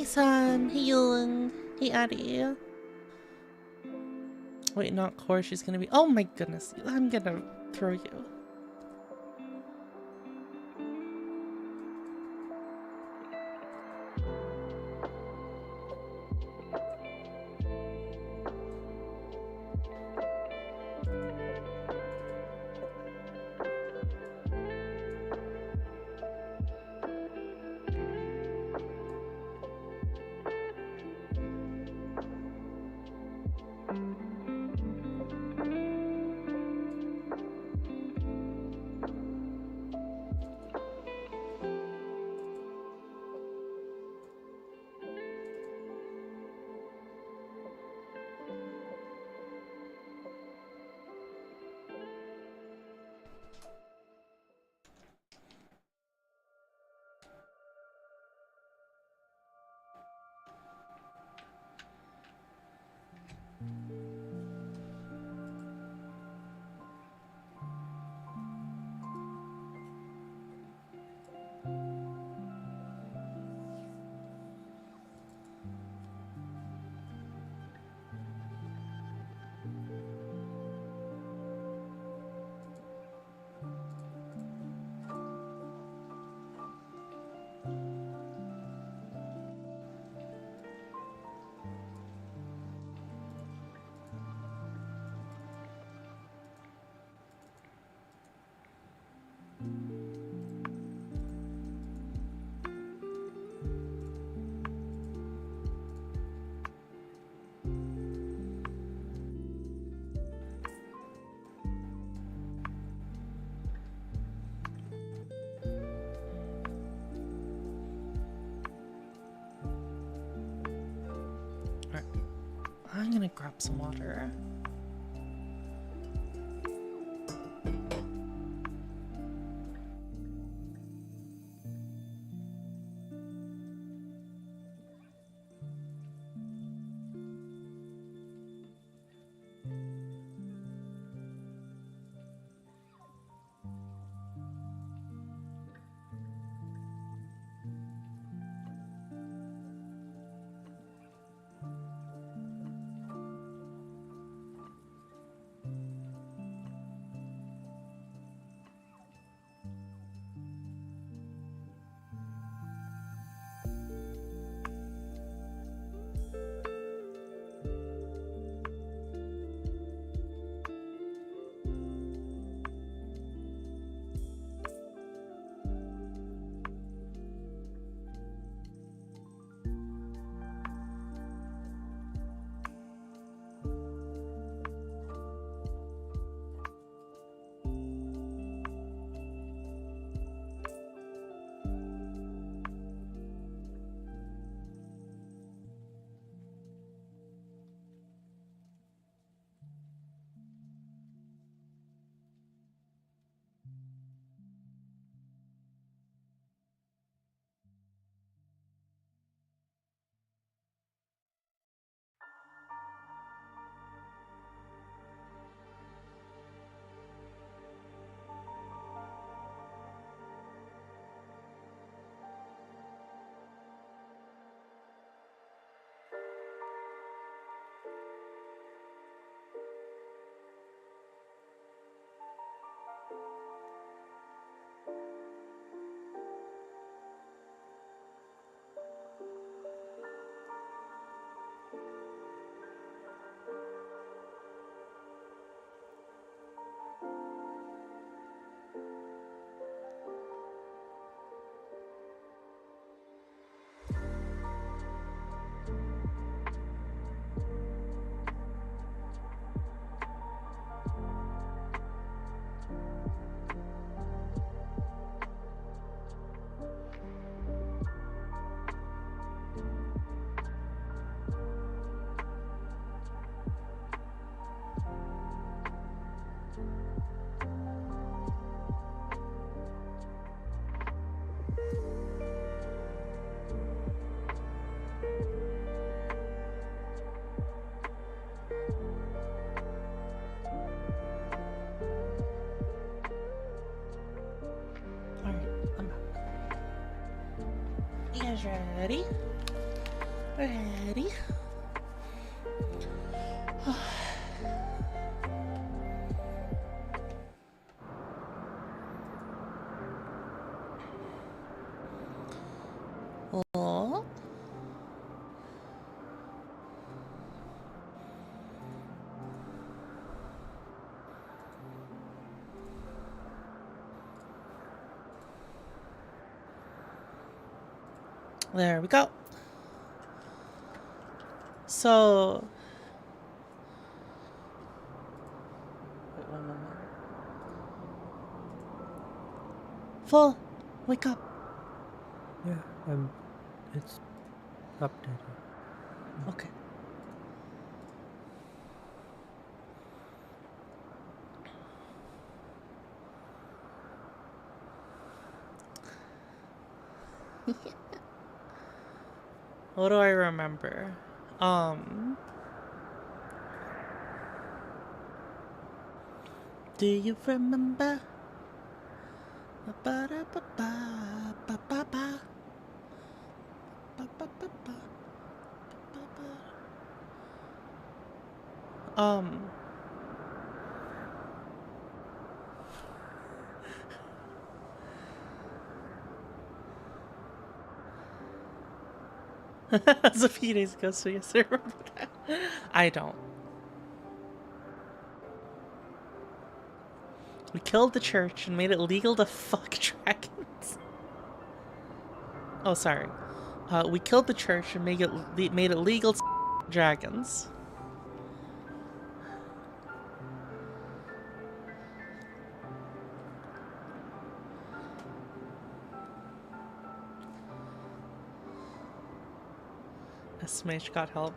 Hey San, hey Yulin, hey Addie. Wait, not Core, she's gonna be— oh my goodness, I'm gonna throw you. Alright, I'm gonna grab some water. Alright, I'm back. You guys ready? Alrighty. Oh. There we go. So, wait 1 moment. Full, wake up. Yeah, it's updated. Okay. What do I remember? Do you remember? That's a few days ago, so yes, I remember that. I don't. We killed the church and made it legal to fuck dragons. Oh, sorry. We killed the church and made it legal to dragons. SMH got help.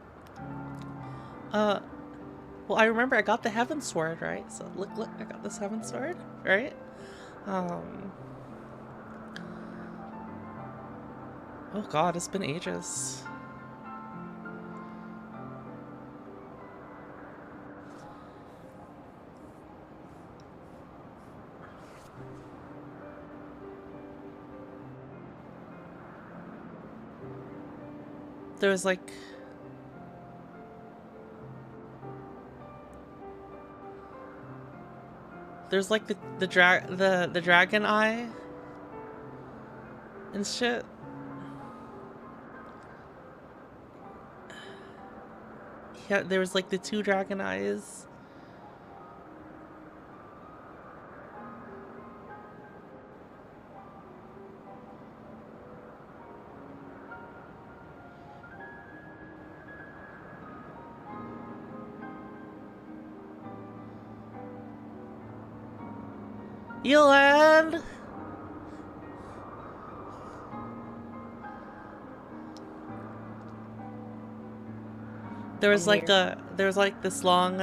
Well, I remember I got the Heaven Sword, right? So look, I got this Heaven Sword, right? Oh god, it's been ages. There was like... There's like the dragon eye and shit. Yeah, there was like the 2 dragon eyes. Yolan! There was like this long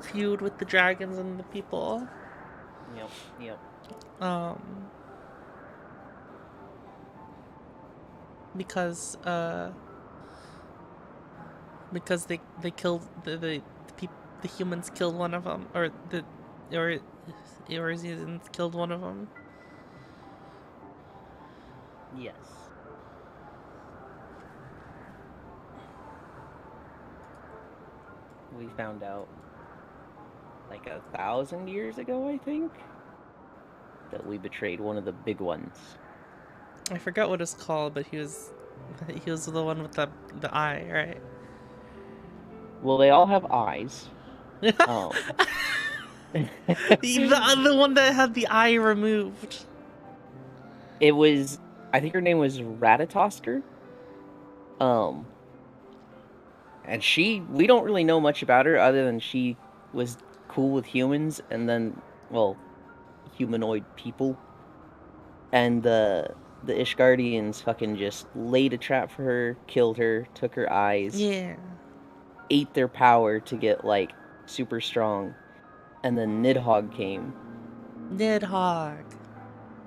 feud with the dragons and the people. Yep. Because they killed the humans killed one of them, or the Eorzeans killed one of them. Yes. We found out like 1,000 years ago, I think, that we betrayed one of the big ones. I forgot what it's called, but he was the one with the eye, right? Well, they all have eyes. The one that had the eye removed. It was, I think her name was Ratatosker. And we don't really know much about her other than she was cool with humans and then, well, humanoid people. And the Ishgardians fucking just laid a trap for her, killed her, took her eyes. Yeah. Ate their power to get, like, super strong. And then Nidhogg came. Nidhogg.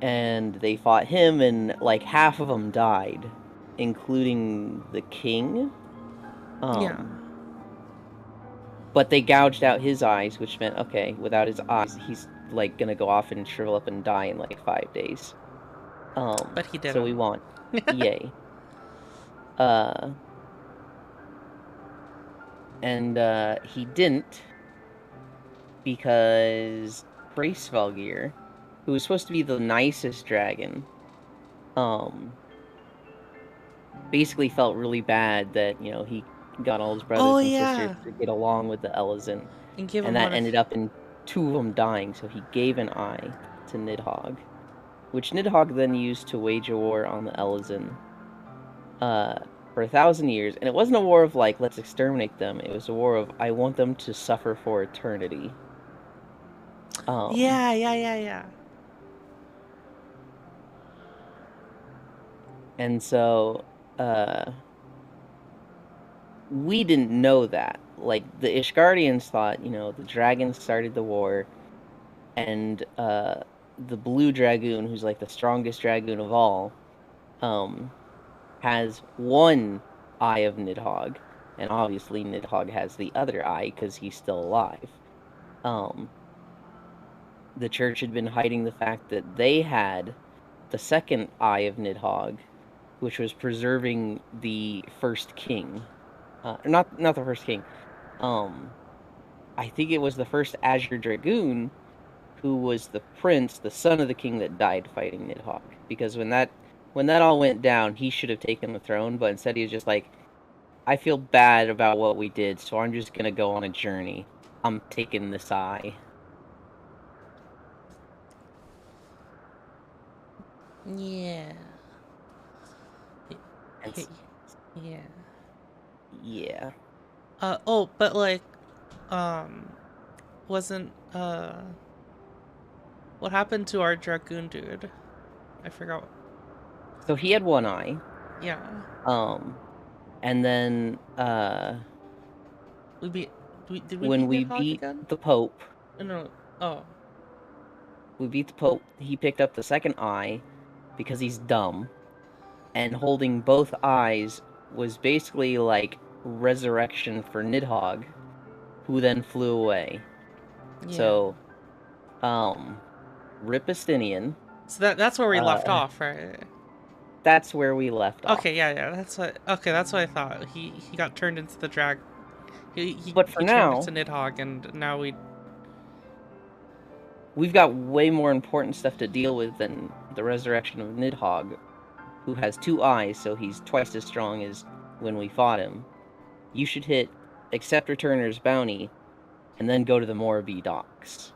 And they fought him, and, like, half of them died, including the king. Yeah. But they gouged out his eyes, which meant, okay, without his eyes, he's, like, gonna go off and shrivel up and die in, like, 5 days. But he didn't. So we won. Yay. Uh, and he didn't because Hraesvelgir, who was supposed to be the nicest dragon, basically felt really bad that, he got all his Oh brothers and sisters yeah, to get along with the Elezen, and give and him that one of. ended up in two of them dying, so he gave an eye to Nidhogg, which Nidhogg then used to wage a war on the Elezen for 1,000 years, and it wasn't a war of, like, let's exterminate them, it was a war of, I want them to suffer for eternity. Yeah. And so, we didn't know that. Like, the Ishgardians thought, the dragons started the war, and the blue dragoon, who's like the strongest dragoon of all, has one eye of Nidhogg, and obviously Nidhogg has the other eye because he's still alive. The church had been hiding the fact that they had the second eye of Nidhogg, which was preserving the first king. Not the first king. I think it was the first Azure Dragoon, who was the prince, the son of the king that died fighting Nidhogg. Because when that all went down, he should have taken the throne, but instead he was just like, I feel bad about what we did, so I'm just gonna go on a journey. I'm taking this eye. Yeah. And Yeah. yeah. Oh, but like, wasn't what happened to our dragoon dude? I forgot. So he had one eye. Yeah. And then We beat. Did we when beat we Nidhogg beat again? the Pope, No. Oh. he picked up the second eye because he's dumb, and holding both eyes was basically like resurrection for Nidhogg, who then flew away. Yeah. So, Rip Estinian. So that's where we left off, right? That's where we left off. Okay, yeah. That's what I thought. He got turned into the drag. But for he now, turned into Nidhogg, and now we've got way more important stuff to deal with than the resurrection of Nidhogg, who has two eyes, so he's twice as strong as when we fought him. You should hit accept Returner's bounty, and then go to the Morabee docks.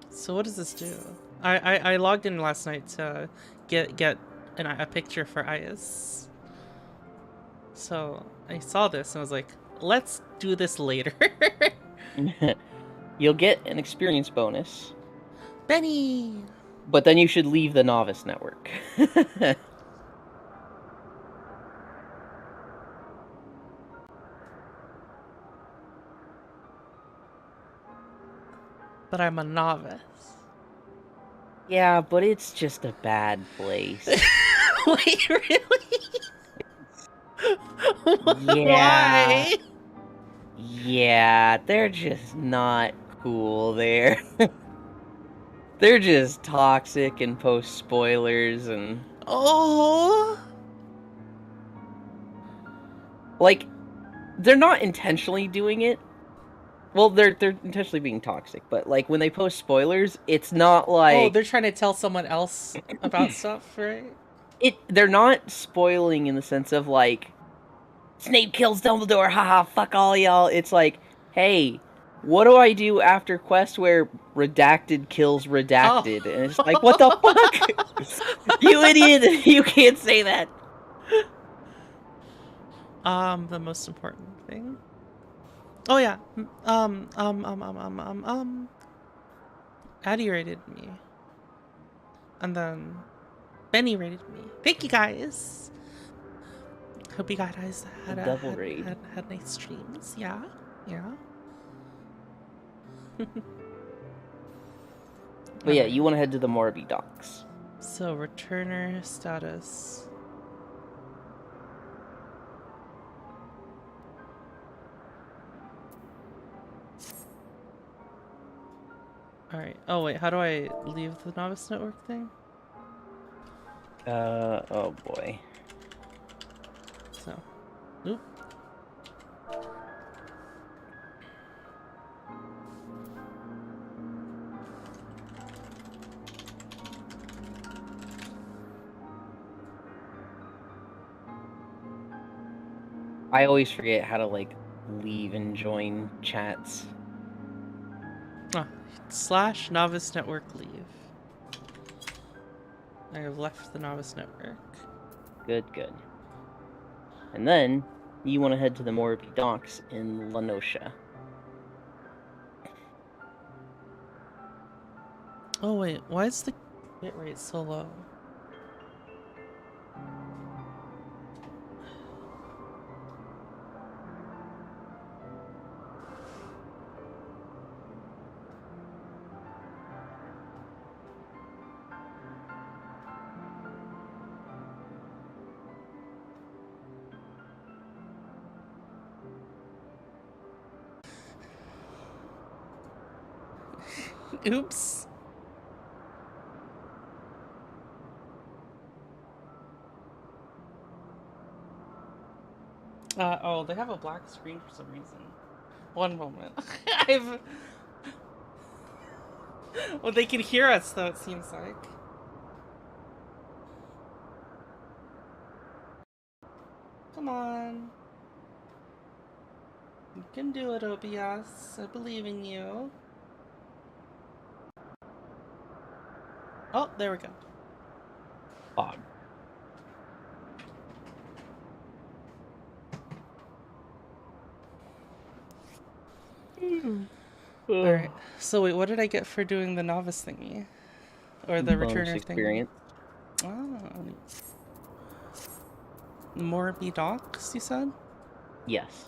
So what does this do? I logged in last night to get a picture for Ayas. So I saw this and I was like, let's do this later. You'll get an experience bonus, Benny! but then you should leave the novice network. But I'm a novice. Yeah, but it's just a bad place. Wait, really? Yeah. Why? Yeah, they're just not cool there. They're just toxic and post spoilers and... Oh! Like, they're not intentionally doing it. Well, they're intentionally being toxic, but like when they post spoilers, it's not like... Oh, they're trying to tell someone else about stuff, right? They're not spoiling in the sense of like, Snape kills Dumbledore, haha, fuck all y'all. It's like, hey, what do I do after quest where redacted kills redacted? And it's like, what the fuck? You idiot, you can't say that. The most important thing. Oh yeah. Addie rated me. And then Benny rated me. Thank you guys. Hope you guys had Double raid. had nice streams. Yeah. But yeah, you want to head to the Morabee docks. So returner status. Alright. Oh wait, how do I leave the novice network thing? Oh boy. So, oop. I always forget how to like leave and join chats. / novice network leave. I have left the novice network. Good, good. And then you want to head to the Morbi docks in Lenosha. Oh wait, why is the bitrate so low? Oops. Oh, they have a black screen for some reason. One moment. I've... Well, they can hear us, though, it seems like. Come on. You can do it, OBS. I believe in you. Oh, there we go. Fog. Alright. So wait, what did I get for doing the novice thingy? Or the Bonus returner experience. thingy? Oh, neat. Morbi docks, you said? Yes.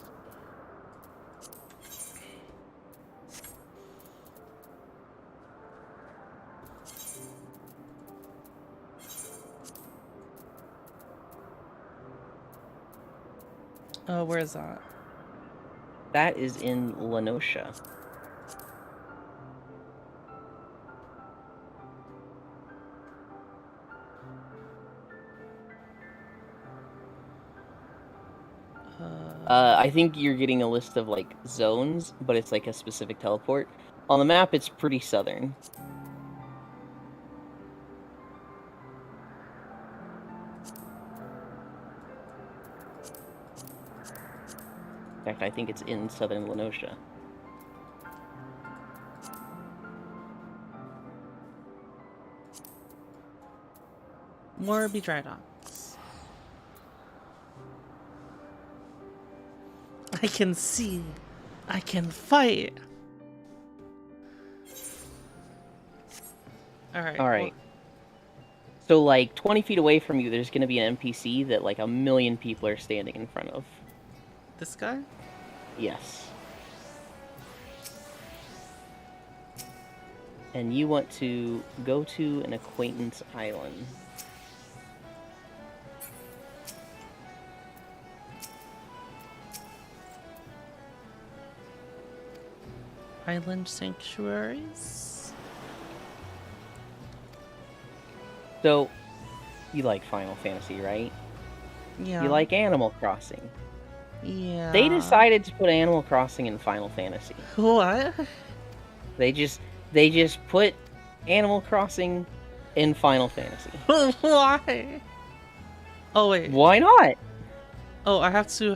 Oh, where is that? That is in Lenosha. I think you're getting a list of like zones, but it's like a specific teleport. On the map, it's pretty southern. In fact, I think it's in southern Lenosha. Morbi dry docks. I can see. I can fight. Alright. Alright. So, like, 20 feet away from you, there's going to be an NPC that, like, 1 million people are standing in front of. This guy? Yes. And you want to go to an acquaintance island. Island sanctuaries? So, you like Final Fantasy, right? Yeah. You like Animal Crossing. Yeah. They decided to put Animal Crossing in Final Fantasy. What? They just put Animal Crossing in Final Fantasy. Why? Oh, wait. Why not? Oh, I have to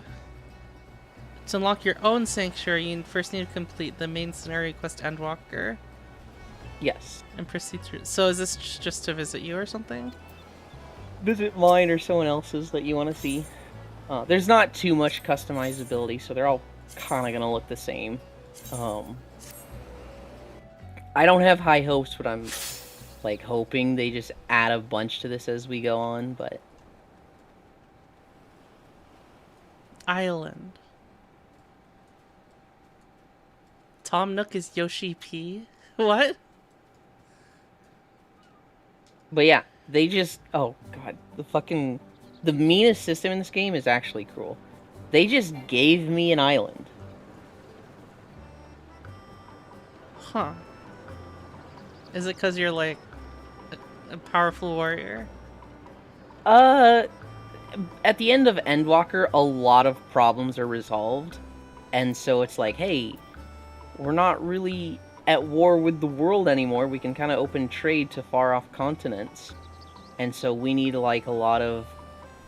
unlock your own sanctuary, you first need to complete the main scenario quest Endwalker Yes. and proceed through. So is this just to visit you or something? Visit mine or someone else's that you want to see. There's not too much customizability, so they're all kind of going to look the same. I don't have high hopes, but I'm like hoping they just add a bunch to this as we go on, but... Island. Tom Nook is Yoshi P? What? But yeah, they just... Oh, God. The meanest system in this game is actually cruel. They just gave me an island. Huh. Is it because you're, like, a powerful warrior? at the end of Endwalker, a lot of problems are resolved, and so it's like, hey, we're not really at war with the world anymore. We can kind of open trade to far off continents, and so we need like a lot of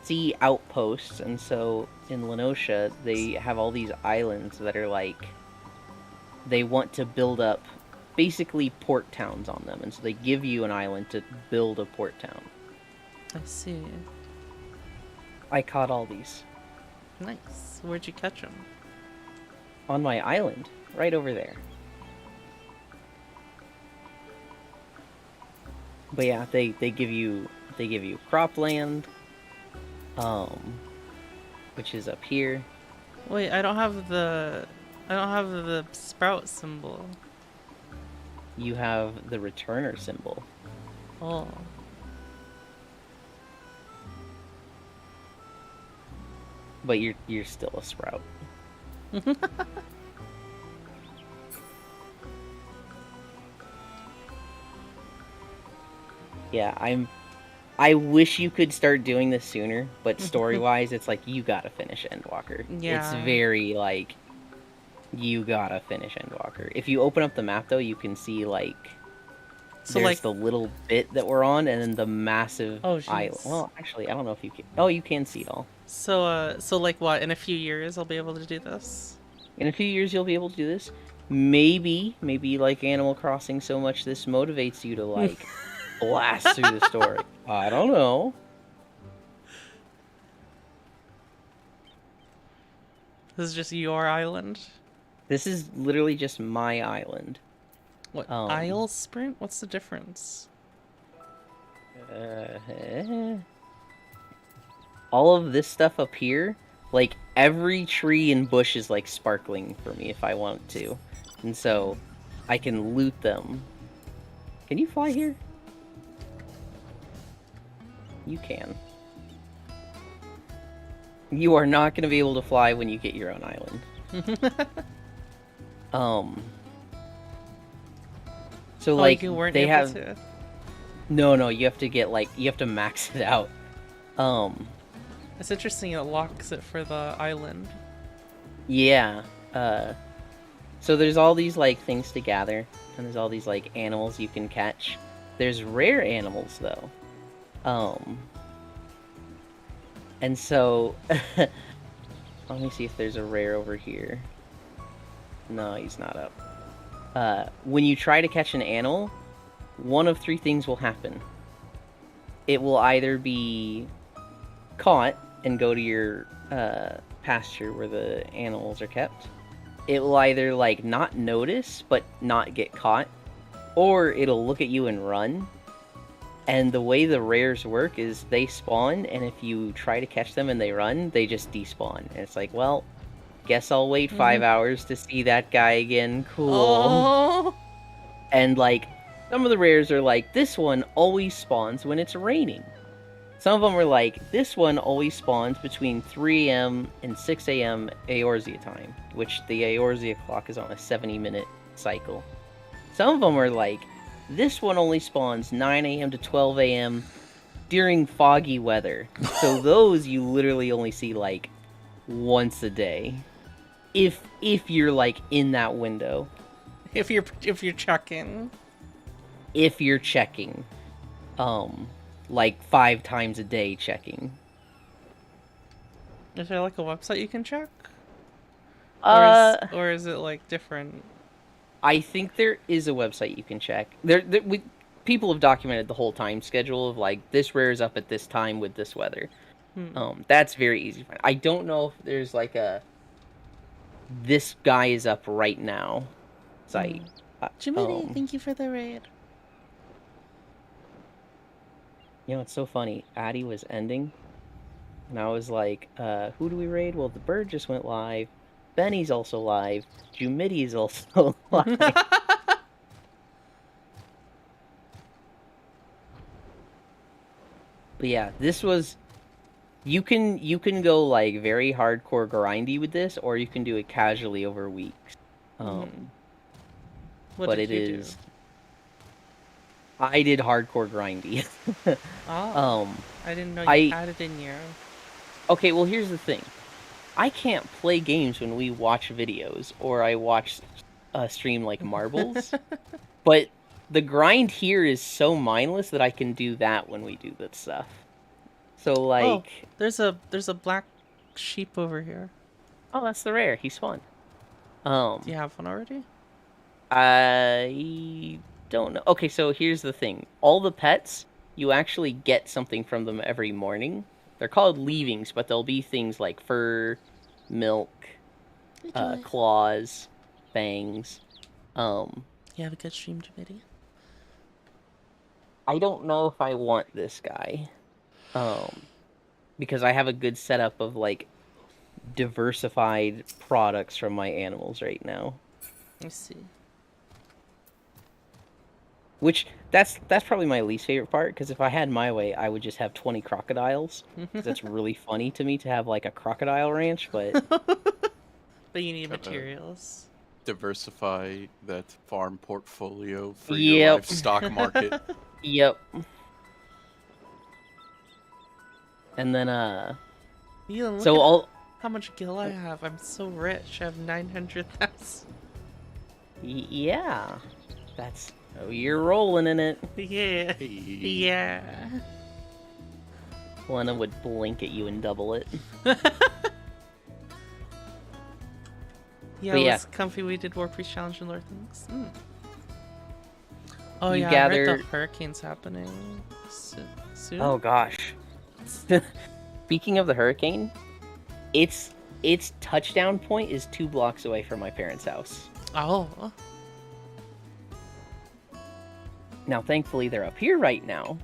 sea outposts. And so in Lenosha, they have all these islands that are like they want to build up basically port towns on them, and so they give you an island to build a port town. I see. I caught all these Nice. Where'd you catch them? on my island, right over there. But yeah, they give you cropland, which is up here. Wait, I don't have the sprout symbol. You have the returner symbol. Oh. But you're still a sprout. Yeah, I wish you could start doing this sooner, but story-wise, it's like you gotta finish Endwalker. Yeah. It's very like you gotta finish Endwalker. If you open up the map though, you can see like So there's like, the little bit that we're on, and then the massive Oh, island. jeez. Well, actually, I don't know if you can. Oh, you can see it all. so like what? In a few years, I'll be able to do this. In a few years, you'll be able to do this. Maybe like Animal Crossing so much this motivates you to like blast through the story. I don't know. This is just your island. This is literally just my island. What? Um, Isle sprint? What's the difference? All of this stuff up here, like every tree and bush is like sparkling for me if I want to. And so I can loot them. Can you fly here? You can. You are not going to be able to fly when you get your own island. So Oh, like you weren't they able have to. no, you have to get like you have to max it out. It's interesting. It locks it for the island. Yeah. So there's all these like things to gather, and there's all these like animals you can catch. There's rare animals though. And so let me see if there's a rare over here. No, he's not up. When you try to catch an animal, one of three things will happen. It will either be caught and go to your pasture where the animals are kept. It will either like not notice but not get caught, or it'll look at you and run. And the way the rares work is they spawn, and if you try to catch them and they run, they just despawn. And it's like, well, guess I'll wait 5 hours to see that guy again. Cool. Oh. And like some of the rares are like, this one always spawns when it's raining. Some of them are like, this one always spawns between 3 a.m. and 6 a.m. Eorzea time, which the Eorzea clock is on a 70-minute cycle. Some of them are like, this one only spawns 9 a.m. to 12 a.m. during foggy weather. So those you literally only see like once a day. If you're like in that window. If you're checking. If you're checking. Like 5 times a day checking. Is there like a website you can check? Or is it like different? I think there is a website you can check. People have documented the whole time schedule of like this rare is up at this time with this weather. That's very easy to find. I don't know if there's like a this guy is up right now site. Jiminy, thank you for the raid. You know, it's so funny. Addy was ending, and I was like, who do we raid? Well, the bird just went live. Benny's also live. Jumidi is also live. But yeah, this was... You can go, like, very hardcore grindy with this, or you can do it casually over weeks. What but did it you is... I did hardcore grindy. Oh, I didn't know you had it in you. Okay, well, here's the thing. I can't play games when we watch videos or I watch a stream like Marbles, but the grind here is so mindless that I can do that when we do that stuff. So, Oh, like... there's a black sheep over here. Oh, that's the rare. He's fun. Do you have one already? I don't know. Okay, so here's the thing. All the pets, you actually get something from them every morning. They're called leavings, but they'll be things like fur, milk, claws, fangs. You have a good stream, Jimmy. I don't know if I want this guy. Because I have a good setup of, like, diversified products from my animals right now. I see. Which, that's probably my least favorite part, because if I had my way, I would just have 20 crocodiles. 'Cause that's really funny to me to have, like, a crocodile ranch, but... But you need materials. Diversify that farm portfolio for Yep. your livestock market. Yep. And then, Elon, look so at all... how much gil I have. I'm so rich. I have 900,000. Yeah. That's... Oh, you're rolling in it. Yeah. Hey. Yeah. Lena would blink at you and double it. Yeah, But it yeah. was comfy. We did War Priest Challenge and Lore things. Oh You yeah, I gather- heard the hurricane's happening soon. Oh, gosh. Speaking of the hurricane, its touchdown point is 2 blocks away from my parents' house. Oh. Now, thankfully, they're up here right now,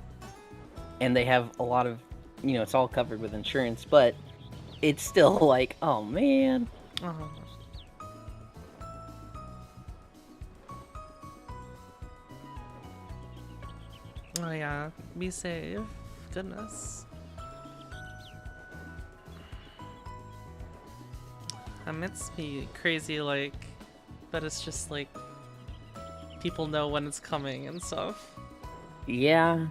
and they have a lot of, you know, it's all covered with insurance, but it's still like, oh, man. Oh. Oh yeah, be safe. Goodness. That must be crazy, like, but it's just like people know when it's coming and stuff. Yeah.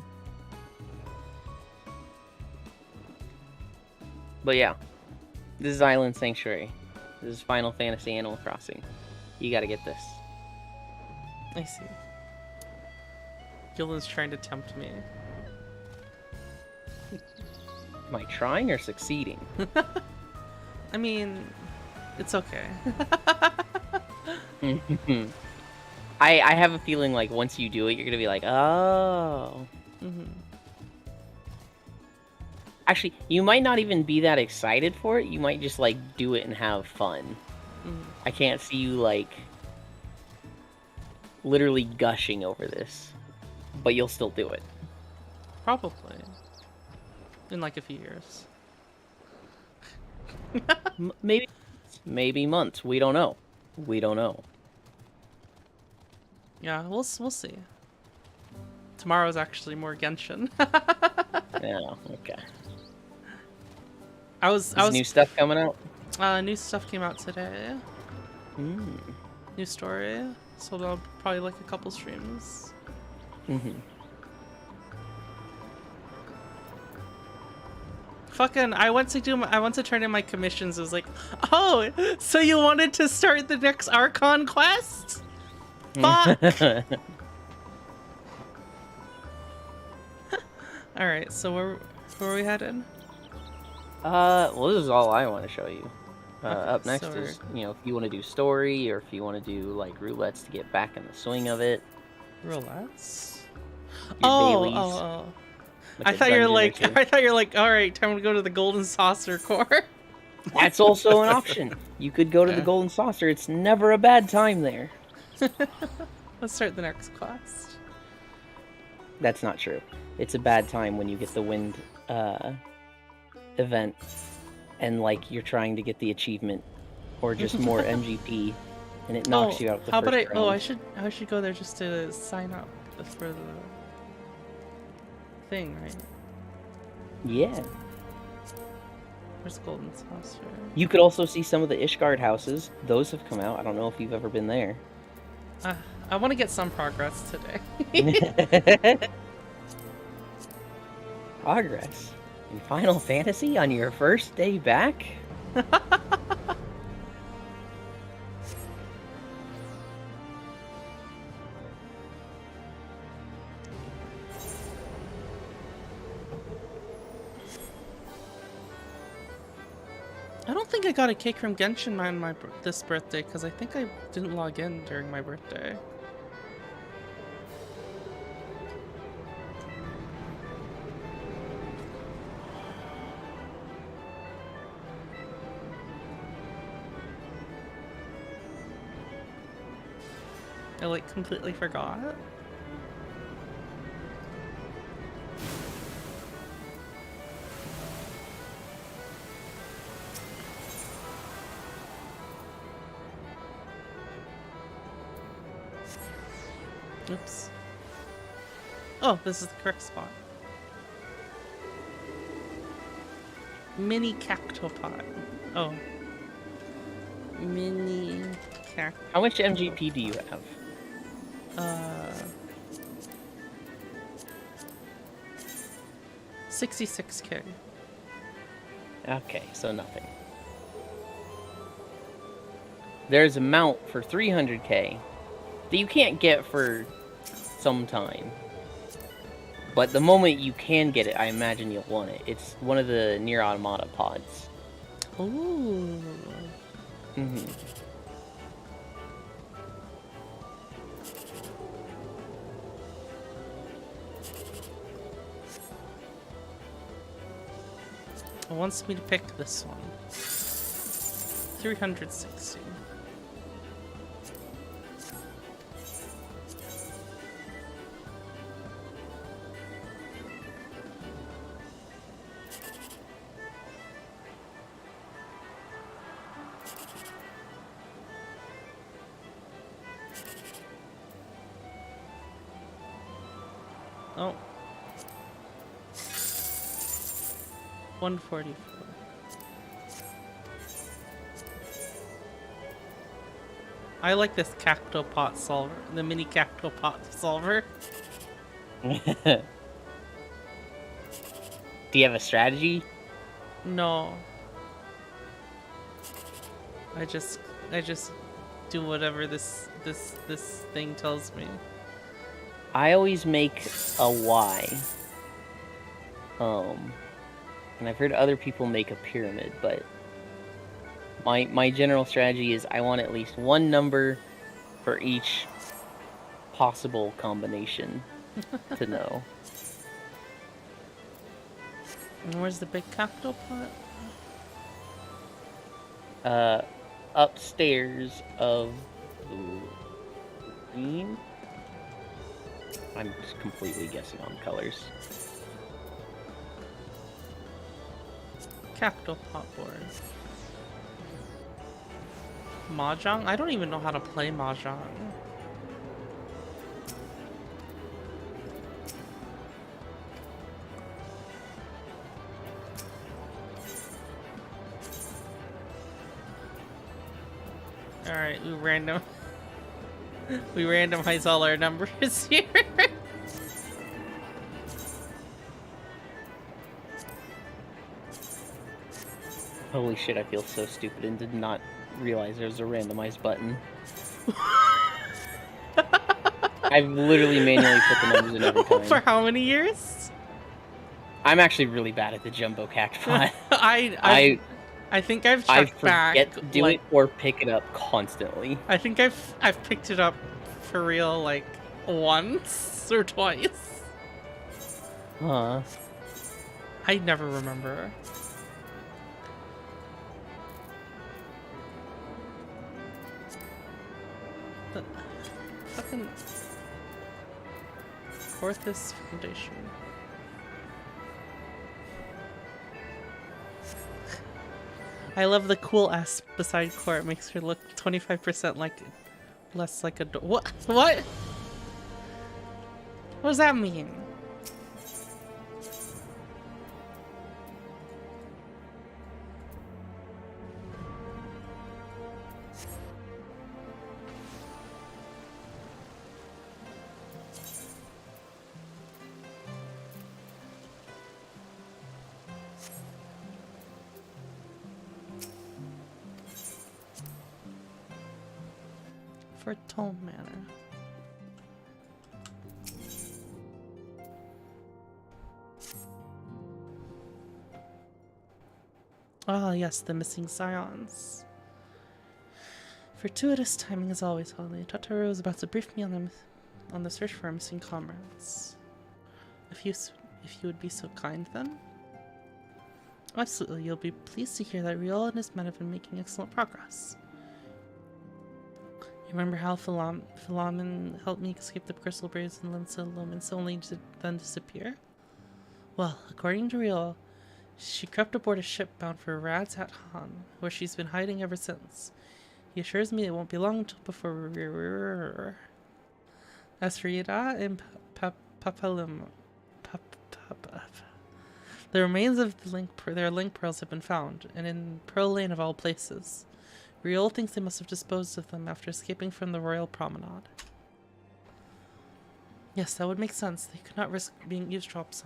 But yeah, this is Island Sanctuary. This is Final Fantasy Animal Crossing. You gotta get this. I see. Gillen's trying to tempt me. Am I trying or succeeding? I mean, it's okay. I have a feeling like once you do it, you're gonna be like, oh. Hmm. Actually, you might not even be that excited for it. You might just like do it and have fun. Hmm. I can't see you like literally gushing over this, but you'll still do it. Probably. In like a few years. Maybe months. We don't know. We don't know. Yeah, we'll see. Tomorrow's actually more Genshin. Yeah. Okay. I was New stuff coming out. new stuff came out today. Mm. New story. So there'll probably like a couple streams. Mm-hmm. Fucking, I went to turn in my commissions. It was like, oh, so you wanted to start the next Archon quest? Fuck. All right, so where are we headed? Well, this is all I want to show you. Okay, Up next so is, you know, if you want to do story or if you want to do like roulettes to get back in the swing of it. Roulettes. Your Oh, dailies oh. with I the thought you were dungeon or like, two. I thought you were like, all right, time to go to the Golden Saucer Core. That's also an option. You could go to the Yeah. Golden Saucer. It's never a bad time there. Let's start the next quest. That's not true. It's a bad time when you get the wind event and like you're trying to get the achievement or just more MGP and it knocks you out the how first about I? round. Oh, I should go there just to sign up for the thing, right? Yeah. Where's Golden Saucer? You could also see some of the Ishgard houses. Those have come out. I don't know if you've ever been there. I want to get some progress today. Progress. In Final Fantasy on your first day back? I don't think I got a cake from Genshin on my this birthday because I think I didn't log in during my birthday. I like completely forgot. Oops. Oh, this is the correct spot. Mini cactopod. Oh. Mini cact. How much MGP do you have? 66k. Okay, so nothing. There's a mount for 300k that you can't get for some time. But the moment you can get it, I imagine you'll want it. It's one of the Nier Automata pods. Ooh. Mm-hmm. It wants me to pick this one. 360. Oh. 144. I like this cactopod solver, the mini cactopod solver. Do you have a strategy? No. I just do whatever this thing tells me. I always make a Y. And I've heard other people make a pyramid, but my general strategy is I want at least one number for each possible combination to know. And where's the big cactopod? Upstairs of green. I'm just completely guessing on colors. Cactopod board. Mahjong? I don't even know how to play Mahjong. Alright, we randomize all our numbers here. Holy shit, I feel so stupid and did not realize there was a randomized button. I've literally manually put the numbers in every time. For how many years? I'm actually really bad at the jumbo cacti. I think I've I checked back. forget to do it or pick it up constantly. I think I've picked it up for real like once or twice. Huh. I never remember. The fucking Porthos Foundation. I love the cool S beside core. It makes her look 25% like less like a what? What? What does that mean? for Tome Manor. Ah, yes, the missing scions. Fortuitous timing as always, Holly. Totoro was about to brief me on the search for our missing comrades. If you would be so kind, then. Absolutely, you'll be pleased to hear that Riol and his men have been making excellent progress. You remember how Philomen helped me escape the crystal braves and Lumsa only to then disappear? Well, according to Riol, she crept aboard a ship bound for Radsat Han, where she's been hiding ever since. He assures me it won't be long until before. As for Yada and Papalum, the remains of their link pearls have been found, and in Pearl Lane of all places. Riol thinks they must have disposed of them after escaping from the Royal Promenade. Yes, that would make sense. They could not risk being eavesdropped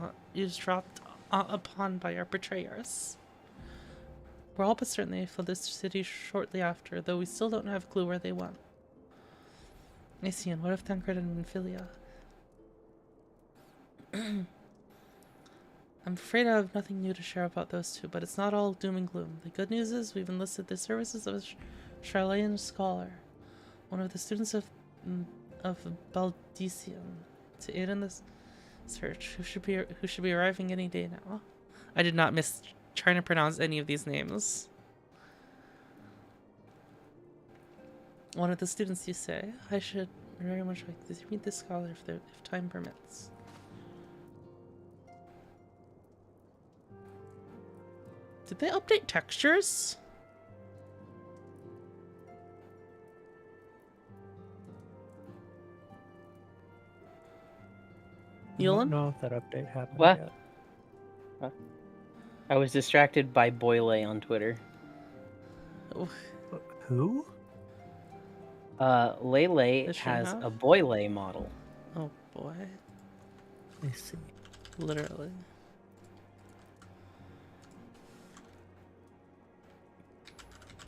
upon by our betrayers. We're all but certain they fled this city shortly after, though we still don't have a clue where they went. I see, and what of Thancred and Minfilia? I'm afraid I have nothing new to share about those two, but it's not all doom and gloom. The good news is we've enlisted the services of a Charlayan scholar, one of the students of Baldician, to aid in this search, who should be arriving any day now. I did not miss trying to pronounce any of these names. One of the students, you say? I should very much like to meet this scholar if time permits. Did they update textures? I don't Yolan? know if that update happened What? yet. I was distracted by Boyle on Twitter. Who? Lele Does she has have? a Boyle model. Oh boy. I see. Literally.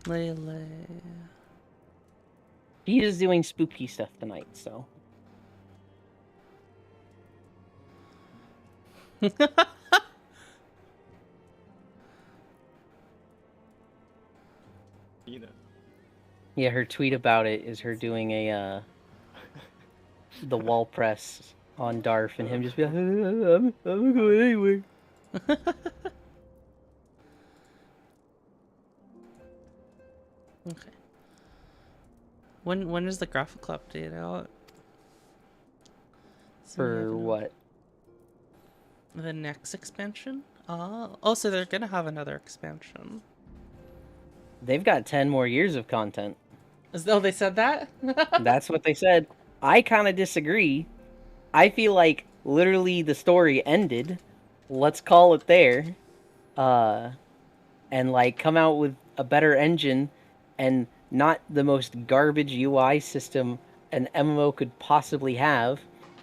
Lele. He is doing spooky stuff tonight, so. Yeah, her tweet about it is her doing a the wall press on Darf and him just be like, I'm going anywhere. Okay. When is the graphical update out? So we have For no- what? The next expansion? Oh, so they're gonna have another expansion. They've got 10 more years of content. As though they said that? That's what they said. I kind of disagree. I feel like literally the story ended. Let's call it there. And like come out with a better engine and not the most garbage UI system an MMO could possibly have.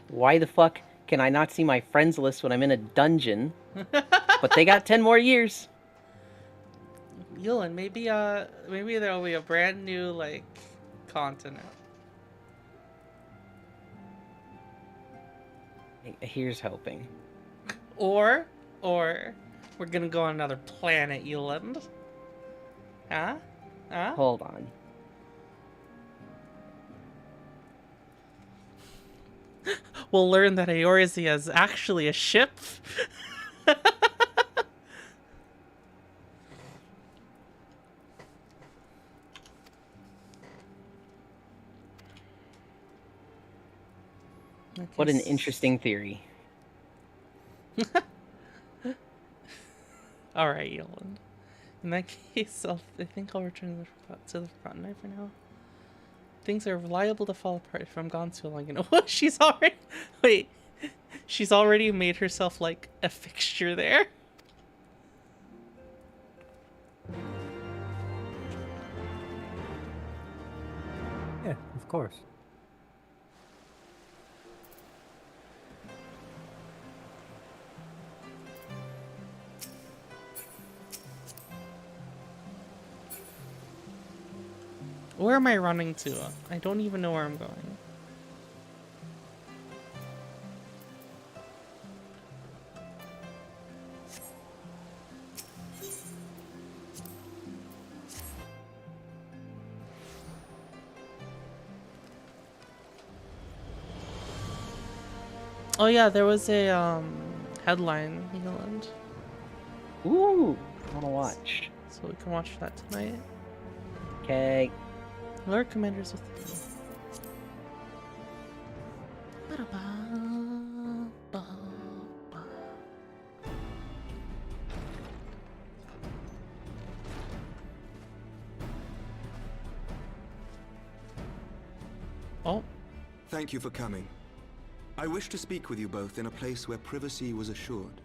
Why the fuck can I not see my friends list when I'm in a dungeon? But they got 10 more years. Yolan, maybe there'll be a brand new like continent. Here's hoping. Or we're gonna go on another planet, Yolan. Huh? Huh? Hold on. We'll learn that Eorzea is actually a ship. What an interesting theory. Alright, Yolan. In that case, I think I'll return to the Forgotten Knight for now. Things are liable to fall apart if I'm gone too long. You know what? She's already... Wait. She's already made herself, like, a fixture there. Yeah, of course. Where am I running to? I don't even know where I'm going. Oh yeah, there was a headline, England. Ooh, I wanna watch. So we can watch that tonight. Okay. Lord Commander's with you. Ba-da-ba-ba-ba. Oh, Thank you for coming. I wish to speak with you both in a place where privacy was assured.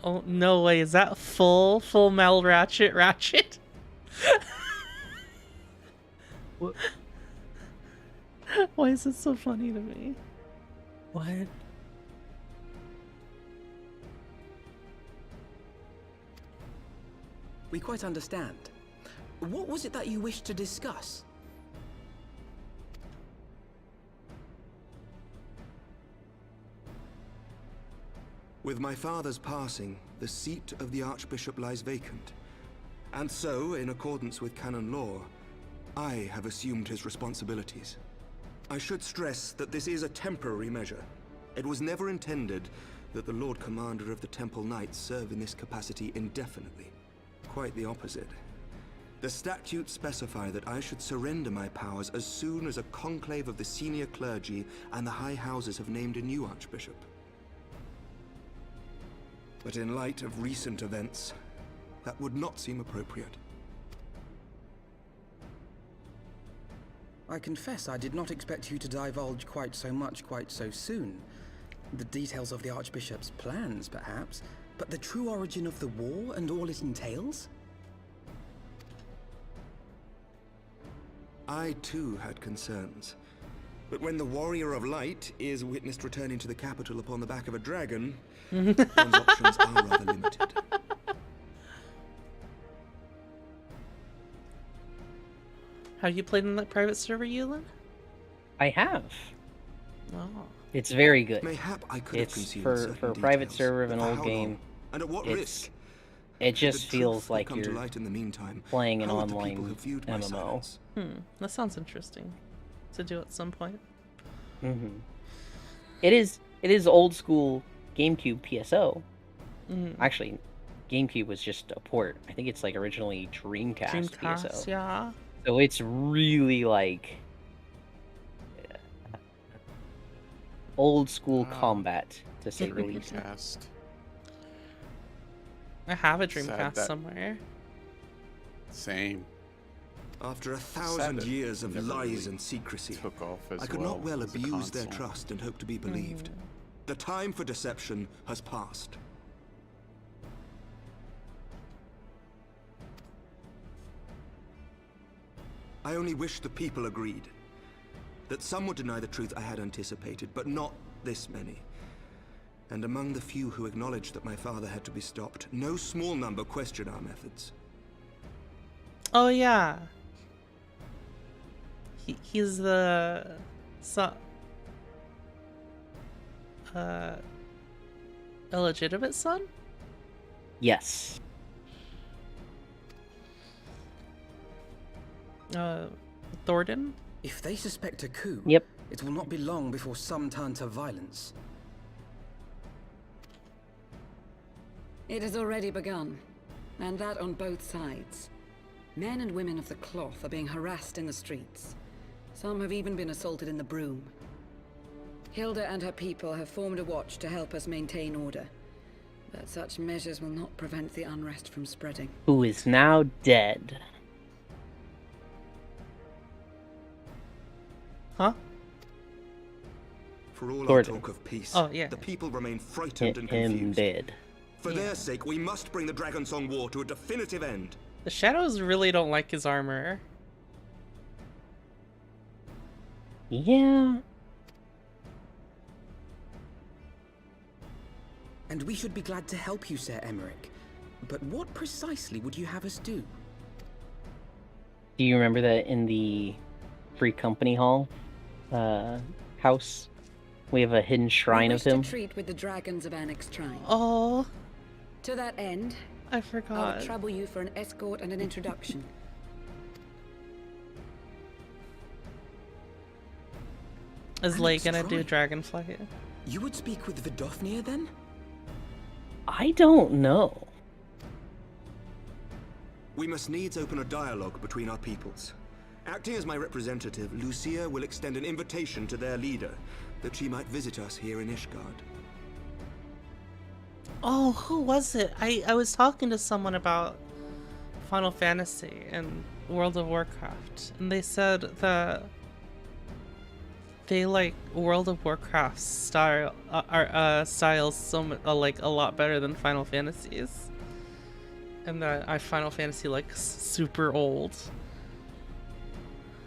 oh no way! Is that full Mel Ratchet? What? Why is it so funny to me? What? We quite understand. What was it that you wished to discuss? With my father's passing, the seat of the Archbishop lies vacant. And so, in accordance with canon law, I have assumed his responsibilities. I should stress that this is a temporary measure. It was never intended that the Lord Commander of the Temple Knights serve in this capacity indefinitely. Quite the opposite. The statutes specify that I should surrender my powers as soon as a conclave of the senior clergy and the high houses have named a new archbishop. But in light of recent events, that would not seem appropriate. I confess I did not expect you to divulge quite so much quite so soon. The details of the Archbishop's plans, perhaps, but the true origin of the war and all it entails? I too had concerns. But when the Warrior of Light is witnessed returning to the capital upon the back of a dragon, one's options are rather limited. Have you played in that private server, Yulin? I have. Oh. It's very good. Mayhap I could have It's concealed for certain a private details, server of but an for old how game. long? And at what It's risk? it If just the feels truth like had come to you're light in the meantime, playing an how would the people online have viewed my MMO. silence? That sounds interesting to do at some point. It is old school GameCube PSO. Actually, GameCube was just a port. I think it's like originally Dreamcast PSO. Yeah. So it's really like old school Wow. combat, to say the least. Dreamcast. I have a Sad Dreamcast that- somewhere. Same. After a Sad 1,000 that years of never lies really and secrecy, Took off as I could well not well as a abuse their console. trust and hope to be believed. The time for deception has passed. I only wish the people agreed. That some would deny the truth I had anticipated, but not this many. And among the few who acknowledged that my father had to be stopped, no small number questioned our methods. Oh yeah. He's the son. Illegitimate son? Yes. Thornton? If they suspect a coup, Yep. it will not be long before some turn to violence. It has already begun, and that on both sides. Men and women of the cloth are being harassed in the streets. Some have even been assaulted in the Broom. Hilda and her people have formed a watch to help us maintain order. But such measures will not prevent the unrest from spreading. Who is now dead. Huh? For all our Thornton. talk of peace, Oh, yeah. the people remain frightened and Him confused. dead. For their sake, we must bring the Dragonsong War to a definitive end. The Shadows really don't like his armor. Yeah. And we should be glad to help you, Sir Emmerich. But what precisely would you have us do? Do you remember that in the Free Company Hall house? We have a hidden shrine we of wish him. to treat with the dragons of Annex Shrine. Oh, To that end, I I'll forgot. trouble you for an escort and an introduction. Is Lei Alex gonna do Troy. Dragonflight? You would speak with Vidofnir then? I don't know. We must needs open a dialogue between our peoples. Acting as my representative, Lucia will extend an invitation to their leader, that she might visit us here in Ishgard. Oh, who was it? I was talking to someone about Final Fantasy and World of Warcraft, and they said that they like World of Warcraft style styles like a lot better than Final Fantasies, and that I Final Fantasy like super old.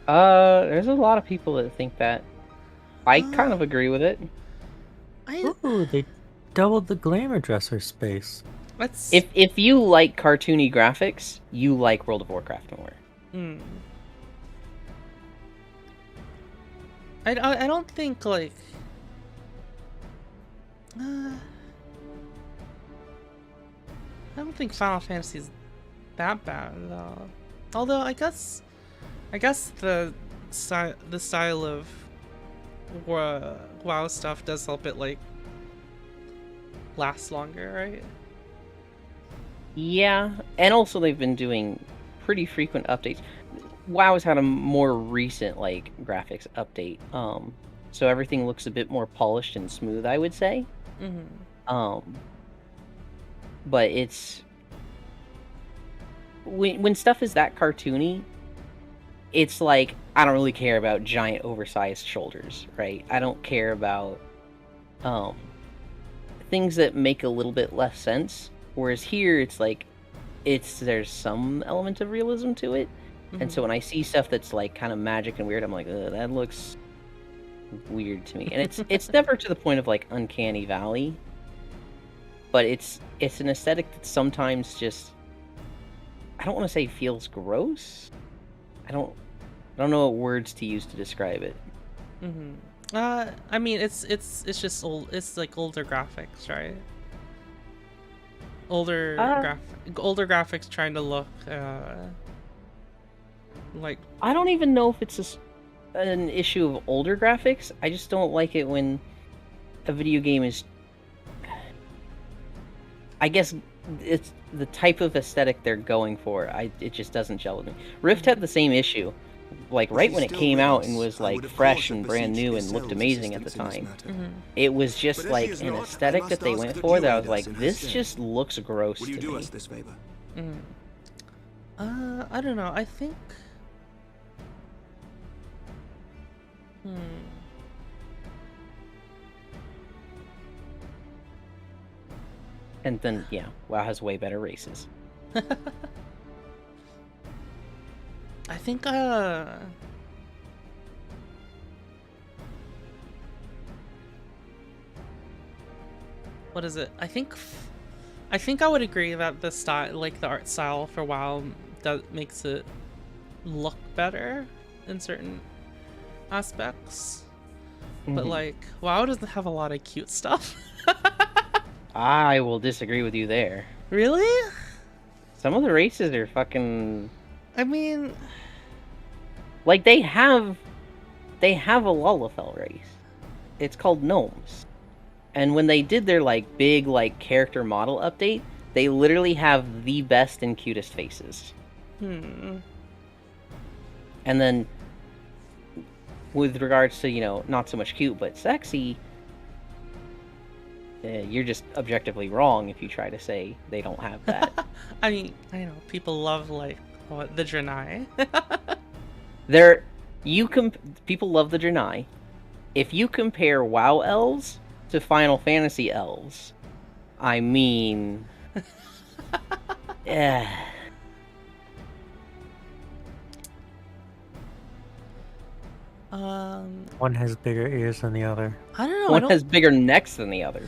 There's a lot of people that think that. I kind of agree with it. Ooh, they doubled the glamour dresser space. Let's If you like cartoony graphics, you like World of Warcraft more. I don't think like I don't think Final Fantasy is that bad though. Although I guess the style of WoW stuff does help it like last longer, right? Yeah, and also they've been doing pretty frequent updates. WoW's had a more recent like graphics update, so everything looks a bit more polished and smooth, I would say. But it's when stuff is that cartoony, it's like I don't really care about giant oversized shoulders, right? I don't care about things that make a little bit less sense. Whereas here, it's like there's some element of realism to it, and so when I see stuff that's like kind of magic and weird, I'm like, ugh, that looks weird to me. And it's never to the point of like uncanny valley, but it's an aesthetic that sometimes just I don't want to say feels gross. I don't know what words to use to describe it. I mean it's just old. It's like older graphics, right? Older graphics trying to look like I don't even know if it's an issue of older graphics. I just don't like it when a video game is. I guess it's the type of aesthetic they're going for. It just doesn't gel with me. Rift had the same issue, like right when it came out and was like fresh and brand new and looked amazing at the time. It was just like an aesthetic that they went for that I was like, this just looks gross to Will you do me. us this favor? I don't know. I think. And then yeah, WoW has way better races. I think what is it? I think I would agree that the style, like the art style for WoW, makes it look better in certain aspects. But like WoW doesn't have a lot of cute stuff. I will disagree with you there. Really? Some of the races are fucking I mean, like they have a Lalafell race. It's called gnomes. And when they did their like big like character model update, they literally have the best and cutest faces. And then with regards to, not so much cute but sexy, you're just objectively wrong if you try to say they don't have that. I mean, I know people love like the Draenei. People love the Draenei. If you compare WoW elves to Final Fantasy elves, I mean, One has bigger ears than the other. I don't know. one has bigger necks than the other.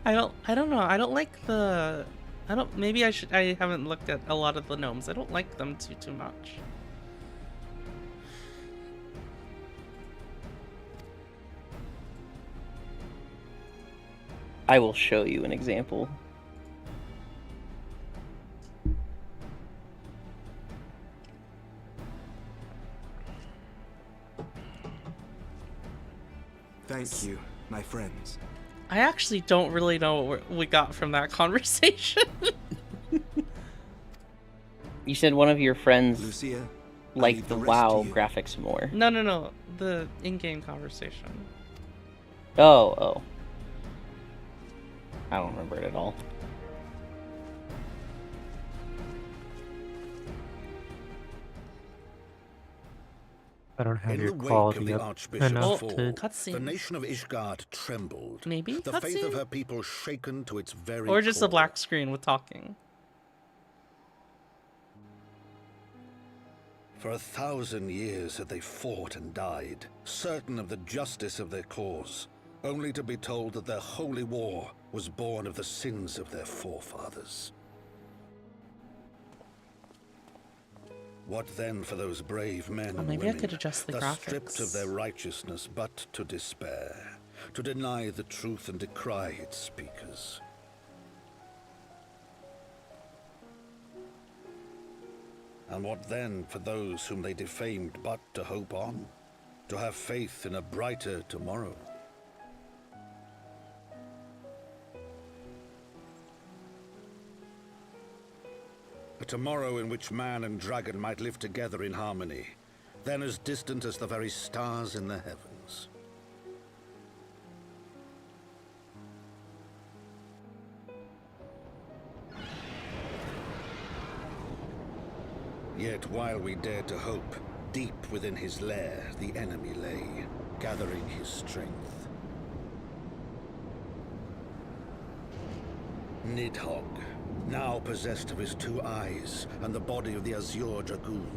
I don't know. I don't like the. I don't. Maybe I haven't looked at a lot of the gnomes. I don't like them too much. I will show you an example. Thank you, my friends. I actually don't really know what we got from that conversation. You said one of your friends Lucia, I liked leave the rest WoW to you. graphics more. No. The in-game conversation. Oh. I don't remember it at all. I don't have In your the wake of quality the up Archbishop's enough fall, to. the Cutscene. nation of Ishgard trembled. Maybe The faith of cutscene? her people shaken to its very Or just a core. black screen with talking. For 1,000 years had they fought and died, certain of the justice of their cause, only to be told that their holy war was born of the sins of their forefathers. What then for those brave men Oh, and maybe I women, could adjust the thus stripped of graphics. their righteousness but to despair, to deny the truth and decry its speakers? And what then for those whom they defamed but to hope on, to have faith in a brighter tomorrow? A tomorrow in which man and dragon might live together in harmony, then as distant as the very stars in the heavens. Yet while we dared to hope, deep within his lair the enemy lay, gathering his strength. Nidhogg, now possessed of his 2 eyes and the body of the Azure Dragoon,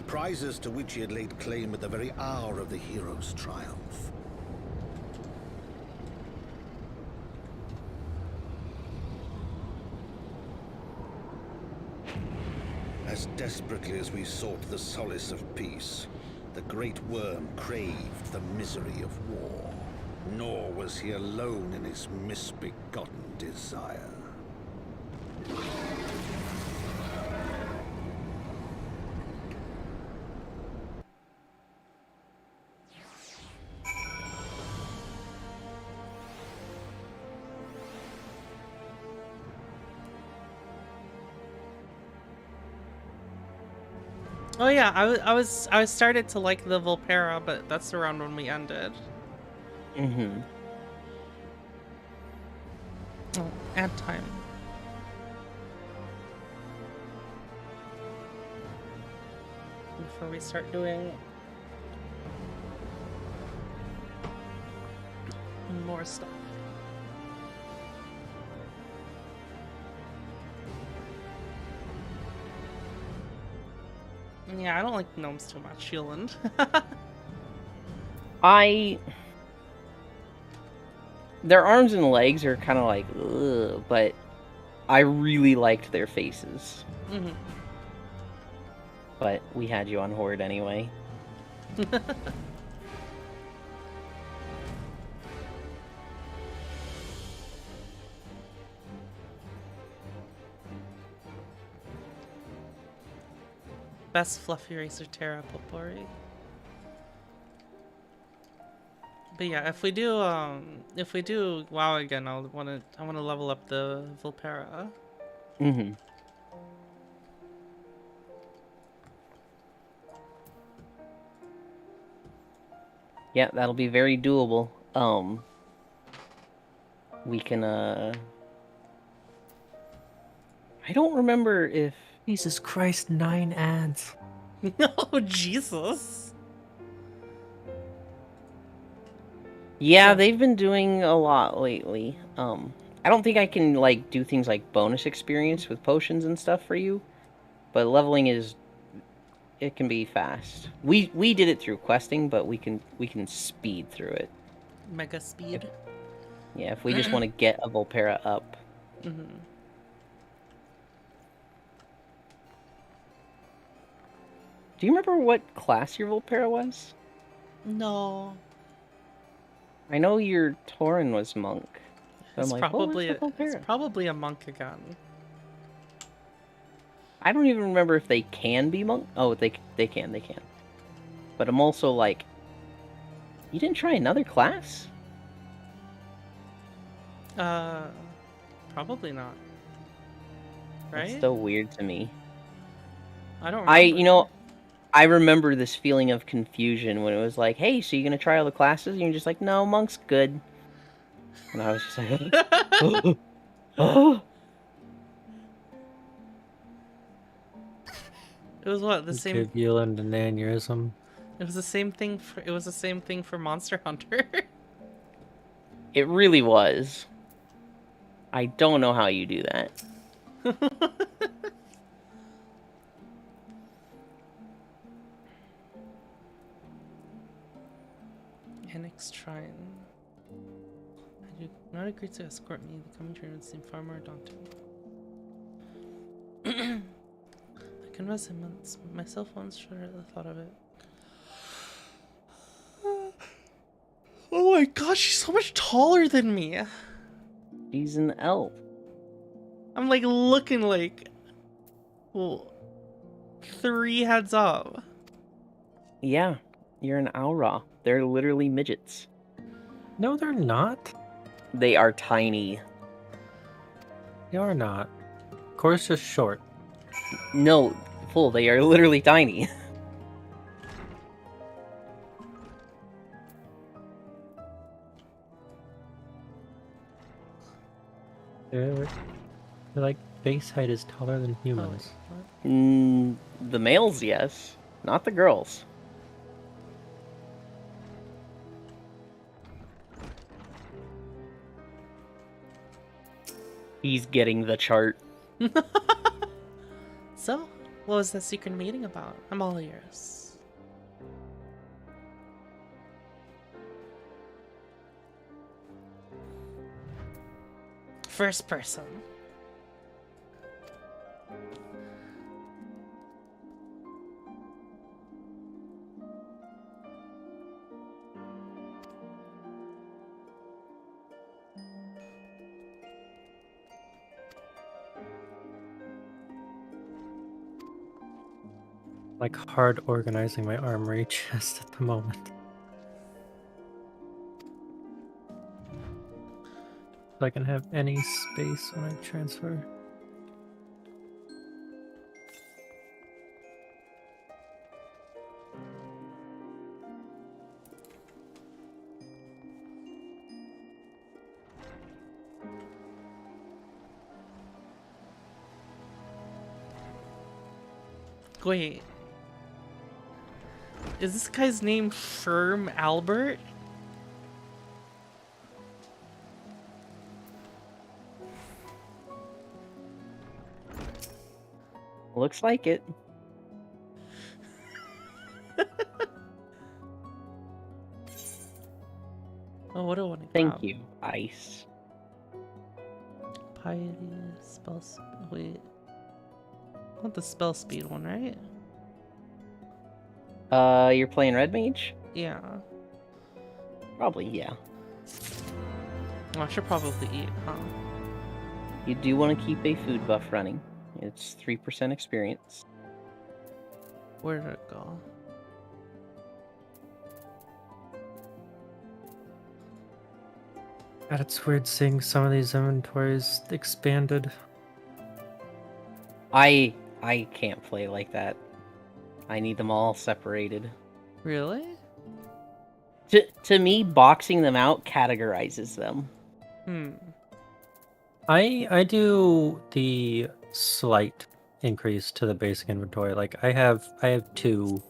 prizes to which he had laid claim at the very hour of the hero's triumph. As desperately as we sought the solace of peace, the great worm craved the misery of war. Nor was he alone in his misbegotten desire. Oh yeah, I started to like the Volpera, but that's around when we ended. Mm-hmm. Oh, add time. Before we start doing more stuff. Yeah, I don't like gnomes too much, Hewland. Their arms and legs are kind of like, ugh, but I really liked their faces. Mm-hmm. But we had you on Horde anyway. Best fluffy racer Terra Popori. But yeah, if we do WoW again, I wanna level up the Volpera. Mm-hmm. Yeah, that'll be very doable. We can I don't remember if Jesus Christ, 9 ads. Oh Jesus. Yeah, they've been doing a lot lately. I don't think I can like do things like bonus experience with potions and stuff for you, but leveling it can be fast. We did it through questing, but we can speed through it. Mega speed. Yeah, if we just want to get a Volpera up. Mm-hmm. Do you remember what class your Volpera was? No. I know your Tauren was monk. So It's I'm like, what was probably the it's Volpera? probably a monk again. I don't even remember if they can be monk. Oh, they can. But I'm also like, you didn't try another class? Probably not. Right? That's so weird to me. I don't remember. You know, I remember this feeling of confusion when it was like, hey, so you gonna try all the classes? And you're just like, no, monk's good. And I was just like, oh. It was what the same. Give Yulin an aneurysm. It was the same thing for. It was the same thing for Monster Hunter. It really was. I don't know how you do that. Annex Shrine. I do not agree to escort me. The coming train would seem far more daunting. I confess I myself once shuddered at the thought of it. Oh my gosh, she's so much taller than me. She's an elf. I'm like looking like, well, 3 heads up. Yeah, you're an Aura. They're literally midgets. No, they're not. They are tiny. They are not. Cora's just short. No, full. They are literally tiny. They're like base height is taller than humans. The males, yes. Not the girls. He's getting the chart. So, what was that secret meeting about? I'm all ears. First person. Like hard organizing my armory chest at the moment. So I can have any space when I transfer. Wait. Is this guy's name Firm Albert? Looks like it. Oh, what do I want to Thank you, Ice. Piety, spells. Wait. I want the spell speed one, right? You're playing Red Mage? Yeah. Probably, yeah. Oh, I should probably eat, huh? You do want to keep a food buff running. It's 3% experience. Where did it go? God, it's weird seeing some of these inventories expanded. I can't play like that. I need them all separated. Really? To me, boxing them out categorizes them. I do the slight increase to the basic inventory. Like I have two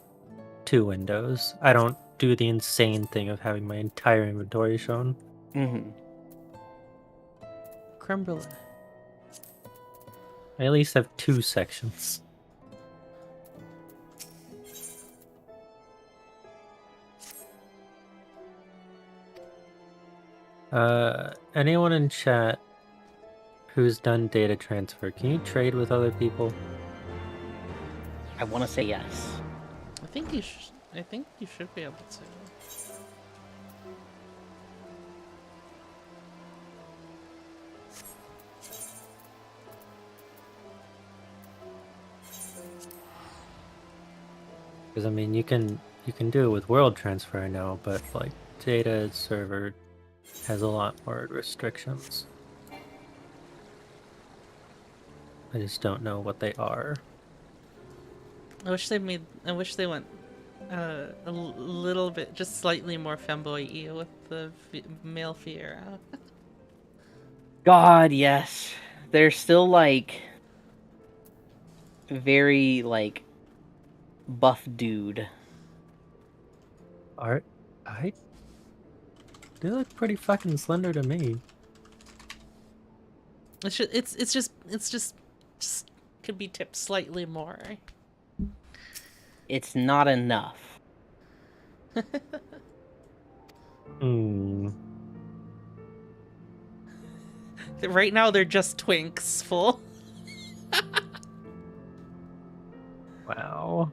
windows. I don't do the insane thing of having my entire inventory shown. Mm-hmm. Creme brulee. I at least have 2 sections. Anyone in chat who's done data transfer, can you trade with other people? I want to say yes. I think you should be able to. Because I mean, you can do it with world transfer, I know, but like data server has a lot more restrictions. I just don't know what they are. I wish they went a little bit, just slightly more femboy-y with the male Fiera. God, yes. They're still like very like buff dude. Art, they look pretty fucking slender to me. It's just could be tipped slightly more. It's not enough. Right now they're just twinks full. Wow.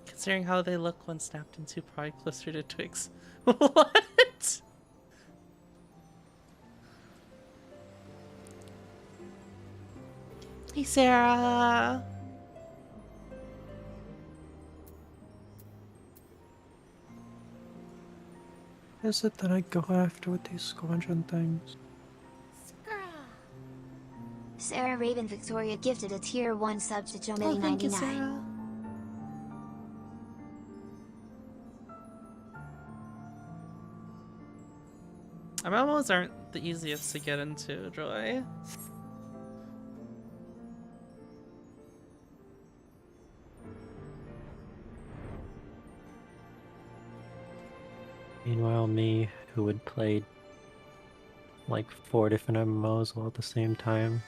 Considering how they look when snapped into, probably closer to twigs. What? Hey, Sarah. Is it that I go after with these squadron things? Sarah Raven Victoria gifted a tier 1 sub to Joe Oh, thank you, 99. Sarah. MMOs aren't the easiest to get into, Joy. Meanwhile, me, who had played like 4 different MMOs all at the same time.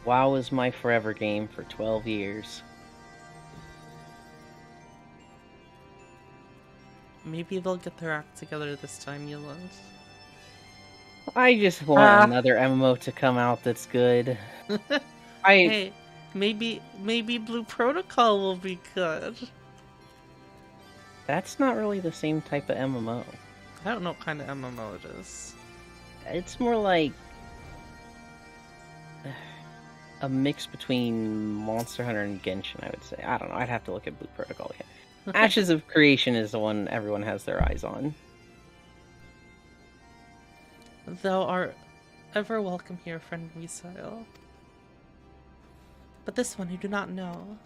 WoW was my forever game for 12 years. Maybe they'll get their act together this time, Yulund. I just want another MMO to come out that's good. Hey, maybe Blue Protocol will be good. That's not really the same type of MMO. I don't know what kind of MMO it is. It's more like a mix between Monster Hunter and Genshin, I would say. I don't know. I'd have to look at Blue Protocol again. Ashes of Creation is the one everyone has their eyes on. Thou art ever welcome here, friend Misael. But this one you do not know.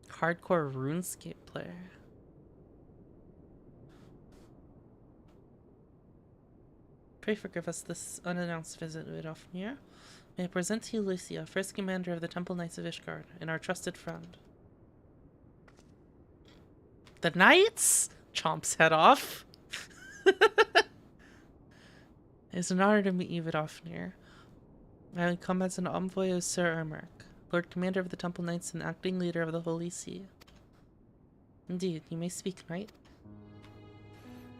Hardcore RuneScape player. Pray forgive us this unannounced visit, Vidofnir. May I present to you Lucia, first commander of the Temple Knights of Ishgard, and our trusted friend. The Knights? Chomps head off. It is an honor to meet you, Vidofnir. I come as an envoy of Sir Ermerk, Lord Commander of the Temple Knights and acting leader of the Holy See. Indeed, you may speak, Knight.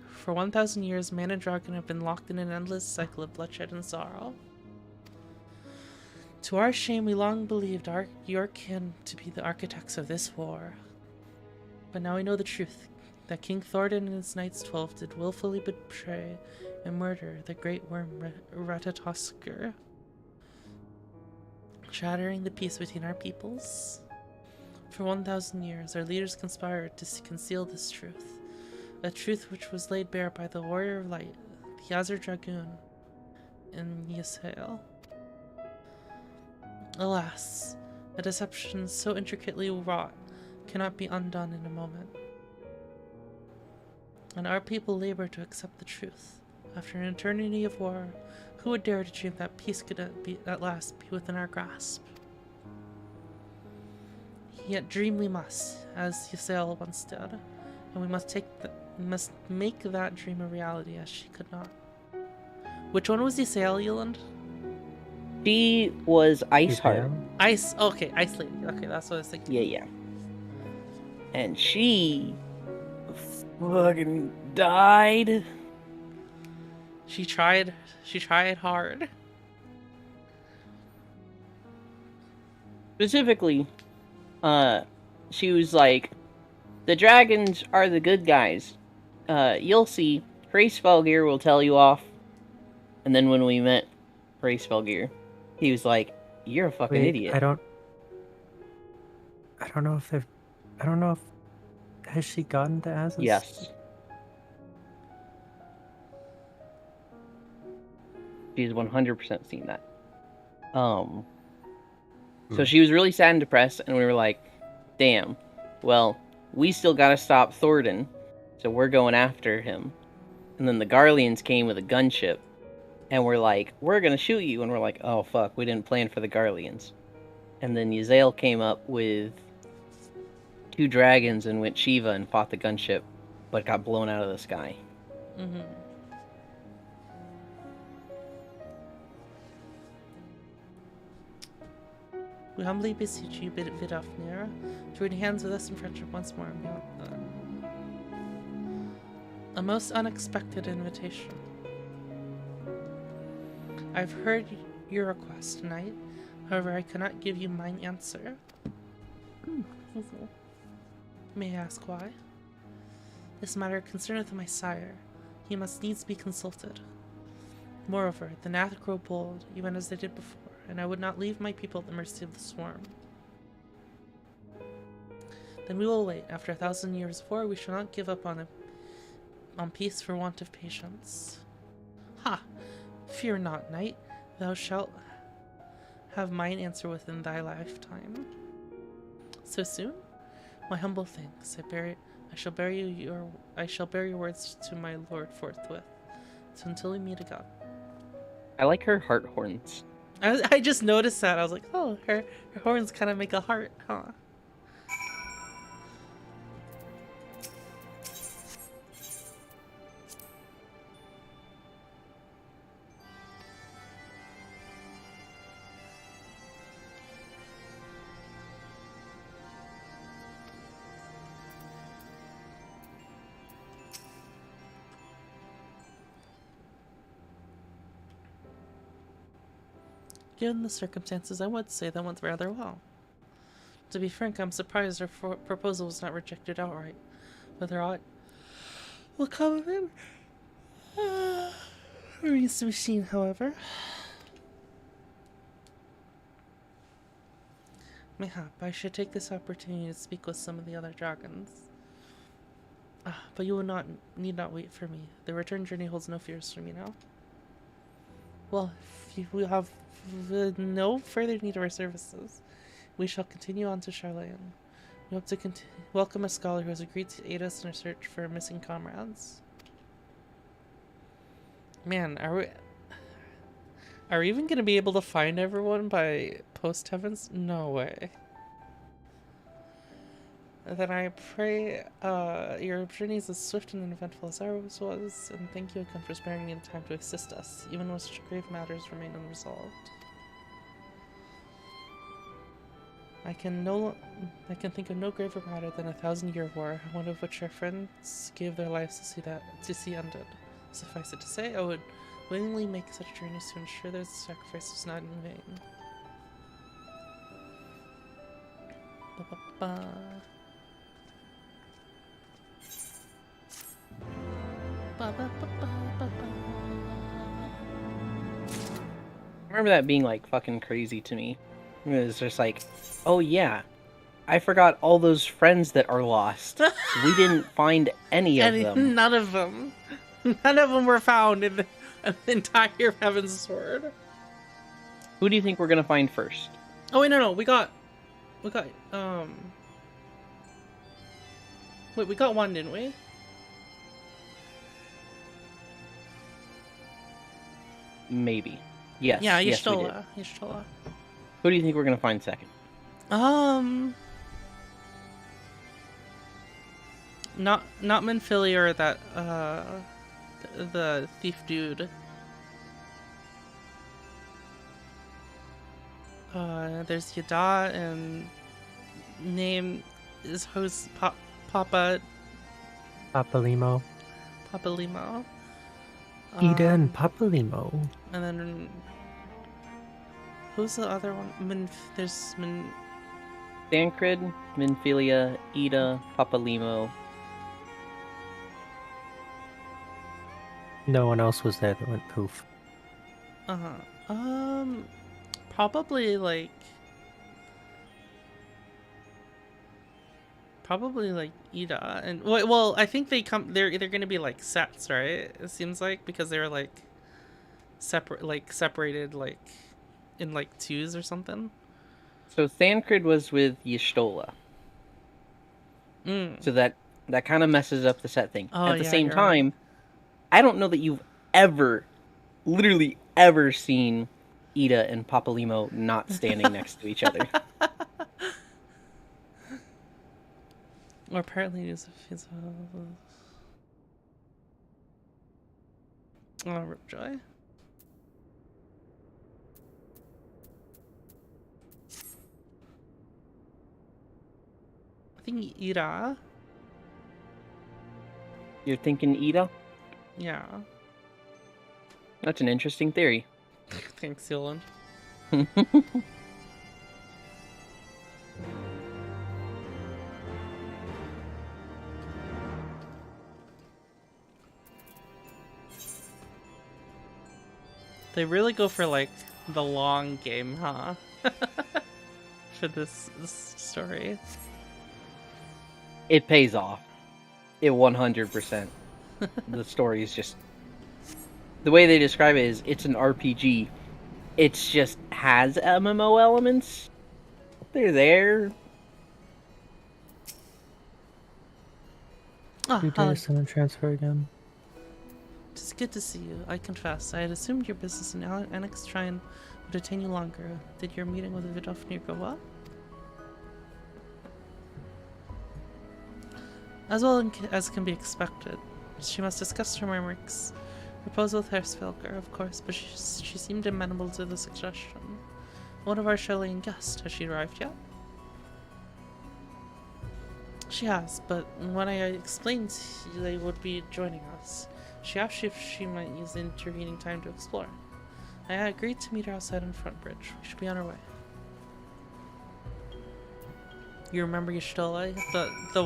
For 1,000 years, man and dragon have been locked in an endless cycle of bloodshed and sorrow. To our shame, we long believed your kin to be the architects of this war. But now we know the truth, that King Thordan and his Knights 12 did willfully betray and murder the great worm Ratatoskr, shattering the peace between our peoples. For 1,000 years, our leaders conspired to conceal this truth, a truth which was laid bare by the Warrior of Light, the Azure Dragoon, and Ysael. Alas, a deception so intricately wrought cannot be undone in a moment. And our people labor to accept the truth. After an eternity of war, who would dare to dream that peace could at last be within our grasp? Yet dream we must, as Ysael once did, and we must make that dream a reality, as she could not. Which one was Ysael, Yeland? She was Iceheart. Ice. Okay, Ice Lady. Okay, that's what I was thinking. Yeah. And she fucking died. She tried hard. Specifically, she was like, the dragons are the good guys. You'll see. Hraesvelgir will tell you off. And then when we met Hraesvelgir, he was like, you're a fucking idiot. I don't know if has she gotten to Azaz? Yes. She's 100% seen that. So she was really sad and depressed, and we were like, damn, well, we still gotta stop Thordan, so we're going after him. And then the Garleans came with a gunship, and we're like, we're gonna shoot you, and we're like, oh fuck, we didn't plan for the Garleans. And then Ysael came up with 2 dragons and went Shiva and fought the gunship, but got blown out of the sky. Mm-hmm. We humbly beseech you, Vidofnir, to join hands with us in friendship once more and beyond a most unexpected invitation. I've heard your request tonight, however I cannot give you mine answer. May I ask why? This matter concerneth my sire. He must needs be consulted. Moreover, the Nath grow bold, even as they did before, and I would not leave my people at the mercy of the swarm. Then we will wait. After 1,000 years of war, we shall not give up on peace for want of patience. Ha! Fear not, knight. Thou shalt have mine answer within thy lifetime. So soon? My humble thanks. I shall bear your words to my lord forthwith. So until we meet again. I like her heart horns. I just noticed that. I was like, oh, her horns kind of make a heart, huh? Given the circumstances, I would say that went rather well. To be frank, I'm surprised our proposal was not rejected outright. Whether aught will come of it remains to be seen, however. Mayhap, I should take this opportunity to speak with some of the other dragons. But you will need not wait for me. The return journey holds no fears for me now. Well, if we have no further need of our services, we shall continue on to Sharlayan. We hope to welcome a scholar who has agreed to aid us in our search for missing comrades. Man, are we even going to be able to find everyone by post-heavens? No way. Then I pray your journey is as swift and eventful as ours was, and thank you again for sparing me the time to assist us, even when such grave matters remain unresolved. I can think of no graver matter than 1,000-year war, one of which our friends gave their lives to see ended. Suffice it to say, I would willingly make such journeys to ensure that the sacrifice was not in vain. Ba-ba-ba. I remember that being like fucking crazy to me. It was just like, oh yeah, I forgot all those friends that are lost. We didn't find any of them. None of them. None of them were found in the entire Heaven's Sword. Who do you think we're gonna find first? Oh wait, no, we got Wait, we got one, didn't we? Maybe. Yes. Yeah, yes, we did. Y'shtola. Y'shtola. Who do you think we're gonna find second? Not Minfilia or that the thief dude. There's Yada and name is host Papa Papalimo. Limo. Ida and Papalimo. And then who's the other one? There's Thancred, Minfilia, Ida, Papalimo. No one else was there that went poof. Probably like Ida and well, I think they're gonna be like sets, right? It seems like because they're like separated like in like twos or something. So Thancred was with Y'shtola. So that kind of messes up the set thing. Oh, At the yeah, same you're time, I don't know that you've ever, literally ever seen Ida and Papalimo not standing next to each other. Or apparently he's Ripjoy. I think Ida. You're thinking Ida? Yeah. That's an interesting theory. Thanks, Yolan. They really go for like the long game, huh? For this story. It pays off. It 100%. The story is just... The way they describe it is, it's an RPG. It's just has MMO elements. They're there. You did a summon transfer again. It's good to see you. I confess, I had assumed your business in Annex Shrine would detain you longer. Did your meeting with Vidofnir go well? As well as can be expected. She must discuss her Mermric's proposal with Herr Svelker, of course, but she seemed amenable to the suggestion. One of our Charlene guests, has she arrived yet? She has, but when I explained they would be joining us, she asked if she might use the intervening time to explore. I agreed to meet her outside on Front Bridge. We should be on our way. You remember Y'shtola? The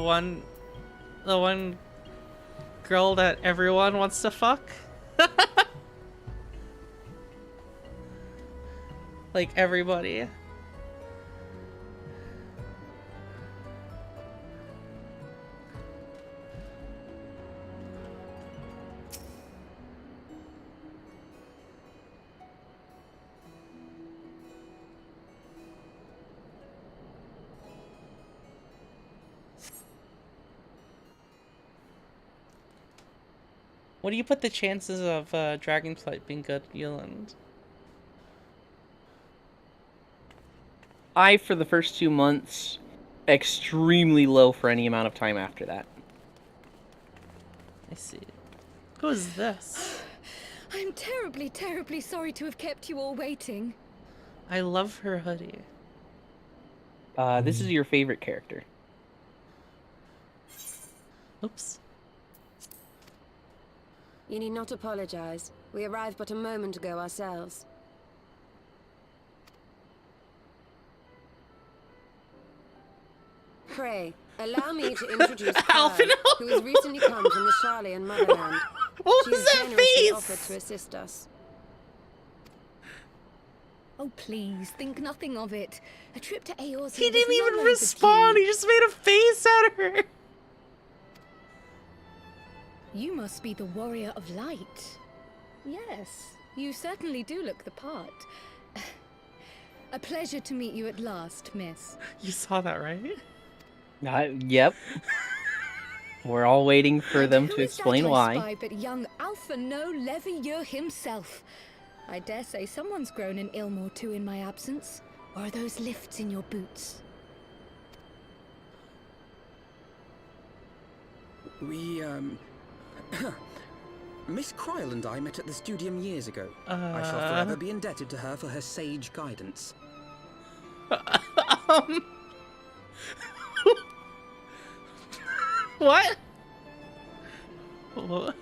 one girl that everyone wants to fuck? Like everybody. What do you put the chances of Dragonflight being good, Yulund? For the first 2 months, extremely low for any amount of time after that. I see. Who is this? I'm terribly, terribly sorry to have kept you all waiting. I love her hoodie. This is your favorite character. Oops. You need not apologize. We arrived but a moment ago ourselves. Pray, allow me to introduce Pearl, who has recently come from the Sharlayan motherland. What She was has that generously face? offered to assist us. Oh, please, think nothing of it. A trip to Eorzea. He didn't even respond. He just made a face at her. You must be the Warrior of Light. Yes, you certainly do look the part. A pleasure to meet you at last, miss. You saw that, right? Yep. We're all waiting for them Who to is that explain I why. spy but young Alpha No Levieux himself. I dare say someone's grown an ilm or two in my absence. Or are those lifts in your boots? We, Miss Kryl and I met at the Studium years ago. I shall forever be indebted to her for her sage guidance. What? What?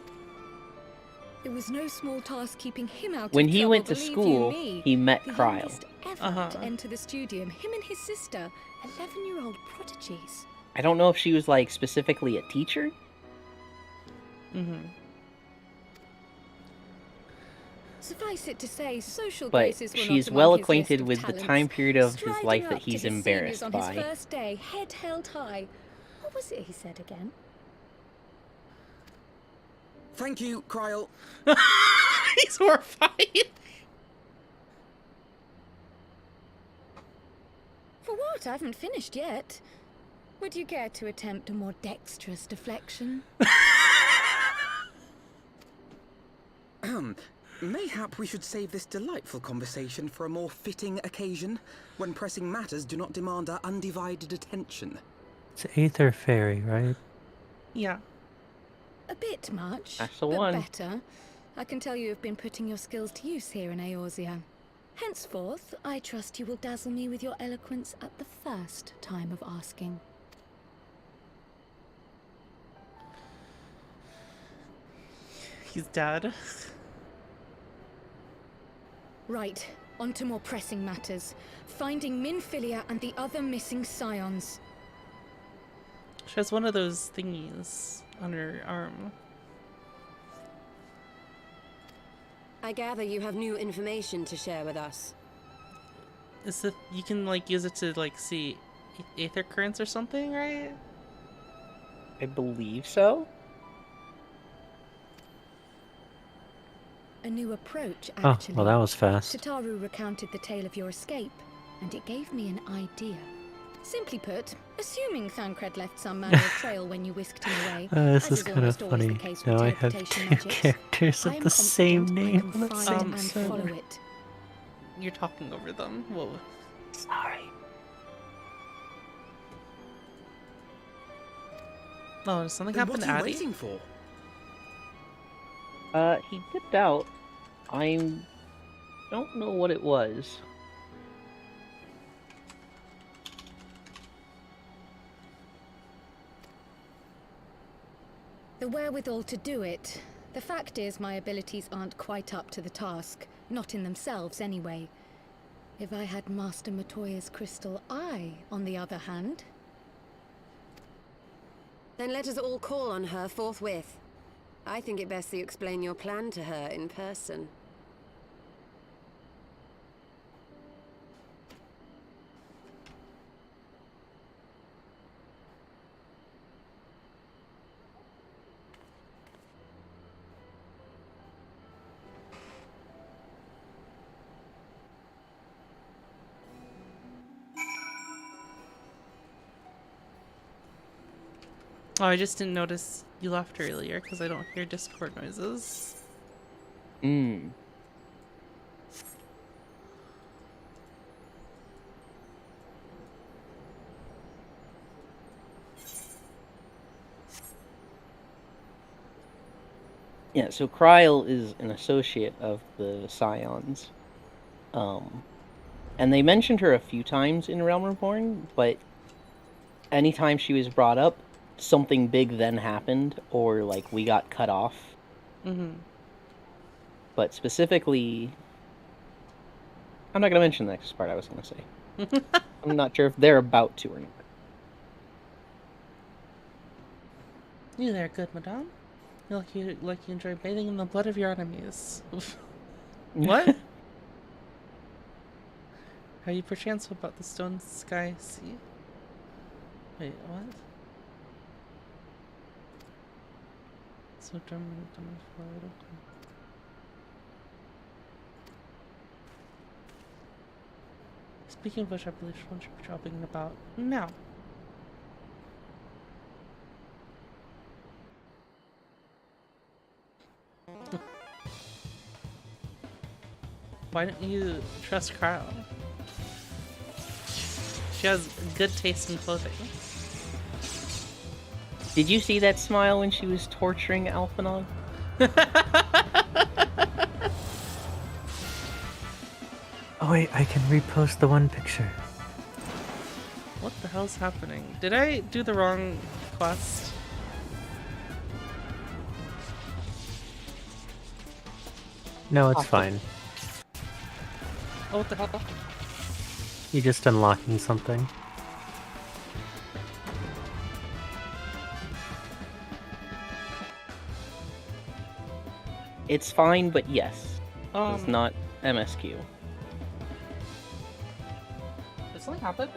It was no small task keeping him out When of he trouble, went to believe you school, me. he met The Kryl. youngest ever to enter the Studium, him and his sister, 11-year-old prodigies. I don't know if she was like specifically a teacher. Mm-hmm. Suffice it to say, social But graces were she's not well among his acquainted list with of the talents. time period of his Striding life up that to he's his embarrassed seniors on by. his first day, head held high. What was it he said again? Thank you, Kryl. He's horrified. For what? I haven't finished yet. Would you care to attempt a more dexterous deflection? Mayhap we should save this delightful conversation for a more fitting occasion, when pressing matters do not demand our undivided attention. It's Aether Fairy, right? Yeah. A bit much, That's the but one. better. I can tell you have been putting your skills to use here in Eorzea. Henceforth, I trust you will dazzle me with your eloquence at the first time of asking. He's dead. Right, on to more pressing matters. Finding Minfilia and the other missing scions. She has one of those thingies on her arm. I gather you have new information to share with us. Is it, you can like use it to like see aether currents or something, right? I believe so. A new approach, Oh, actually. well, that was fast. Tataru recounted the tale of your escape, and it gave me an idea. Simply put, assuming Thancred left some manner of trail when you whisked him away, This as is kind of almost always the funny. case with Now I have teleportation two magics, characters I with am the same confident I name can on the find same and server. follow it. You're talking over them. Whoa. Sorry. Oh, did something Then happen what to are you Addie? waiting for? He dipped out. I don't know what it was. The wherewithal to do it. The fact is, my abilities aren't quite up to the task. Not in themselves, anyway. If I had Master Matoya's crystal eye, on the other hand... Then let us all call on her forthwith. I think it best that you explain your plan to her in person. Oh, I just didn't notice you left earlier because I don't hear Discord noises. Hmm. Yeah, so Kryl is an associate of the Scions. And they mentioned her a few times in Realm Reborn, but anytime she was brought up, something big then happened, or like we got cut off. Mm-hmm. But specifically, I'm not gonna mention the next part I was gonna say. I'm not sure if they're about to or not. You there, good madame? You like you enjoy bathing in the blood of your enemies. What? Are you perchance about the stone sky sea? Wait, what? So dumb. Speaking of which, I believe one should be dropping about now. Why don't you trust Carl? She has good taste in clothing. Did you see that smile when she was torturing Alphinaud? Oh wait, I can repost the one picture. What the hell's happening? Did I do the wrong quest? No, it's fine. Oh, what the hell? You're just unlocking something. It's fine, but yes. It's not MSQ. Did something happen?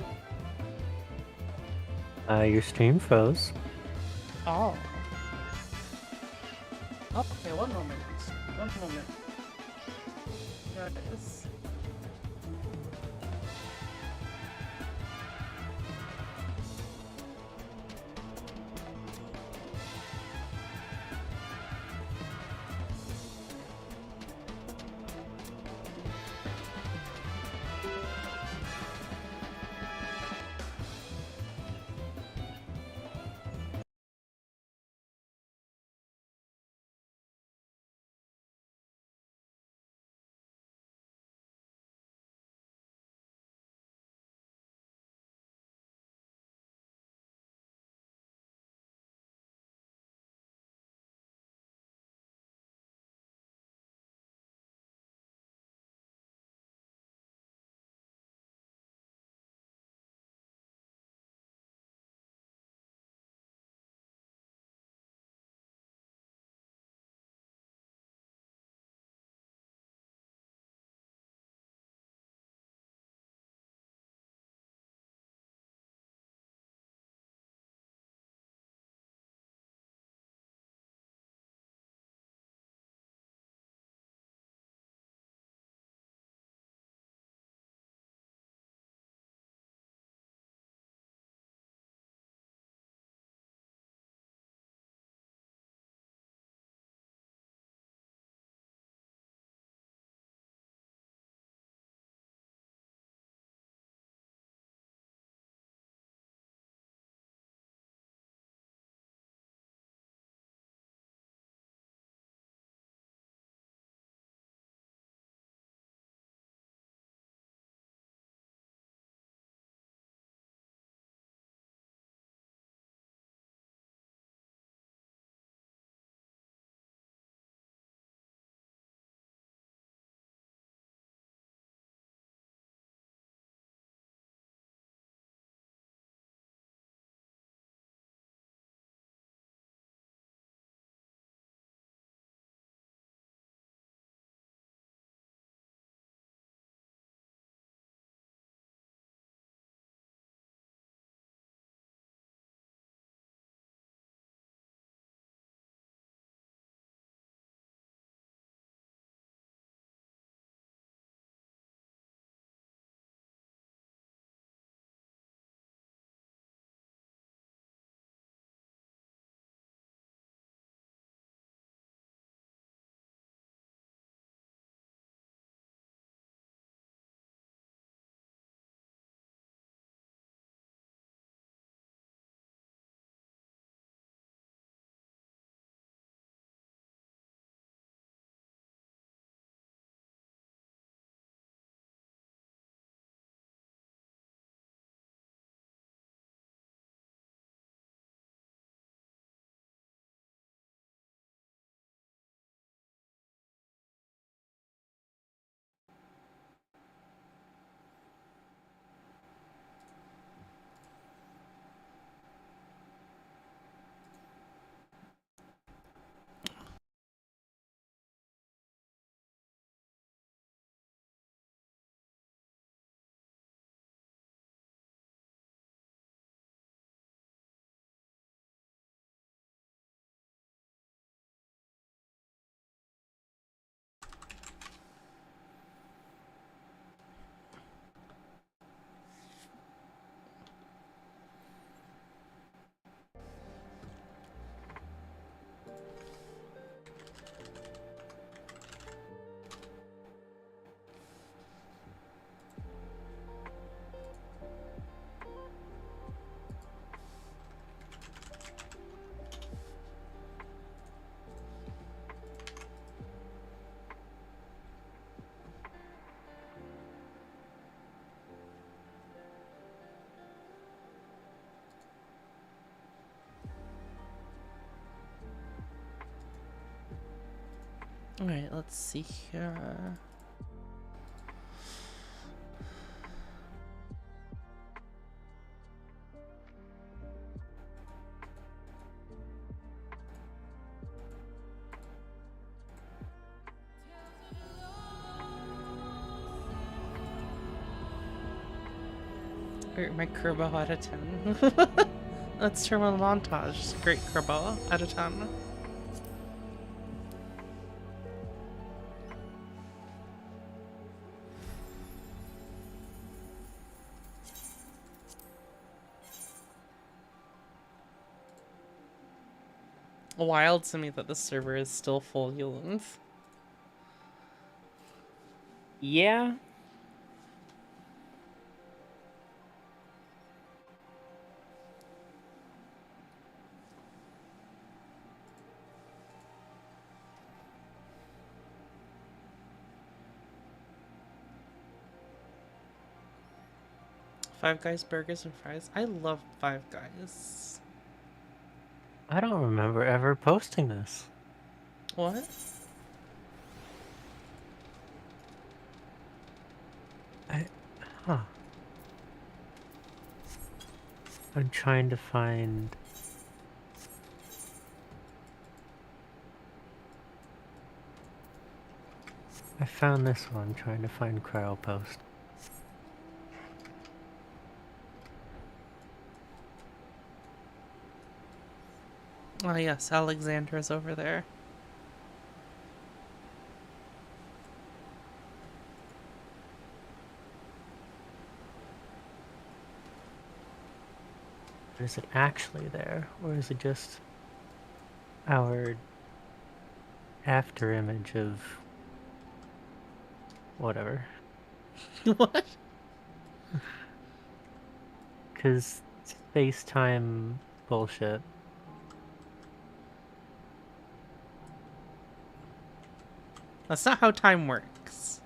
Your stream froze. Oh. Okay, one moment. One moment. Guys. Alright, let's see here. Rate my Kerbo out of 10. Let's turn on the montage. Great Kerbo out of 10. Wild to me that the server is still full Yulins. Yeah. Five Guys burgers and fries. I love Five Guys. I don't remember ever posting this. What? Huh. I'm trying to find... I found this one, trying to find Cryo Post. Oh yes, Alexandra's over there. Is it actually there, or is it just our after image of whatever? What? Because FaceTime bullshit. That's not how time works.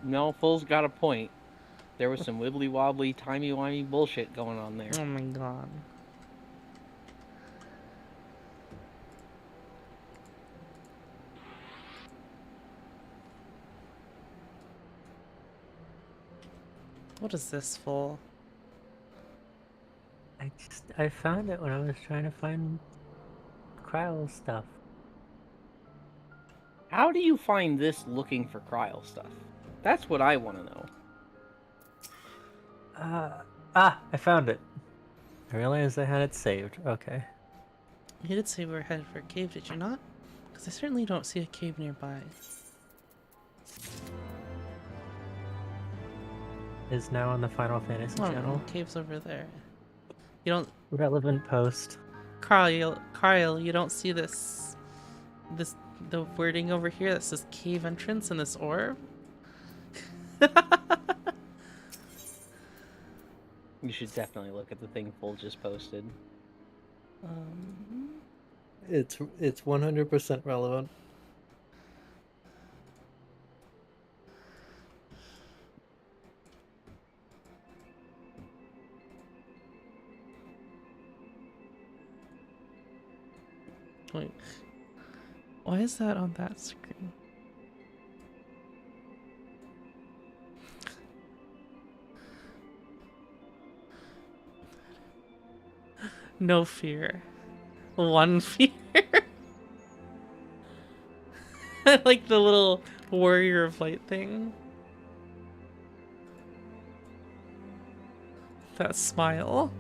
No, Full's got a point. There was some wibbly wobbly, timey wimey bullshit going on there. Oh my god. What is this for? I found it when I was trying to find Cryo stuff. How do you find this looking for cryo stuff? That's what I want to know. I found it. I realized I had it saved. Okay. You did say we were headed for a cave, did you not? Because I certainly don't see a cave nearby. Is now on the Final Fantasy Oh, channel. no, cave's over there. You don't... Relevant post. Kyle, you don't see this... the wording over here that says cave entrance in this orb? You should definitely look at the thing Full just posted. It's 100% relevant. Wait. Why is that on that screen? No fear. One fear. Like the little warrior of light thing. That smile.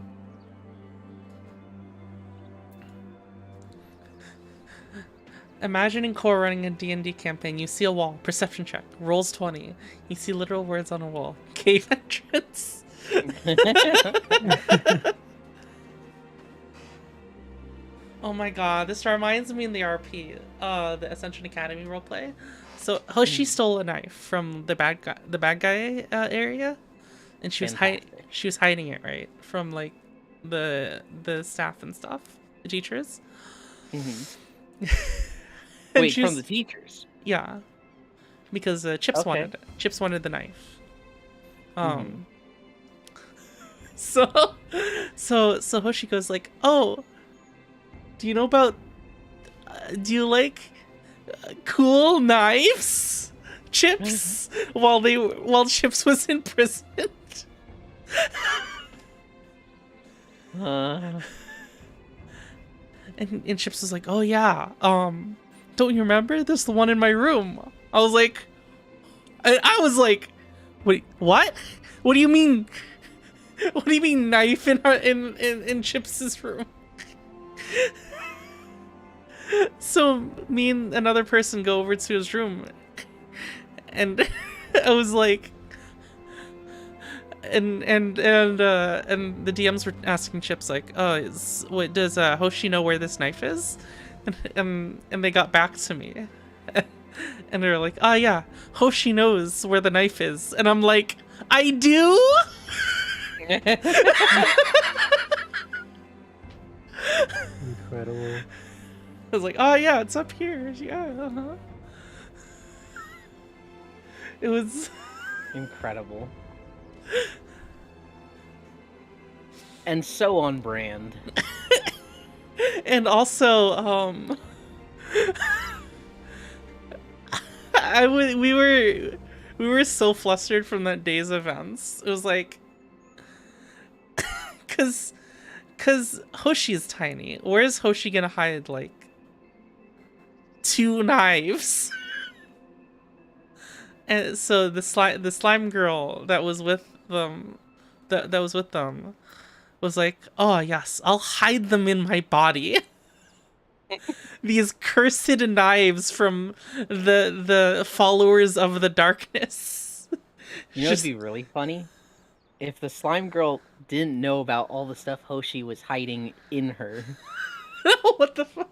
Imagining Core running a D&D campaign. You see a wall. Perception check. Rolls 20. You see literal words on a wall. Cave entrance. Oh my god, this reminds me in the RP, the Ascension Academy roleplay. So Hoshi stole a knife from the bad guy area, and she was hiding it, right, from like the staff and stuff, the teachers. Mm-hmm. Wait, from the teachers? Yeah, because Chips wanted it. Chips wanted the knife. So Hoshi goes like, "Oh, do you know about? Do you like cool knives, Chips, while Chips was in prison. And Chips was like, "Oh yeah, don't you remember? This is the one in my room." I was like, "Wait, what? What do you mean? What do you mean knife in Chips's room?" So me and another person go over to his room, and I was like, and the DMs were asking Chips like, "Oh, does Hoshi know where this knife is?" And they got back to me, and they were like, "Oh yeah, Hoshi knows where the knife is," and I'm like, "I do." Incredible. I was like, "Oh yeah, it's up here." Yeah. Uh-huh. It was incredible. And so on brand. And also, we were so flustered from that day's events. It was like, cause Hoshi is tiny. Where is Hoshi gonna hide like 2 knives? And so the slime girl that was with them, that was with them, was like, "Oh yes, I'll hide them in my body." These cursed knives from the followers of the darkness. You know, it'd be really funny if the slime girl didn't know about all the stuff Hoshi was hiding in her. What the fuck?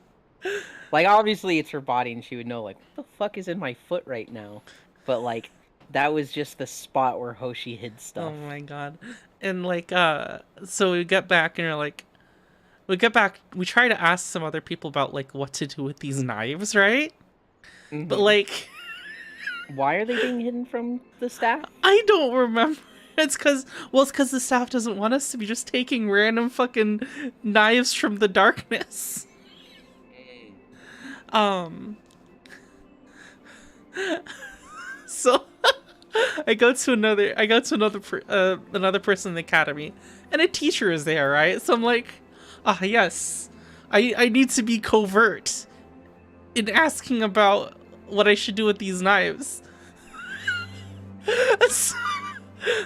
Like, obviously it's her body, and she would know, like, what the fuck is in my foot right now? But, like, that was just the spot where Hoshi hid stuff. Oh my god. And, like, so we get back, and we try to ask some other people about, like, what to do with these knives, right? Mm-hmm. But, like... Why are they being hidden from the staff? I don't remember. It's because the staff doesn't want us to be just taking random fucking knives from the darkness. So I go to another person in the academy, and a teacher is there, right? So I'm like, "Ah, yes, I need to be covert in asking about what I should do with these knives."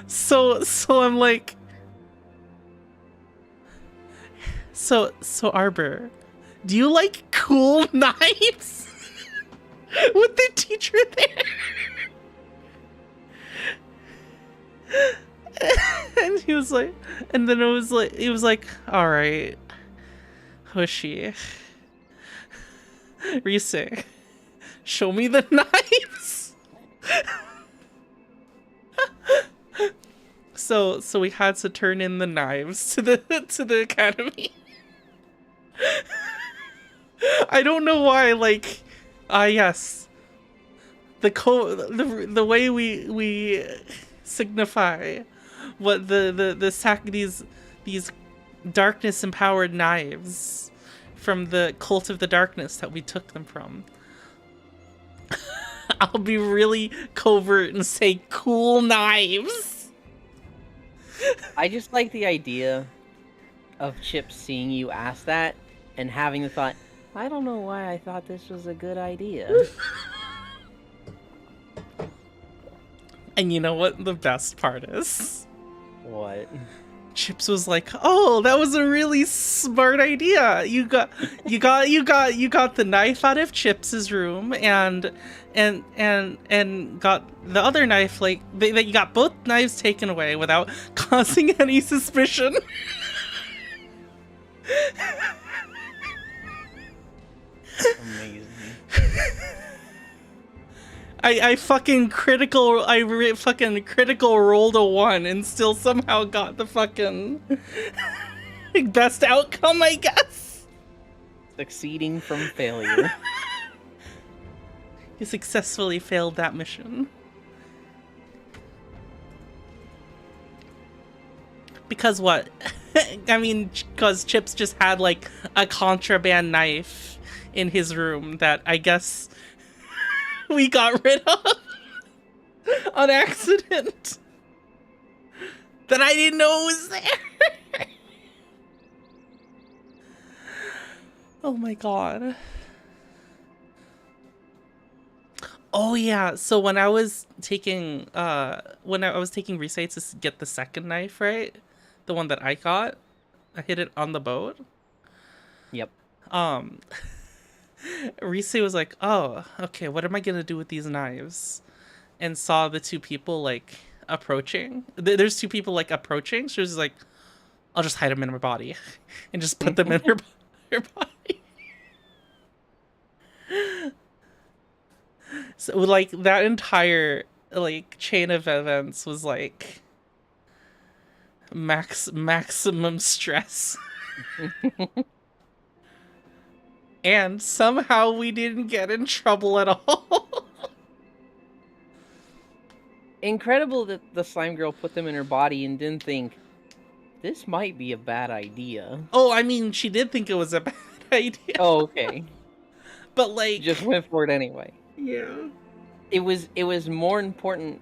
So I'm like, so Arbor, do you like cool knives? With the teacher there. And he was like, and then he was like, "All right, Hoshi, Rise, show me the knives." So we had to turn in the knives to the academy. I don't know why, like, yes, the way we signify what these darkness empowered knives from the cult of the darkness that we took them from. I'll be really covert and say cool knives. I just like the idea of Chip seeing you ask that and having the thought, I don't know why I thought this was a good idea. And you know what the best part is? What? Chips was like, "Oh, that was a really smart idea. You got the knife out of Chips's room and got the other knife, like that you got both knives taken away without causing any suspicion." Amazing. I fucking critical rolled a 1 and still somehow got the fucking best outcome, I guess. Succeeding from failure. You successfully failed that mission. Because what? I mean, because Chips just had like a contraband knife in his room that I guess we got rid of on accident that I didn't know was there. Oh my god. Oh yeah, so when I was taking recites to get the second knife, right? The one that I got, I hit it on the boat. Yep. Rise was like, "Oh, okay, what am I gonna do with these knives?" And saw the two people like approaching. There's two people like approaching. She was like, "I'll just hide them in her body, and just put them in her body." So like that entire like chain of events was like maximum stress. And somehow we didn't get in trouble at all. Incredible that the slime girl put them in her body and didn't think, this might be a bad idea. Oh, I mean, she did think it was a bad idea. Oh, okay. But like, just went for it anyway. Yeah. It was more important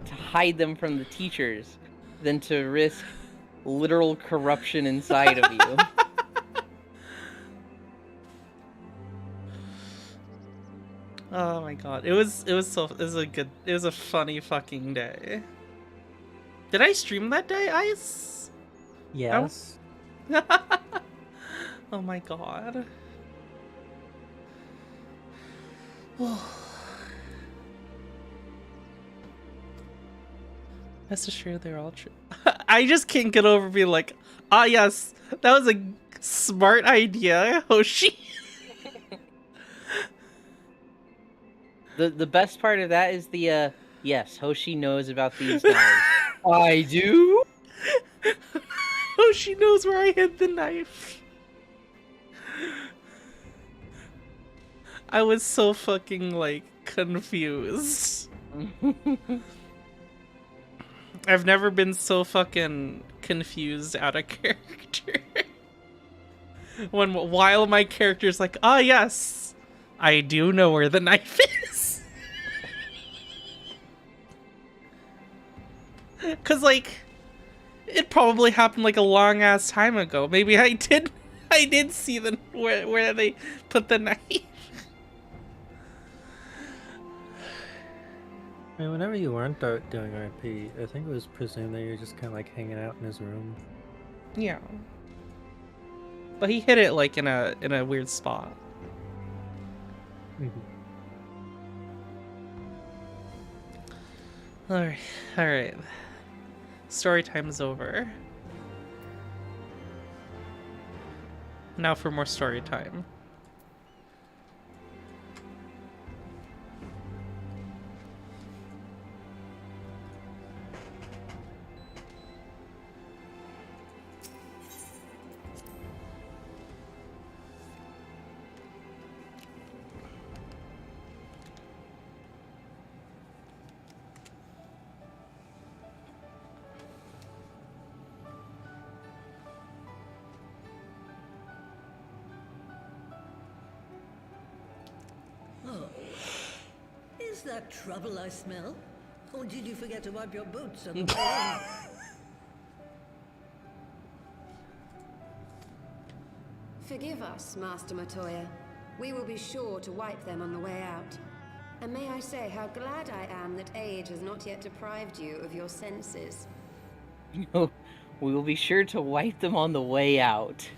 to hide them from the teachers than to risk literal corruption inside of you. Oh my god. It was a funny fucking day. Did I stream that day, Ice? Yes. Oh my god. That's just true, they're all true. I just can't get over being like, ah yes, that was a smart idea, Hoshi. The best part of that is the yes, Hoshi knows about these knives. I do? Hoshi knows where I hid the knife. I was so fucking like confused. I've never been so fucking confused out of character. While my character's like, ah yes, I do know where the knife is. Cause like, it probably happened like a long ass time ago. Maybe I did see where they put the knife. I mean, whenever you weren't doing RP, I think it was presumed that you're just kind of like hanging out in his room. Yeah. But he hit it like in a weird spot. Alright. Story time is over. Now for more story time. Is that trouble I smell? Or did you forget to wipe your boots on the way in? Forgive us, Master Matoya. We will be sure to wipe them on the way out. And may I say how glad I am that age has not yet deprived you of your senses. We will be sure to wipe them on the way out.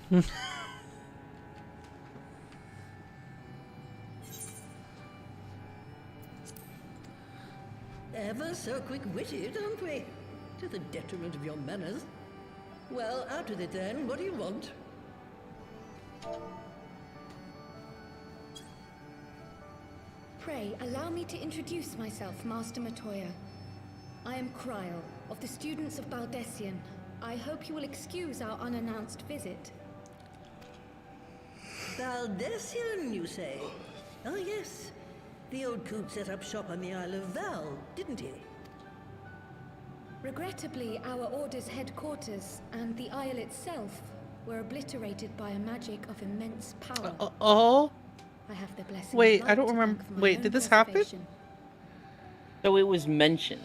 Ever so quick-witted, aren't we? To the detriment of your manners. Well, out with it then. What do you want? Pray, allow me to introduce myself, Master Matoya. I am Kryl, of the students of Baldesion. I hope you will excuse our unannounced visit. Baldesion, you say? Oh, yes. The old coot set up shop on the Isle of Val, didn't he? Regrettably, our order's headquarters and the isle itself were obliterated by a magic of immense power. Oh? I have the blessing. of Wait, I light don't to remember. thank for my Wait, own did this happen? preservation. So it was mentioned.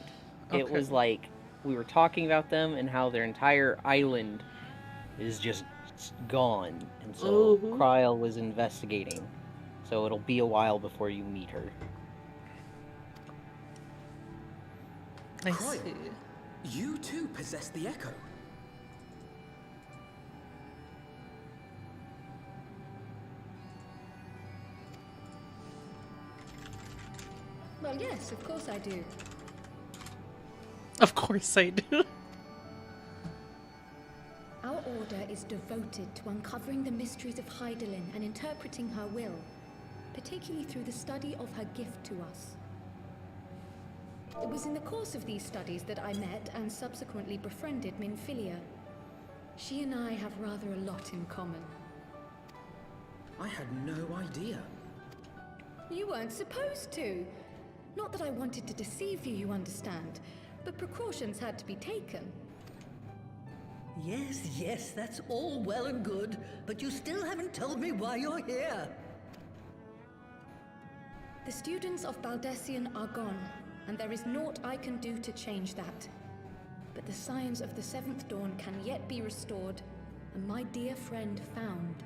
It Okay. was like we were talking about them and how their entire island is just gone, and so Ooh. Kryl was investigating. So it'll be a while before you meet her. I Croy, see. you too possess the Echo. Well, yes, of course I do. Of course I do. Our order is devoted to uncovering the mysteries of Hydaelyn and interpreting her will, particularly through the study of her gift to us. It was in the course of these studies that I met and subsequently befriended Minfilia. She and I have rather a lot in common. I had no idea. You weren't supposed to. Not that I wanted to deceive you, you understand, but precautions had to be taken. Yes, yes, that's all well and good, but you still haven't told me why you're here. The students of Baldessian are gone, and there is naught I can do to change that. But the science of the Seventh Dawn can yet be restored, and my dear friend found.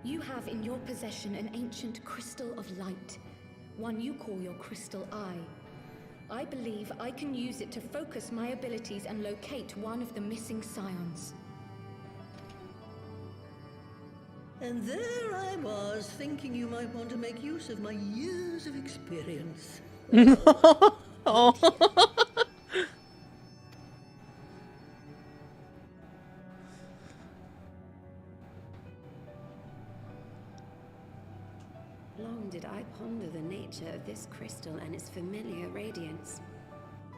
You have in your possession an ancient crystal of light, one you call your crystal eye. I believe I can use it to focus my abilities and locate one of the missing scions. And there I was, thinking you might want to make use of my years of experience. Oh. Long did I ponder the nature of this crystal and its familiar radiance,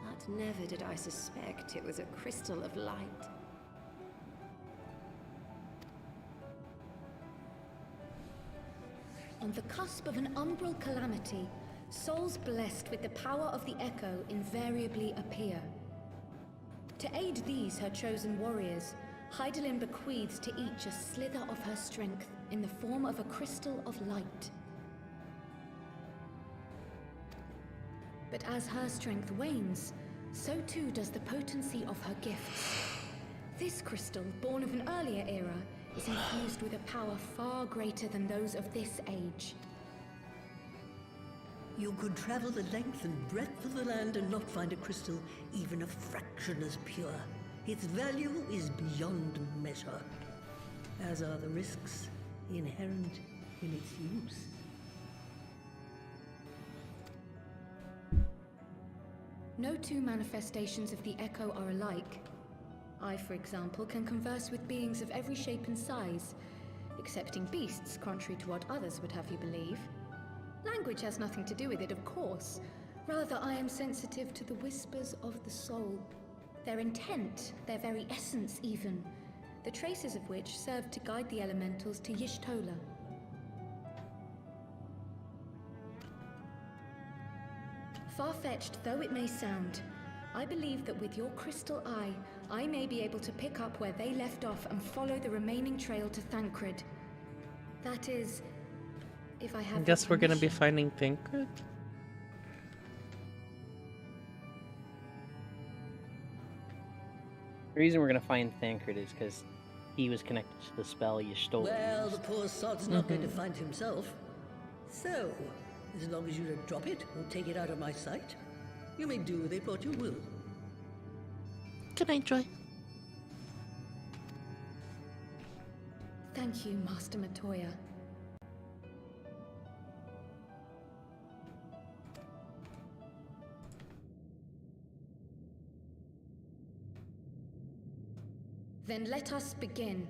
but never did I suspect it was a crystal of light. On the cusp of an umbral calamity, souls blessed with the power of the Echo invariably appear. To aid these, her chosen warriors, Hydaelyn bequeaths to each a slither of her strength in the form of a crystal of light. But as her strength wanes, so too does the potency of her gifts. This crystal, born of an earlier era, is infused with a power far greater than those of this age. You could travel the length and breadth of the land and not find a crystal even a fraction as pure. Its value is beyond measure, as are the risks inherent in its use. No two manifestations of the Echo are alike. I, for example, can converse with beings of every shape and size, excepting beasts, contrary to what others would have you believe. Language has nothing to do with it, of course. Rather, I am sensitive to the whispers of the soul. Their intent, their very essence even, the traces of which served to guide the elementals to Y'shtola. Far-fetched though it may sound, I believe that with your crystal eye, I may be able to pick up where they left off and follow the remaining trail to Thancred. That is, if I have I guess your we're gonna be permission. finding Thancred. The reason we're gonna find Thancred is because he was connected to the spell Y'shtola Well, used. the poor sod's not going to find himself. So, as long as you don't drop it or take it out of my sight, you may do with it what you will. Good night, Joy. Thank you, Master Matoya. Then let us begin.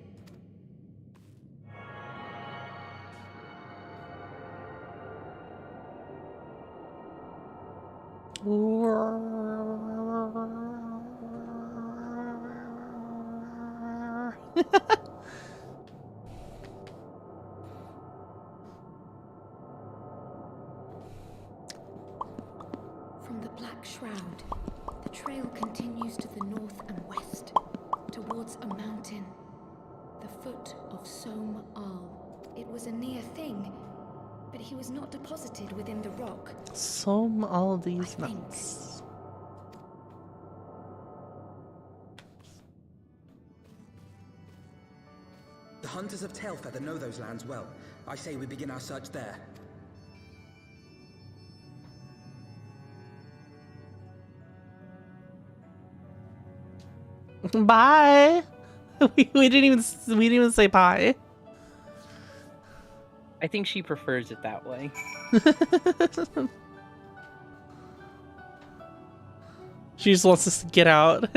From the Black Shroud, the trail continues to the north and west, towards a mountain, the foot of Som Al. it was a near thing, but he was not deposited within the rock. So all these nuts. The hunters of Tailfeather know those lands well. I say we begin our search there. Bye. We didn't even say bye. I think she prefers it that way. She just wants us to get out.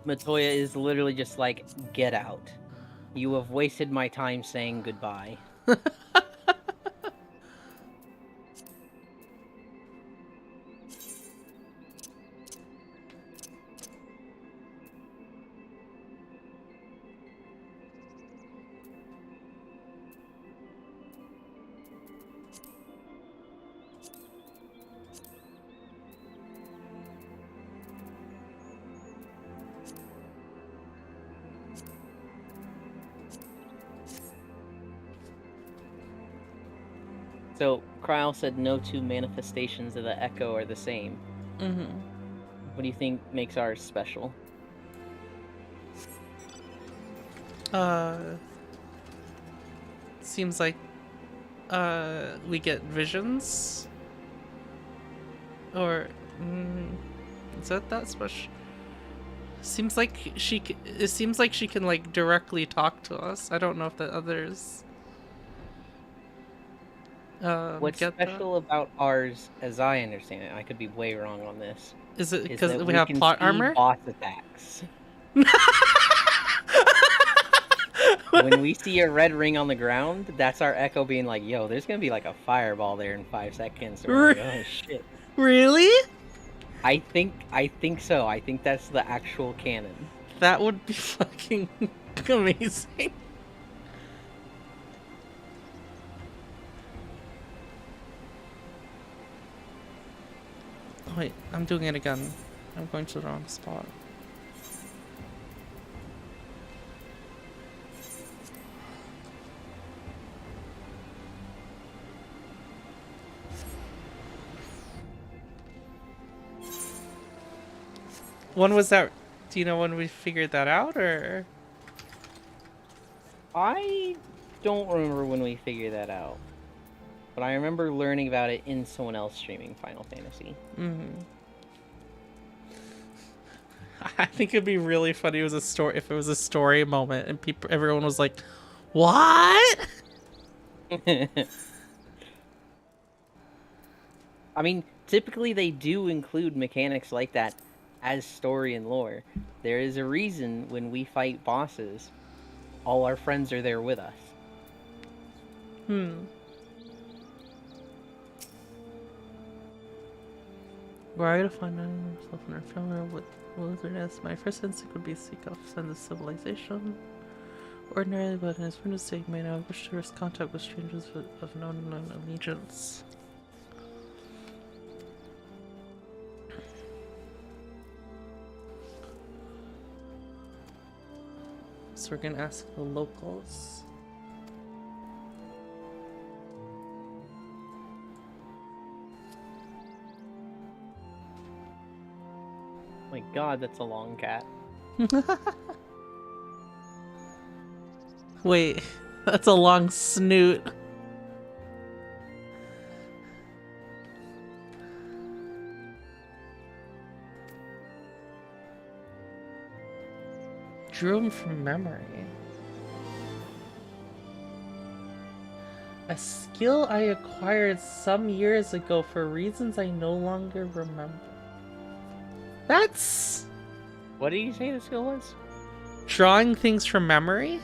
Matoya is literally just like, get out. You have wasted my time saying goodbye. So, Kryl said no two manifestations of the Echo are the same. Mm-hmm. What do you think makes ours special? Seems like we get visions, or is that special? Seems like it seems like she can like directly talk to us. I don't know if the others What's special about ours, as I understand it, I could be way wrong on this. Is it is because that we have can plot see armor? Boss attacks. When we see a red ring on the ground, that's our Echo being like, yo, there's gonna be like a fireball there in 5 seconds. So we're like, oh shit. Really? I think so. I think that's the actual canon. That would be fucking amazing. Wait, I'm doing it again. I'm going to the wrong spot. When was that? Do you know when we figured that out, or? I don't remember when we figured that out. But I remember learning about it in someone else streaming Final Fantasy. Mm-hmm. I think it'd be really funny if it was a story moment and everyone was like, "What?" I mean, typically they do include mechanics like that as story and lore. There is a reason when we fight bosses, all our friends are there with us. Were I to find myself in a failure with wilderness, my first instinct would be to seek out the civilization. Ordinarily, but in his friend's sake, may now wish to risk contact with strangers of no known allegiance. So we're gonna ask the locals. My god, that's a long cat. Wait, that's a long snoot. Drew him from memory. A skill I acquired some years ago for reasons I no longer remember. That's... What did you say the skill was? Drawing things from memory?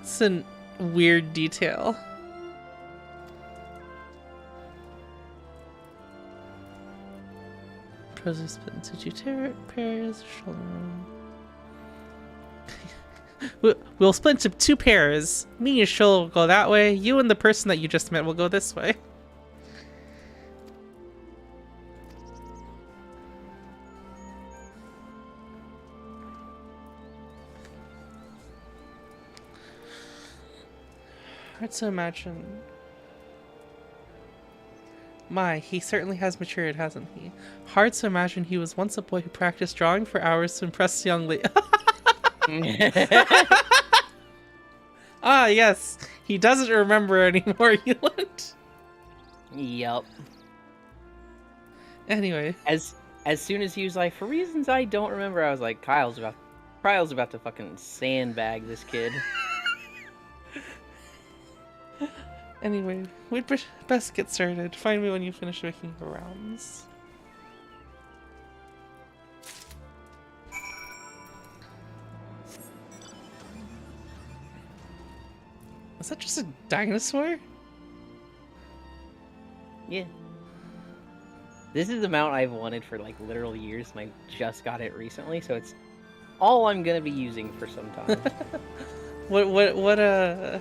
It's a weird detail. Pros are split into two pairs. We'll split into 2 pairs. Me and Shoal will go that way. You and the person that you just met will go this way. Hard to imagine. My, he certainly has matured, hasn't he? Hard to imagine he was once a boy who practiced drawing for hours to impress young ladies. Ah, yes. He doesn't remember anymore, Euland. Yup. Anyway. As soon as he was like, for reasons I don't remember, I was like, Kyle's about to fucking sandbag this kid. Anyway, we'd best get started. Find me when you finish making the rounds. Is that just a dinosaur? Yeah. This is the mount I've wanted for like literal years, and I just got it recently, so it's all I'm gonna be using for some time. What I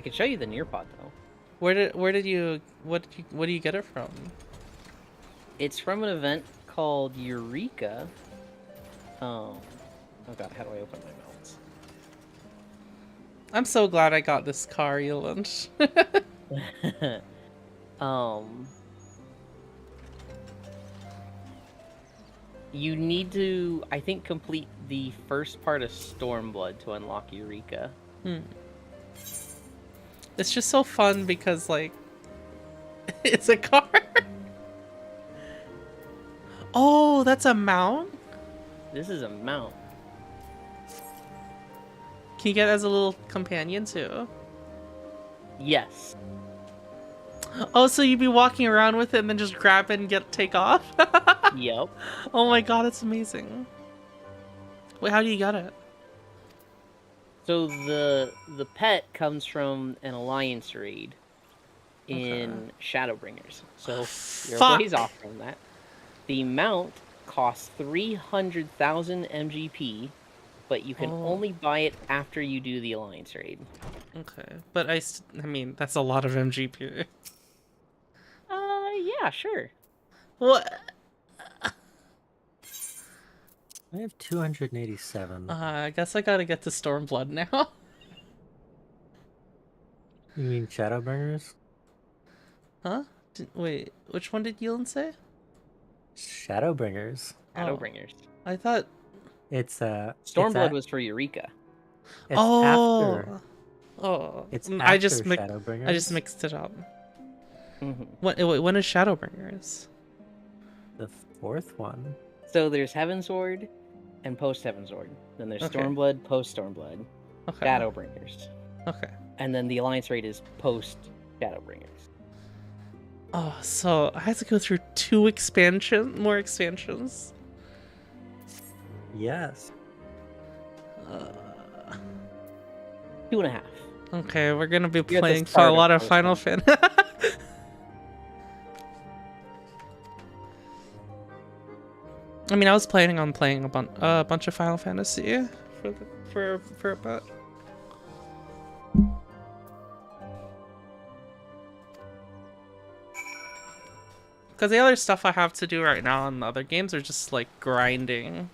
could show you the Nearpod though. What do you get it from? It's from an event called Eureka. Oh god, how do I open my mounts? I'm so glad I got this car, Euland. You need to, I think, complete the first part of Stormblood to unlock Eureka. It's just so fun because, like, it's a car. Oh, that's a mount? This is a mount. Can you get it as a little companion, too? Yes. Oh, so you'd be walking around with it and then just grab it and take off? Yep. Oh my god, it's amazing. Wait, how do you get it? So the pet comes from an alliance raid in Shadowbringers. So you're ways off from that. The mount costs 300,000 MGP, but you can only buy it after you do the alliance raid. Okay, but I mean, that's a lot of MGP. Yeah, sure. What? I have 287. I guess I gotta get to Stormblood now. You mean Shadowbringers? Huh? Wait, which one did Yulin say? Shadowbringers. Shadowbringers. I thought... It's, Stormblood was for Eureka. It's after. Oh. It's I just Shadowbringers. I just mixed it up. When is Shadowbringers? The fourth one. So there's Heavensward and post Heavensward. Then there's Stormblood, post Stormblood. Okay. Shadowbringers. Okay. And then the Alliance raid is post Shadowbringers. Oh, so I have to go through more expansions. Yes. 2.5. Okay, we're gonna be You're at the playing for start a lot of post Final one. Fantasy. I mean, I was planning on playing a bunch of Final Fantasy for a bit. Because the other stuff I have to do right now in the other games are just like grinding.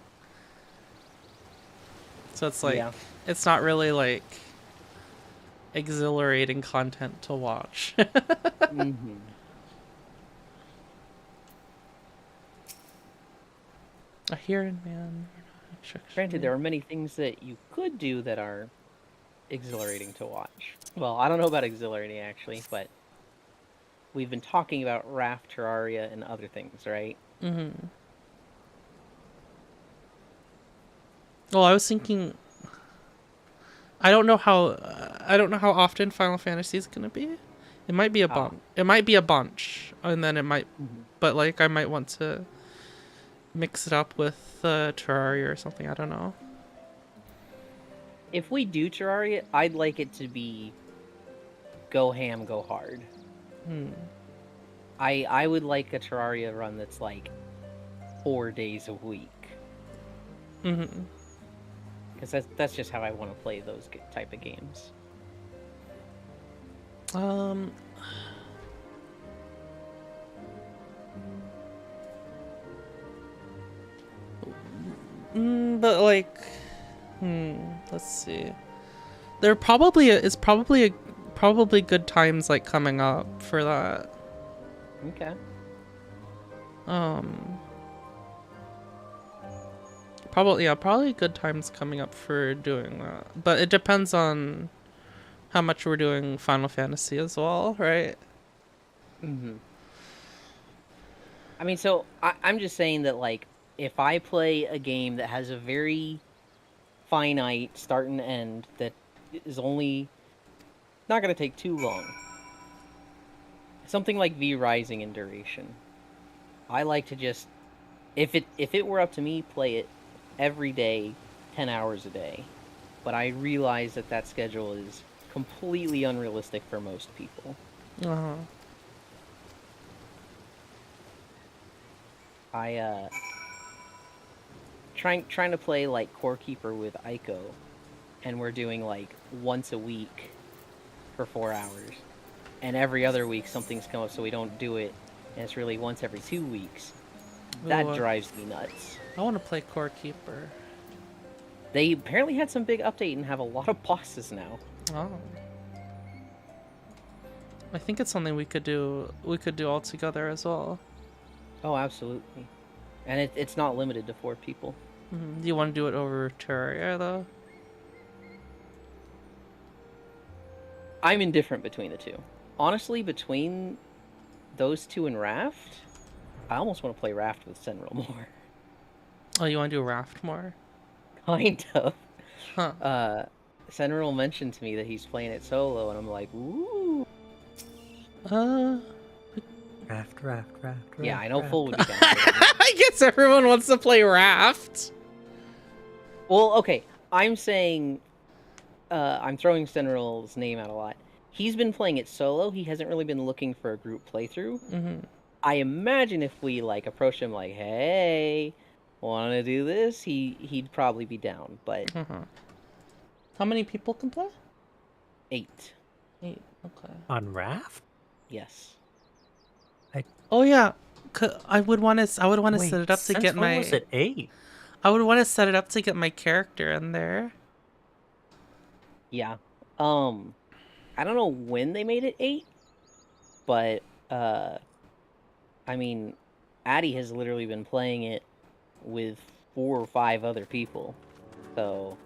So it's like, it's not really like exhilarating content to watch. A Heron Man. Granted, there are many things that you could do that are exhilarating to watch. Well, I don't know about exhilarating actually, but we've been talking about Raft, Terraria, and other things, right? Well, I was thinking. I don't know how often Final Fantasy is gonna be. It might be a bunch. It might be a bunch, and then it might. But like, I might want to mix it up with Terraria or something. I don't know. If we do Terraria, I'd like it to be go ham, go hard. I would like a Terraria run that's like 4 days a week. Because that's just how I want to play those type of games. But like, let's see. There probably is probably good times like coming up for that. Okay. Probably good times coming up for doing that. But it depends on how much we're doing Final Fantasy as well, right? Mm-hmm. I mean, so I'm just saying that, like, if I play a game that has a very finite start and end that is only not going to take too long, something like V Rising in duration, I like to just, if it were up to me, play it every day, 10 hours a day. But I realize that schedule is completely unrealistic for most people. Uh-huh. Trying to play like Core Keeper with Aiko, and we're doing like once a week for 4 hours, and every other week something's come up so we don't do it, and it's really once every 2 weeks. That Ooh, drives me nuts. I want to play Core Keeper. They apparently had some big update and have a lot of bosses now. Oh. I think it's something we could do all together as well. Oh, absolutely. And it's not limited to 4 people. Do you want to do it over Terraria, though? I'm indifferent between the two. Honestly, between those two and Raft, I almost want to play Raft with Senril more. Oh, you want to do Raft more? Kind of. Huh. Senril mentioned to me that he's playing it solo, and I'm like, ooh. Raft. Yeah, I know Full would be down. I guess everyone wants to play Raft. Well, okay. I'm saying, I'm throwing Senril's name out a lot. He's been playing it solo. He hasn't really been looking for a group playthrough. Mm-hmm. I imagine if we like approach him like, "Hey, want to do this?" He'd probably be down. But how many people can play? 8. 8. Okay. On Raft? Yes. Oh yeah, I would want to set it up to since get when my. was it 8? I would want to set it up to get my character in there. Yeah. I don't know when they made it 8, but I mean, Addy has literally been playing it with 4 or 5 other people, so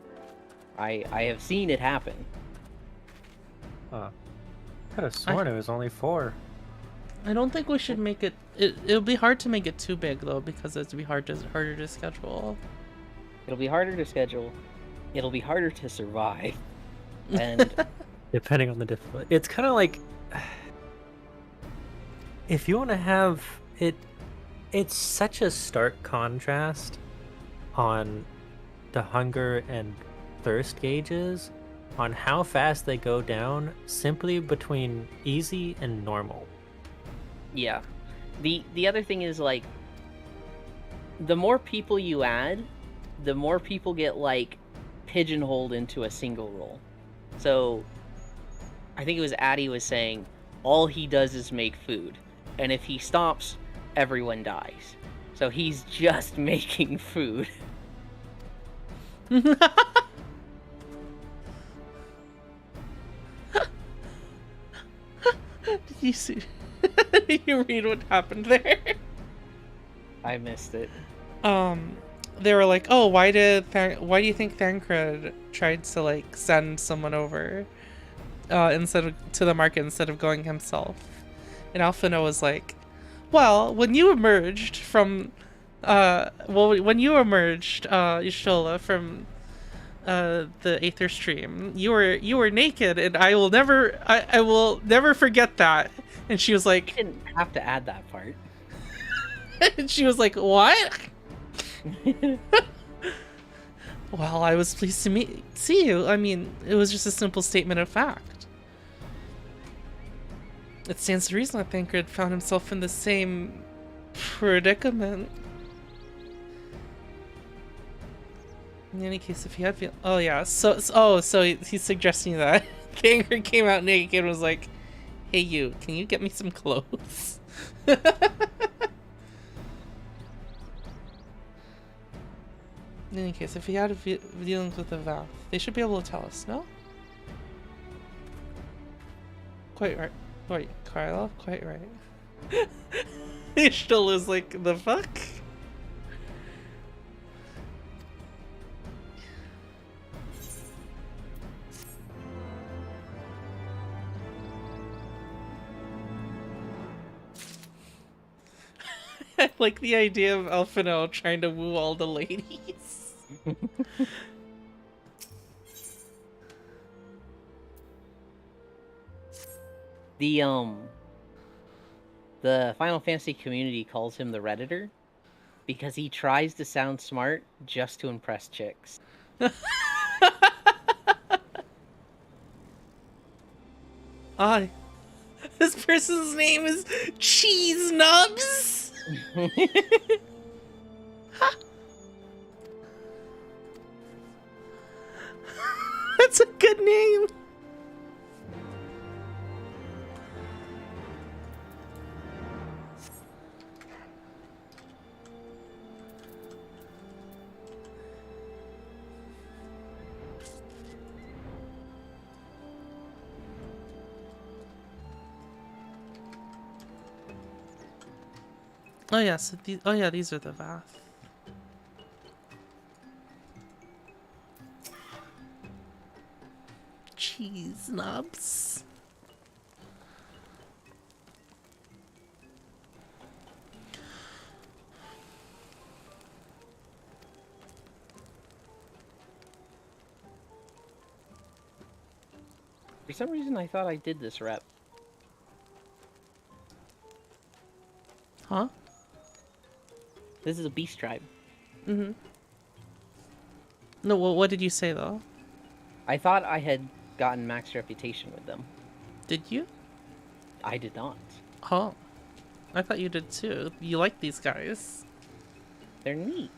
I have seen it happen. I could have sworn it was only 4. I don't think we should make it. It'll be hard to make it too big though, because it'd be harder to schedule. It'll be harder to schedule. It'll be harder to survive. And depending on the difficulty, it's kind of like if you want to have it. It's such a stark contrast on the hunger and thirst gauges, on how fast they go down simply between easy and normal. yeah. The other thing is, like, the more people you add, the more people get, like, pigeonholed into a single role. So, I think it was Addy was saying, all he does is make food. And if he stops, everyone dies. So he's just making food. Did you see? Did you read what happened there? I missed it. They were like, "Oh, why do you think Thancred tried to like send someone over instead of to the market instead of going himself?" And Alphino was like, "Well, when you emerged from Y'shtola, from the Aether Stream, you were naked, and I will never forget that." And she was like, "You didn't have to add that part." And she was like, "What?" Well, I was pleased to see you. I mean, it was just a simple statement of fact. It stands to reason that Thancred found himself in the same predicament. In any case, if he had oh yeah, so he's suggesting that Thancred came out naked and was like, "Hey you, can you get me some clothes?" In any case, if he had dealings with the Vath, they should be able to tell us, no? Quite right. Wait, Carla? Quite right. Ishtal is like, the fuck? I like the idea of Elfino trying to woo all the ladies. The Final Fantasy community calls him the Redditor because he tries to sound smart just to impress chicks. This person's name is Cheese Nubs. That's a good name. Oh yeah, so these are the Vath. Cheese Nubs. For some reason, I thought I did this rep. Huh? This is a beast tribe. Mm-hmm. No, well, what did you say though? I thought I had gotten max reputation with them. Did you? I did not. Oh. I thought you did too. You like these guys. They're neat.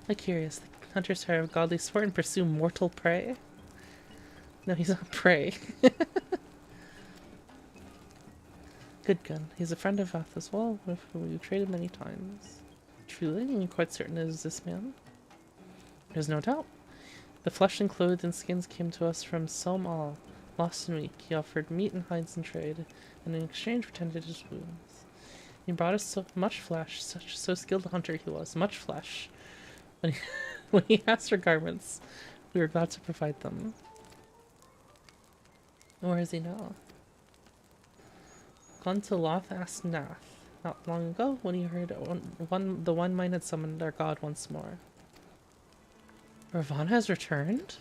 I'm curious. The hunters are of godly sport and pursue mortal prey? No, he's not prey. Good gun. He's a friend of Vath as well, with whom we've traded many times. Truly, I'm quite certain it is this man. There's no doubt. The flesh and clothed and skins came to us from Som Al. Lost and weak, he offered meat and hides in trade, and in exchange pretended his wounds. He brought us so much flesh, so skilled a hunter he was, much flesh. When he asked for garments, we were glad to provide them. Where is he now? Gone to Loth asked Nath, not long ago, when he heard the one mine had summoned our god once more. Ravana has returned?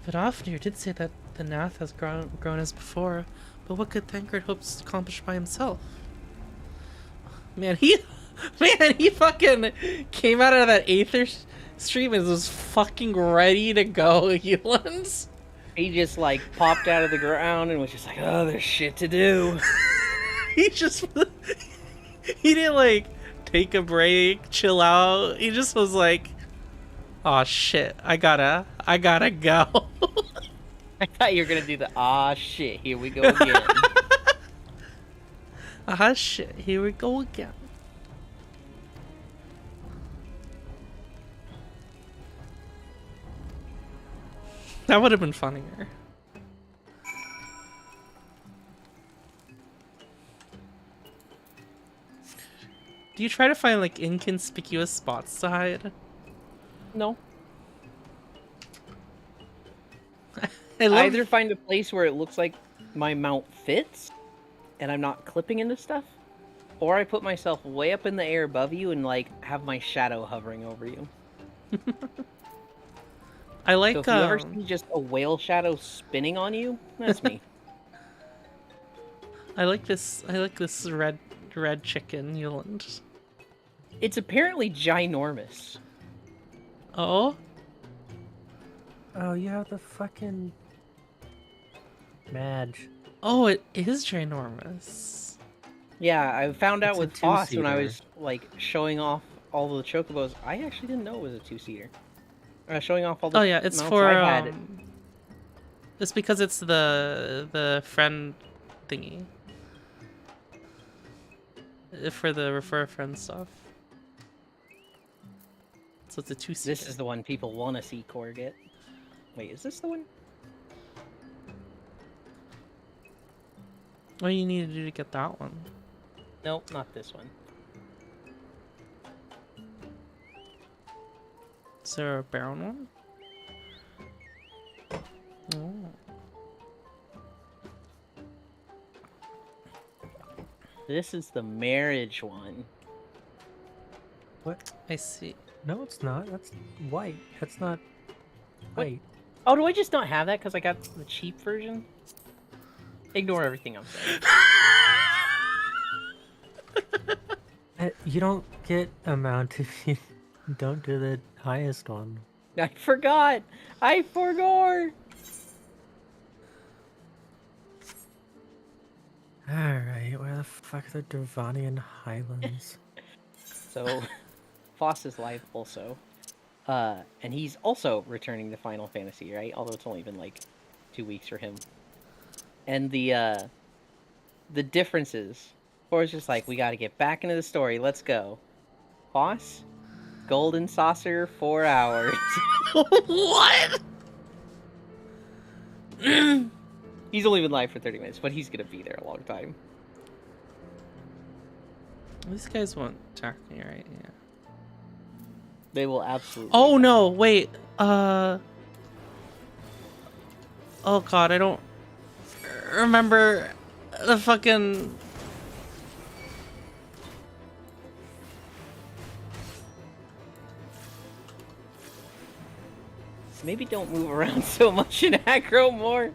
Vidofnir did say that the Nath has grown as before, but what could Thancred hope to accomplish by himself? Man, he fucking came out of that Aether stream and was fucking ready to go, Hewland. He just like popped out of the ground and was just like, oh, there's shit to do. He didn't like take a break, chill out. He just was like, oh shit, I gotta go. I thought you were gonna do the ah shit, here we go again. Ah shit, here we go again. That would have been funnier. Do you try to find like inconspicuous spots to hide? No. I either find a place where it looks like my mount fits and I'm not clipping into stuff, or I put myself way up in the air above you and like have my shadow hovering over you. I like so if you ever see just a whale shadow spinning on you, that's me. I like this red chicken, Yuland. It's apparently ginormous. Oh? Oh, you have the fucking Madge. Oh, it is ginormous. Yeah, I found out It's a with Foss when I two-seater. was like showing off all the chocobos. I actually didn't know it was a two-seater. Showing off all the Oh yeah, it's mounts for I had. it's because it's the friend thingy. For the refer a friend stuff. So it's a two-seater. This is the one people want to see Core get. Wait, is this the one? What do you need to do to get that one? Nope, not this one. Is there a Baron one? Oh. This is the marriage one. What? I see. No, it's not. That's white. That's not white. Oh, do I just not have that because I got the cheap version? Ignore everything I'm saying. You don't get a mount if you don't do the highest one. I forgot! I forgot! Alright, where the fuck are the Dravanian Highlands? So, Foss is live also. And he's also returning to Final Fantasy, right? Although it's only been like 2 weeks for him. And the differences. Or just like, we gotta get back into the story, let's go. Foss? Golden Saucer, 4 hours. What? He's only been live for 30 minutes, but he's gonna be there a long time. These guys won't attack me, right? Yeah. They will absolutely. Oh no! Wait. Oh god, I don't remember the fucking. Maybe don't move around so much in aggro more.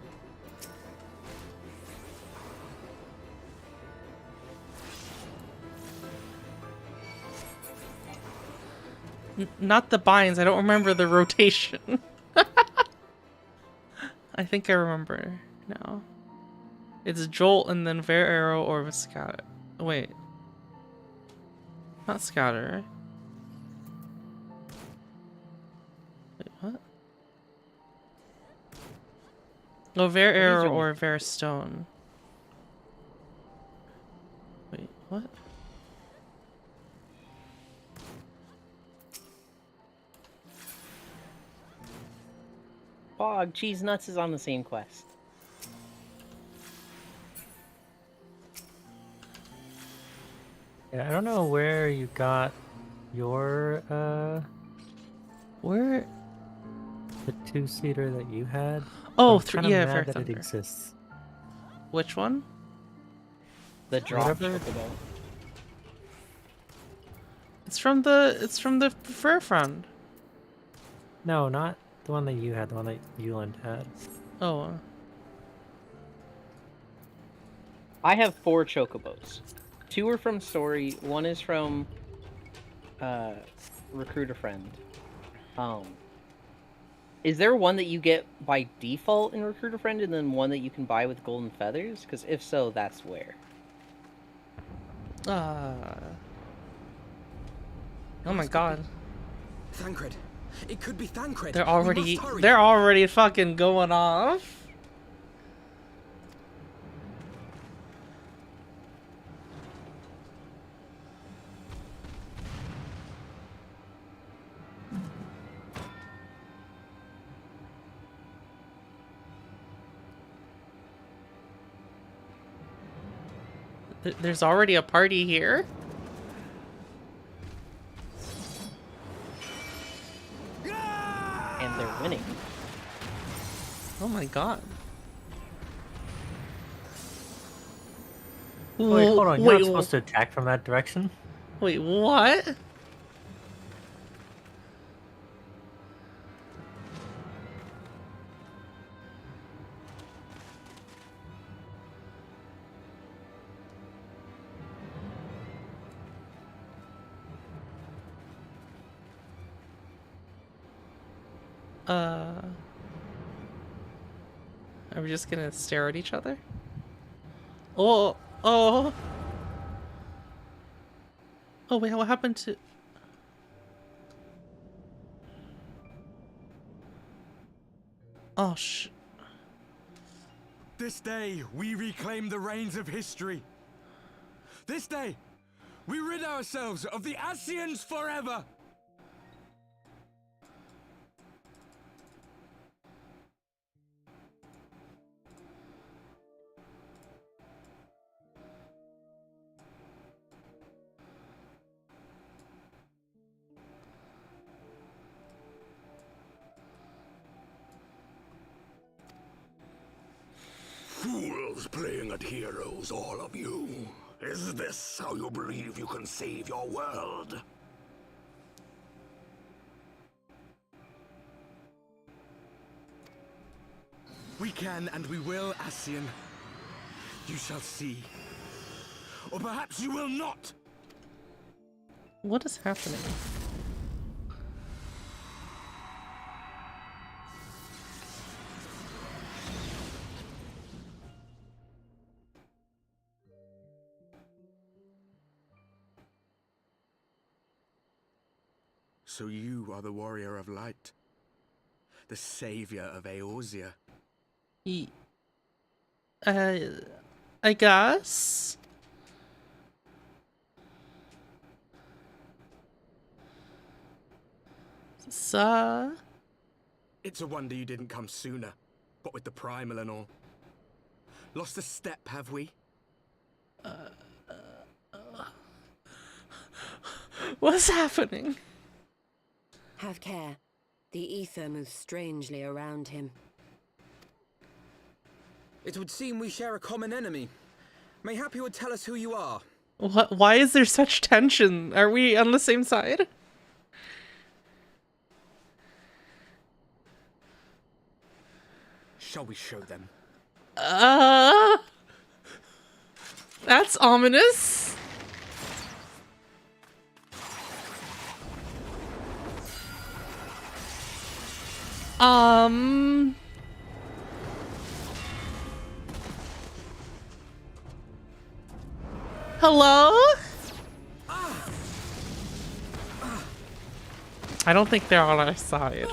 Not the binds. I don't remember the rotation. I think I remember now. It's Jolt and then Fair Arrow or Scatter. Wait. Not Scatter, right? Wait, what? Oh, Fair Arrow or Fair Stone. Wait, what? Bog, Cheese Nuts is on the same quest. Yeah, I don't know where you got your, Where? the two-seater that you had. Oh, I'm kinda yeah, mad Fair that Thunder. it exists. Which one? The drop Whatever. chocobo. It's from the Fair Friend. No, not the one that you had, the one that Yuland had. Oh. I have 4 chocobos. 2 are from story. 1 is from Recruit a Friend. Is there one that you get by default in Recruit a Friend, and then one that you can buy with golden feathers? Because if so, that's where. Oh my god. Thancred. It could be Thancred. They're We already must hurry. they're already fucking going off. There's already a party here? And they're winning. Oh my god. Wait, hold on. You're Wait, not supposed to attack from that direction? Wait, what? Are we just gonna stare at each other? Oh, oh. Oh wait, what happened to... Oh, This day, we reclaim the reins of history. This day, we rid ourselves of the Ascians forever. Fools playing at heroes, all of you. Is this how you believe you can save your world? We can and we will, Ascian. You shall see. Or perhaps you will not! What is happening? So you are the Warrior of Light. The savior of Eorzea. I guess. Sir? It's a wonder you didn't come sooner. What with the primal and all. Lost a step, have we? What's happening? Have care. The ether moves strangely around him. It would seem we share a common enemy. Mayhap you would tell us who you are. What? Why is there such tension? Are we on the same side? Shall we show them? That's ominous. Hello? I don't think they're on our side.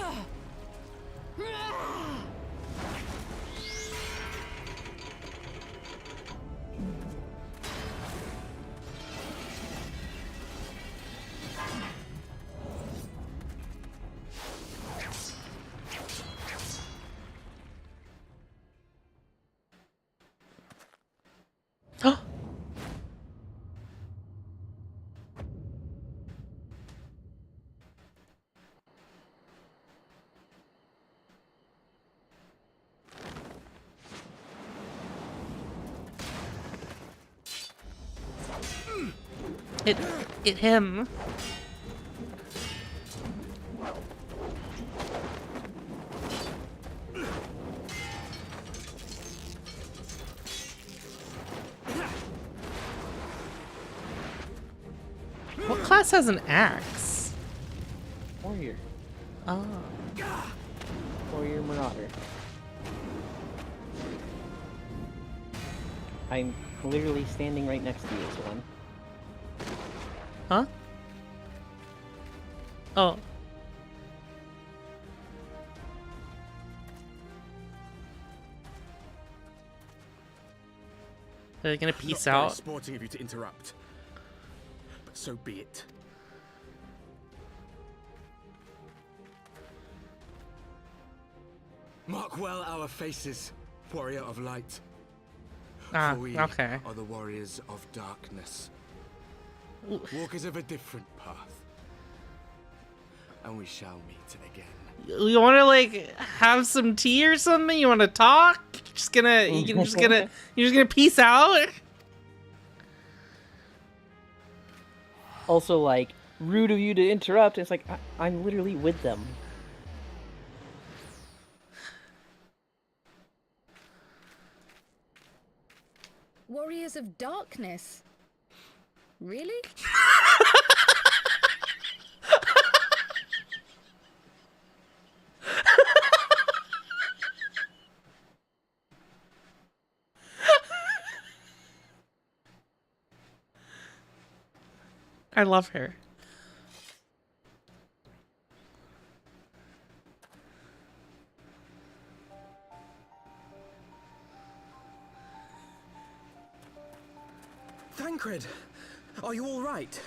It him. What class has an axe? Warrior. Oh. Warrior Marauder. I'm literally standing right next to you as one. Huh? Oh. They're gonna peace Not very out. sporting of you to interrupt. But so be it. Mark well our faces, Warrior of Light. Ah, For we okay. are the Warriors of Darkness. Walkers of a different path. And we shall meet again. You want to like have some tea or something? You want to talk? You're just gonna peace out? Also, like, rude of you to interrupt. It's like, I'm literally with them. Warriors of Darkness? Really? I love her. Thancred, are you all right?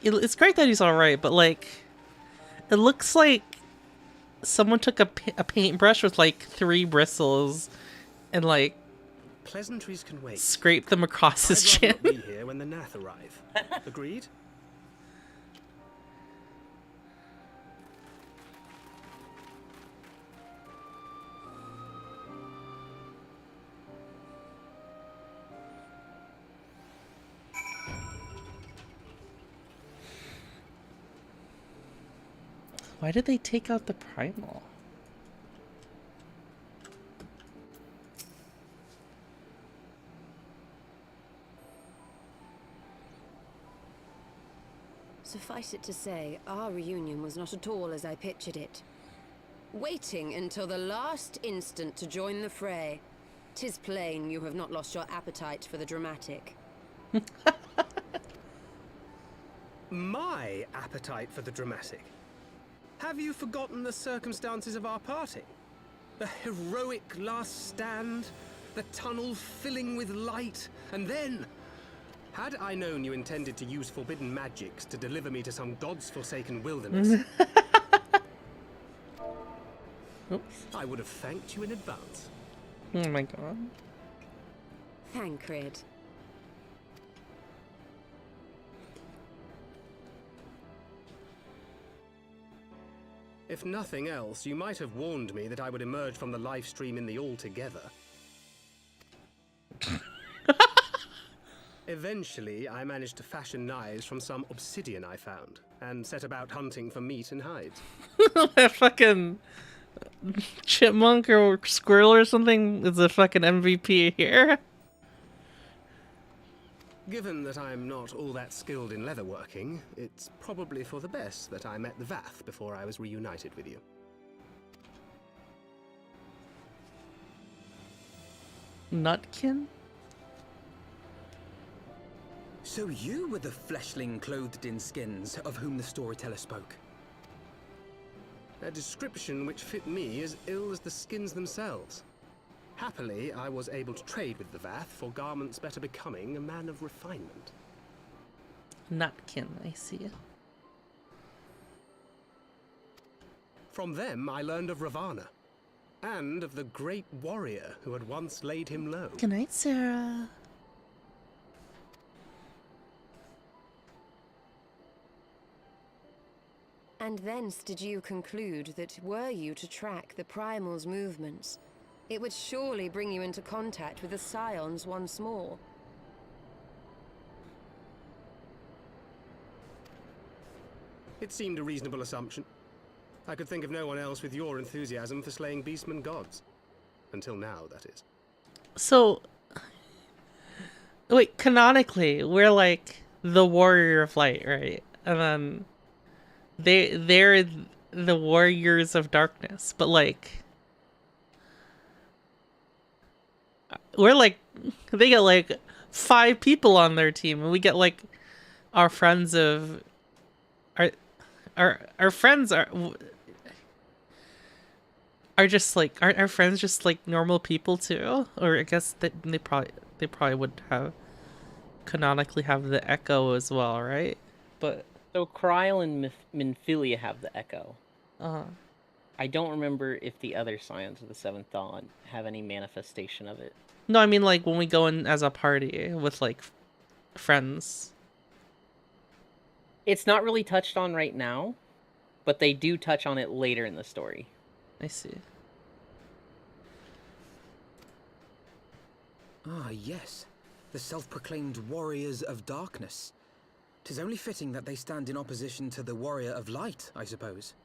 It's great that he's all right, but like, it looks like someone took a paintbrush with like 3 bristles and like Pleasantries can wait. scraped them across his chin. I'd rather not be here when the Nath arrive. Agreed? Why did they take out the primal? Suffice it to say, our reunion was not at all as I pictured it. Waiting until the last instant to join the fray. 'Tis plain you have not lost your appetite for the dramatic. My appetite for the dramatic? Have you forgotten the circumstances of our parting? The heroic last stand, the tunnel filling with light, and then... Had I known you intended to use forbidden magics to deliver me to some god's forsaken wilderness, Oops. I would have thanked you in advance. Oh my god. Thancred. If nothing else, you might have warned me that I would emerge from the live stream in the Altogether. Eventually, I managed to fashion knives from some obsidian I found, and set about hunting for meat and hides. That fucking chipmunk or squirrel or something is a fucking MVP here. Given that I'm not all that skilled in leatherworking, it's probably for the best that I met the Vath before I was reunited with you. Nutkin? So you were the fleshling clothed in skins of whom the storyteller spoke? A description which fit me as ill as the skins themselves. Happily, I was able to trade with the Vath for garments better becoming a man of refinement. Nutkin, I see. From them, I learned of Ravana, and of the great warrior who had once laid him low. Good night, Sarah. And thence did you conclude that were you to track the Primal's movements, it would surely bring you into contact with the Scions once more. It seemed a reasonable assumption. I could think of no one else with your enthusiasm for slaying beastmen gods. Until now, that is. So, wait, canonically, we're like the Warrior of Light, right? And then they're the Warriors of Darkness, but like we're like they get like 5 people on their team, and we get like our friends of our friends are just like aren't our friends just like normal people too? Or I guess that they probably would have canonically have the Echo as well, right? But so Kryl and Minfilia have the Echo. Uh-huh. I don't remember if the other Scions of the Seventh Dawn have any manifestation of it. No, I mean like when we go in as a party with like friends. It's not really touched on right now, but they do touch on it later in the story. I see. Ah, yes. The self-proclaimed Warriors of Darkness. 'Tis only fitting that they stand in opposition to the Warrior of Light, I suppose.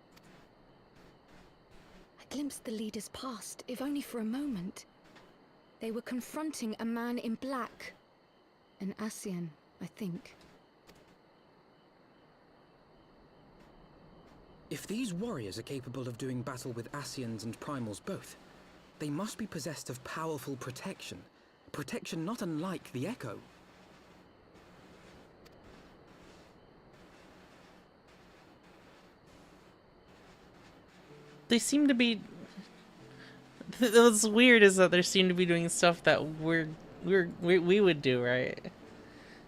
I glimpsed the leaders past, if only for a moment. They were confronting a man in black. An Ascian, I think. If these warriors are capable of doing battle with Ascians and Primals both, they must be possessed of powerful protection. Protection not unlike the Echo. They seem to be. What's weird is that they seem to be doing stuff that we would do, right?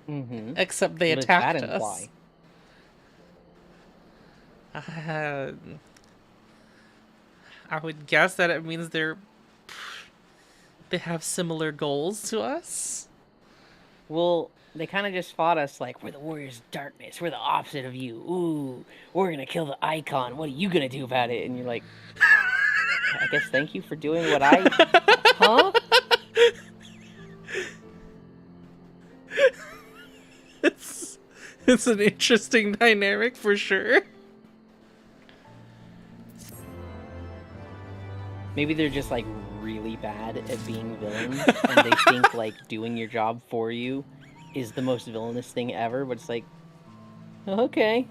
Mm-hmm. Except they attacked us. I would guess that it means they have similar goals to us. Well, they kind of just fought us like, we're the Warriors of Darkness, we're the opposite of you. Ooh, we're gonna kill the Icon, what are you gonna do about it? And you're like, I guess thank you for doing what I... Huh? It's an interesting dynamic for sure. Maybe they're just like really bad at being villains, and they think like doing your job for you is the most villainous thing ever. But it's like, okay.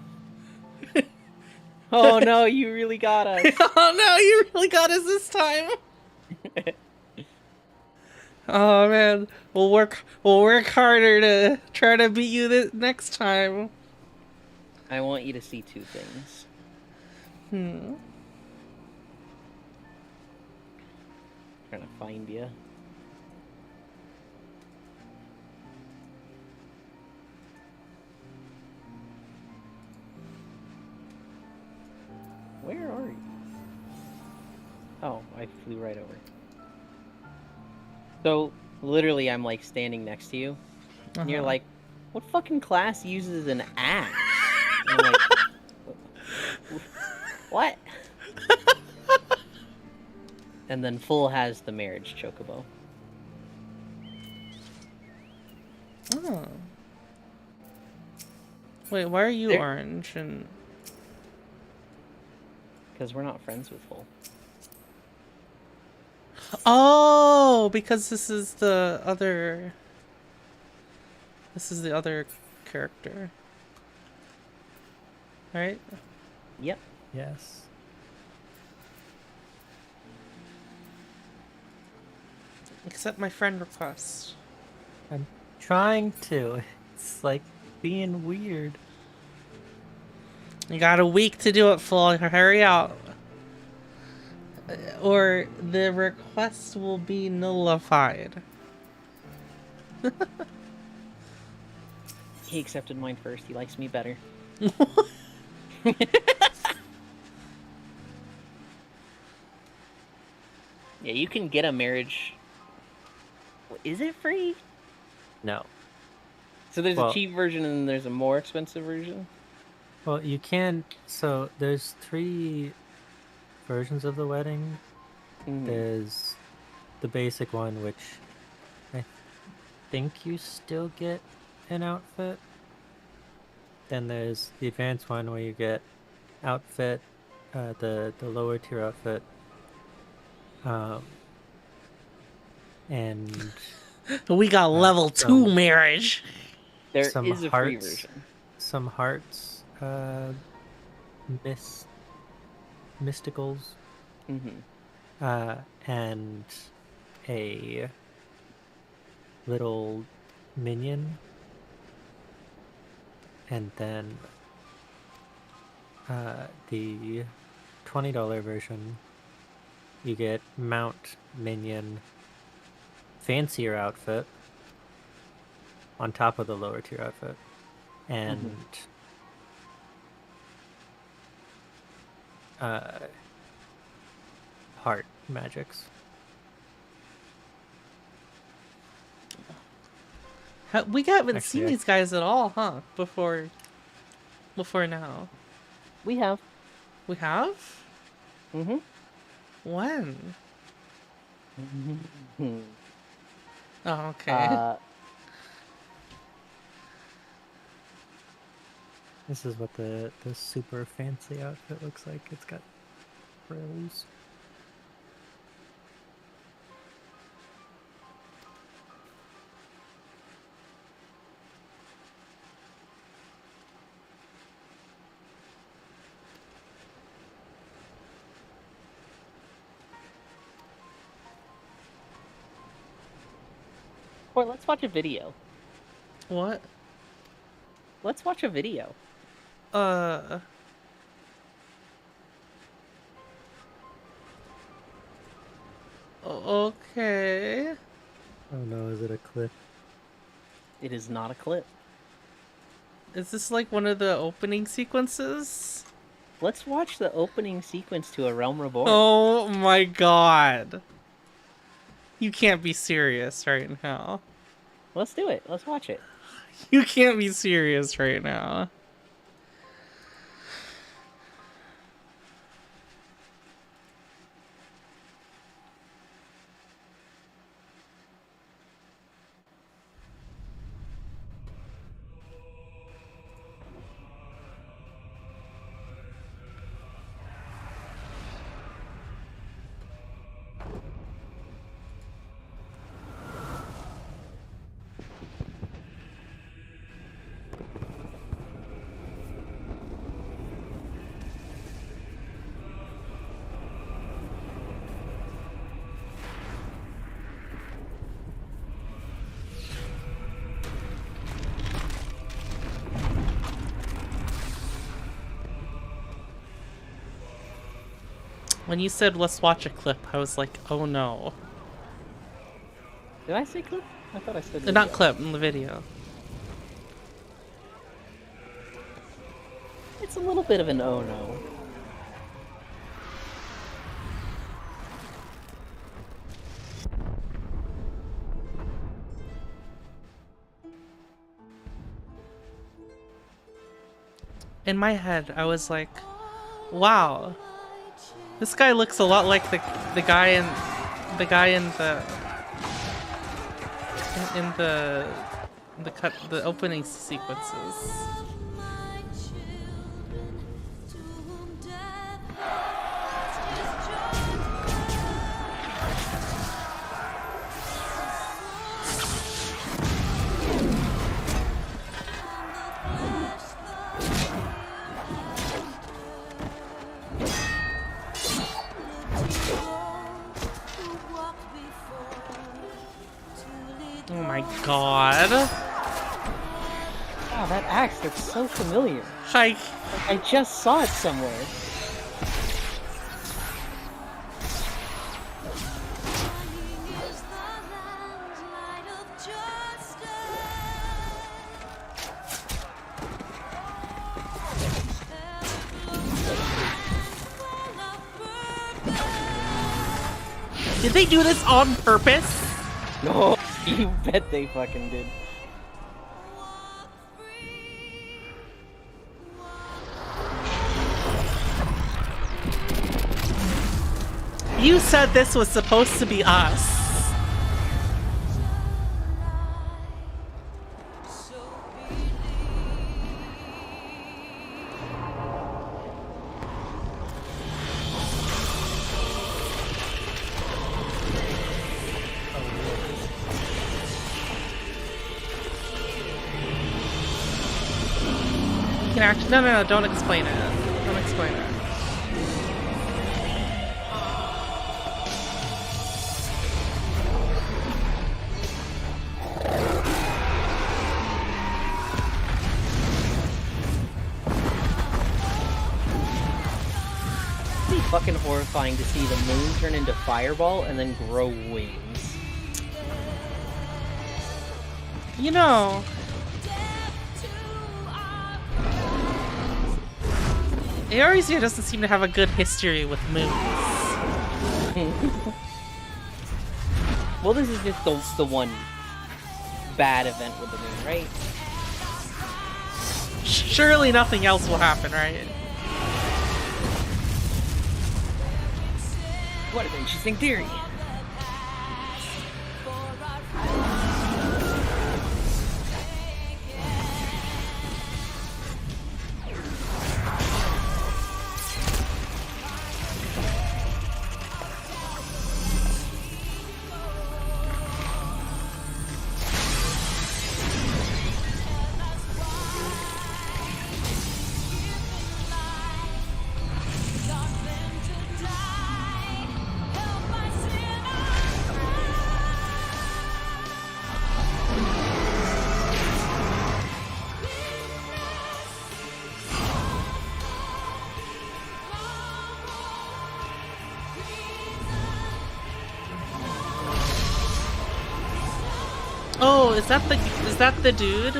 Oh no, you really got us. Oh no, you really got us this time. Oh man, we'll work harder to try to beat you next time. I want you to see two things. Trying to find you. Where are you? Oh, I flew right over. So, literally, I'm like standing next to you, and you're like, what fucking class uses an axe? And I'm like, what? And then Full has the marriage chocobo. Oh. Wait, why are you There- orange and... Because we're not friends with Full. Oh, because this is the other... This is the other character. Right? Yep. Yes. Accept my friend request. I'm trying to. It's like being weird. You got a week to do it, Full. Hurry up. Or the request will be nullified. He accepted mine first. He likes me better. Yeah, you can get a marriage. Is it free? No. So there's Well- a cheap version and then there's a more expensive version? Well, you can. So there's 3 versions of the wedding. There's the basic one, which I think you still get an outfit. Then there's the advanced one where you get outfit, the lower tier outfit, and We got level 2 marriage. There some is a hearts, free version. some hearts, mysticals, and a little minion, and then the $20 version, you get mount, minion, fancier outfit on top of the lower tier outfit, and heart magics. We haven't Actually, seen I- these guys at all, huh? Before now. We have. We have? Mm-hmm. When? Oh, okay. This is what the super fancy outfit looks like. It's got frills. Or let's watch a video. What? Let's watch a video. Okay. Oh no, is it a clip? It is not a clip. Is this like one of the opening sequences? Let's watch the opening sequence to A Realm Reborn. Oh my god. You can't be serious right now. Let's do it. Let's watch it. You can't be serious right now. When you said let's watch a clip, I was like, oh no. Did I say clip? I thought I said Not video. clip, in the video. It's a little bit of an oh no. In my head, I was like, wow, this guy looks a lot like the guy in the opening sequences. Oh my god. Wow, that axe looks so familiar. Like I just saw it somewhere. Did they do this on purpose? No, you bet they fucking did. You said this was supposed to be us. You can actually no, don't explain it. Don't explain it. It'd be fucking horrifying to see the moon turn into fireball and then grow wings. You know, Eorzea doesn't seem to have a good history with moons. Well, this is just the one bad event with the moon, right? Surely nothing else will happen, right? What an interesting theory. Oh, is that the dude?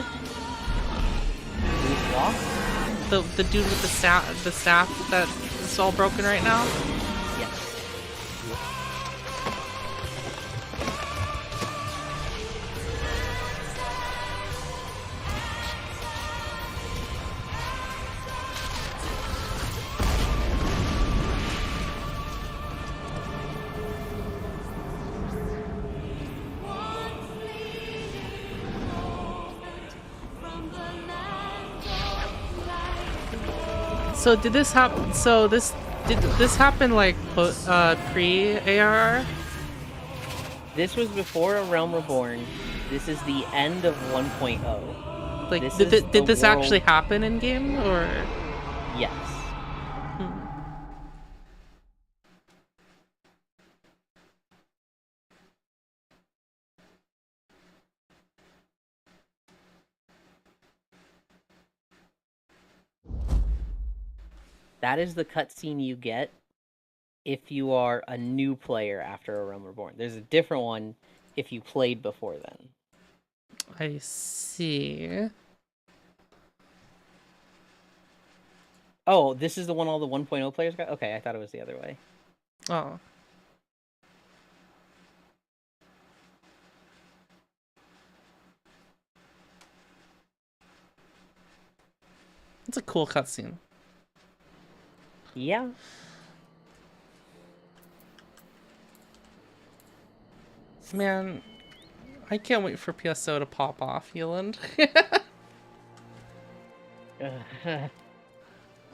The dude with the staff that is all broken right now? Yes. So did this happen? So did this happen like pre-ARR? This was before A Realm Reborn. This is the end of 1.0. Like, This did is the this world- actually happen in game, or? Yes. That is the cutscene you get if you are a new player after A Realm Reborn. There's a different one if you played before then. I see. Oh, this is the one all the 1.0 players got? Okay, I thought it was the other way. Oh. It's a cool cutscene. Yeah. Man, I can't wait for PSO to pop off, Healand.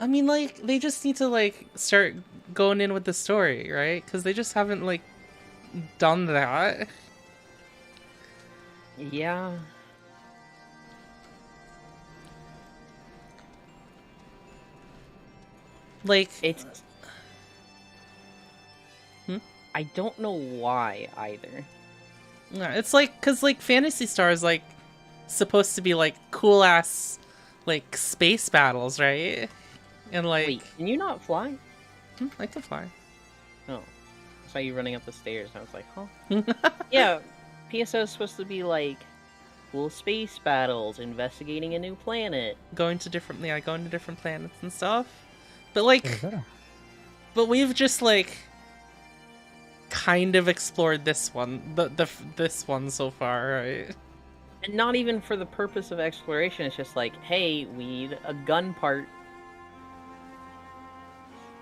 I mean, like, they just need to, like, start going in with the story, right? Because they just haven't, like, done that. Yeah. Like, it's... I don't know why, either. Yeah, it's like, because, like, Phantasy Star is, like, supposed to be, like, cool-ass, like, space battles, right? And, like... Wait, can you not fly? I can fly. Oh. I saw you running up the stairs, and I was like, huh? Yeah, PSO is supposed to be, like, cool space battles, investigating a new planet. Going to different planets and stuff. But, like... But we've just, like... kind of explored this one, this one so far, right? And not even for the purpose of exploration. It's just like, hey, we need a gun part.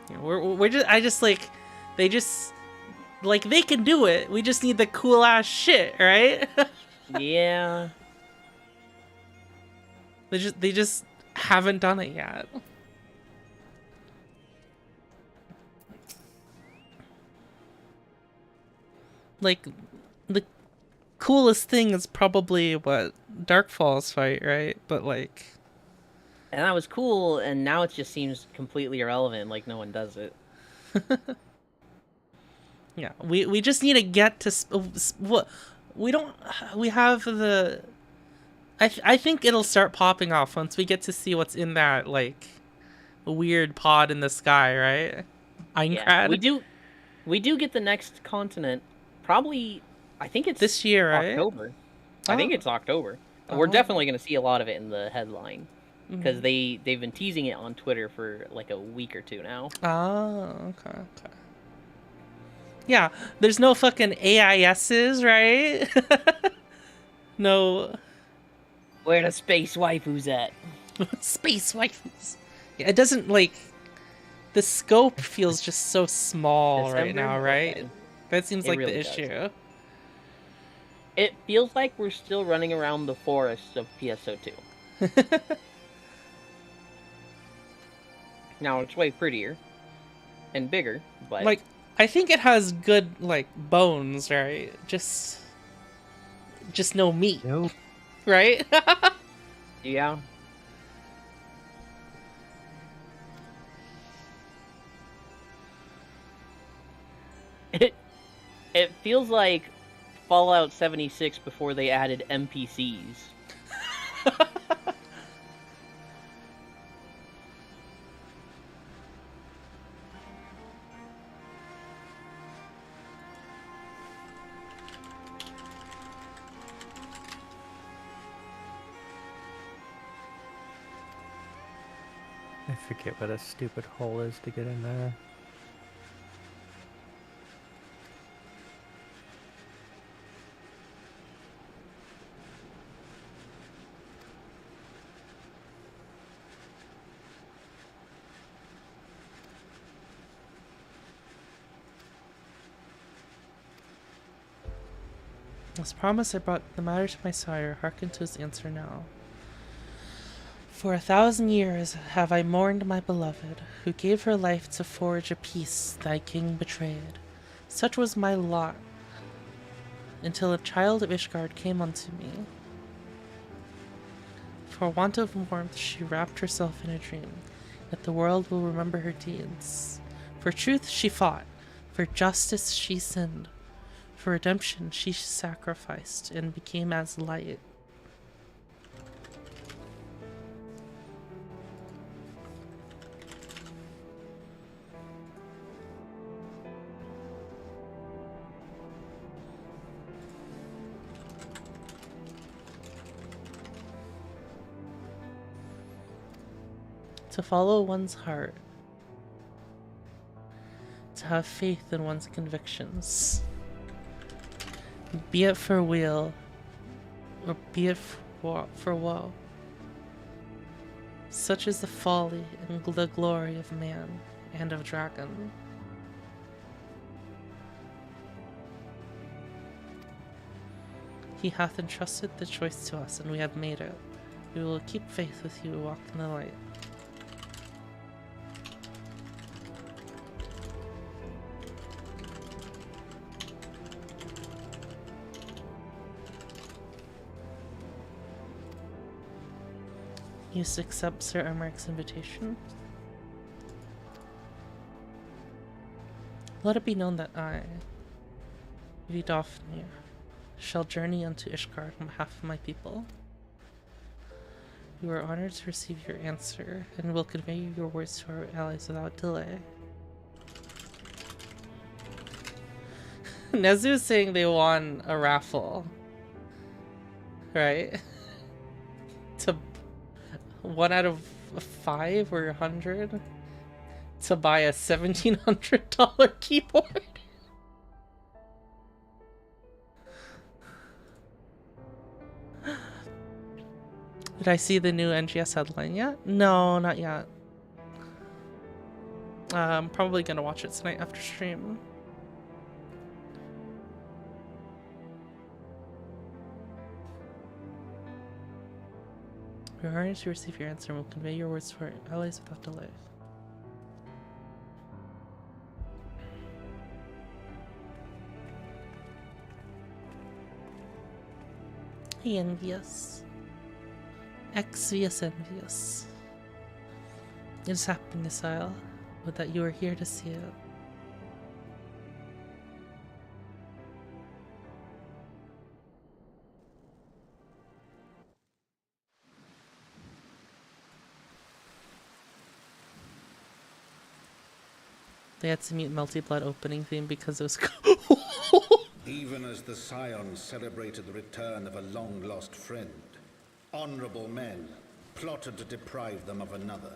Yeah, we're just like, they just like they can do it. We just need the cool ass shit, right? Yeah. They just haven't done it yet. Like, the coolest thing is probably what Darkfall's fight, right? But like, and that was cool, and now it just seems completely irrelevant. Like no one does it. Yeah, we just need to get to what we don't. We have the. I think it'll start popping off once we get to see what's in that like weird pod in the sky, right? Aincrad. Yeah, we do get the next continent. Probably, I think it's this year, right? October. I think it's October. We're definitely going to see a lot of it in the headline because they've been teasing it on Twitter for like a week or two now. Oh, okay. Yeah, there's no fucking AISs, right? No. Where the space waifus at? Space waifus. Yeah, it doesn't like. The scope feels just so small right now, right? That seems like really the issue. It feels like we're still running around the forests of PSO2. Now it's way prettier and bigger, but like I think it has good like bones, right? Just no meat. Nope. Right? Yeah. It feels like Fallout 76 before they added NPCs. I forget what a stupid hole is to get in there. As promised, I brought the matter to my sire. Hearken to his answer now. For 1,000 years have I mourned my beloved, who gave her life to forge a peace thy king betrayed. Such was my lot, until a child of Ishgard came unto me. For want of warmth she wrapped herself in a dream, that the world will remember her deeds. For truth she fought, for justice she sinned, for redemption she sacrificed and became as light. To follow one's heart. To have faith in one's convictions. Be it for weal, or be it for woe. Such is the folly and the glory of man and of dragon. He hath entrusted the choice to us, and we have made it. We will keep faith with you, walk in the light. You accept Sir Emeric's invitation? Let it be known that I, Vidofnir, shall journey unto Ishgard on behalf of my people. You are honored to receive your answer, and will convey your words to our allies without delay. Nezu is saying they won a raffle. Right? To 1 out of 5 or 100 to buy a $1,700 keyboard. Did I see the new NGS headline yet? No, not yet. I'm probably gonna watch it tonight after stream. We are honored to receive your answer and will convey your words to our allies without delay. Hey, envious. Exvious envious. It is happening, Isile, but that you are here to see it. They had to mute Melty Blood opening theme because it was Even as the Scions celebrated the return of a long-lost friend, honorable men plotted to deprive them of another.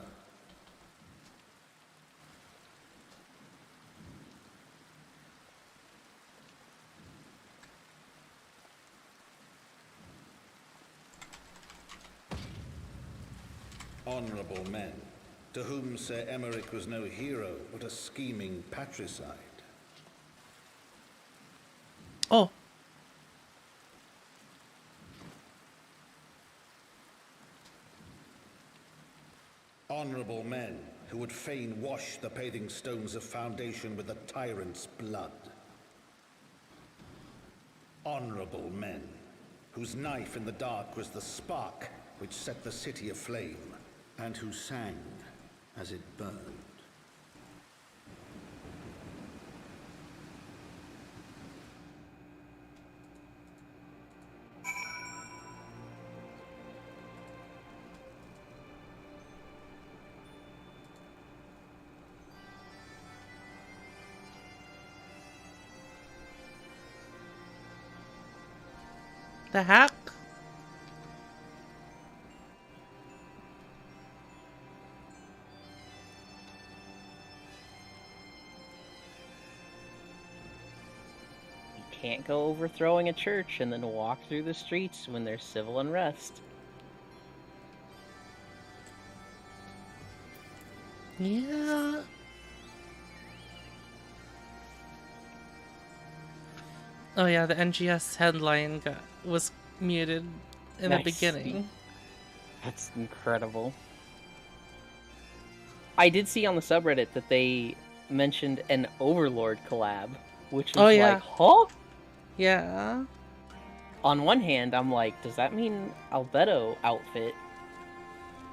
Honorable men, to whom Sir Emeric was no hero, but a scheming patricide. Oh. Honorable men who would fain wash the paving stones of foundation with the tyrant's blood. Honorable men whose knife in the dark was the spark which set the city aflame, and who sang as it burned. The heck? Can't go overthrowing a church and then walk through the streets when there's civil unrest. Yeah. Oh yeah, the NGS headline was muted in the beginning. That's incredible. I did see on the subreddit that they mentioned an Overlord collab, which was like, huh? Yeah. On one hand, I'm like, does that mean Albedo outfit?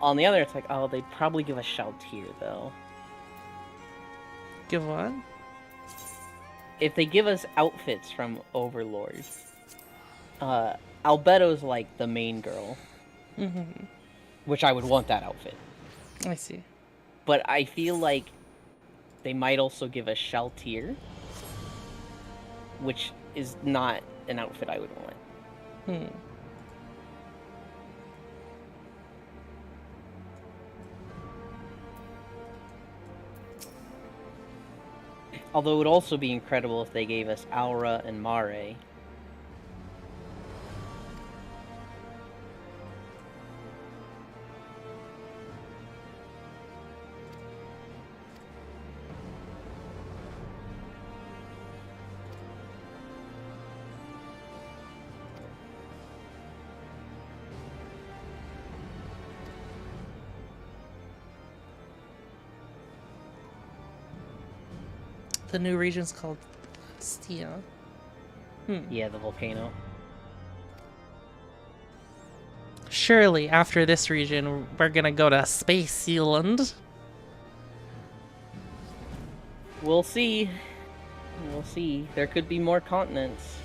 On the other, it's like, oh, they'd probably give a Shaltir, though. Give what? If they give us outfits from Overlord, Albedo's like the main girl. Mm-hmm. Which I would want that outfit. I see. But I feel like they might also give a Shaltir, which is not an outfit I would want. Hmm. Although it would also be incredible if they gave us Aura and Mare. The new region's called Stia. Yeah, the volcano. Surely, after this region, we're gonna go to Space Sealand. We'll see. We'll see. There could be more continents.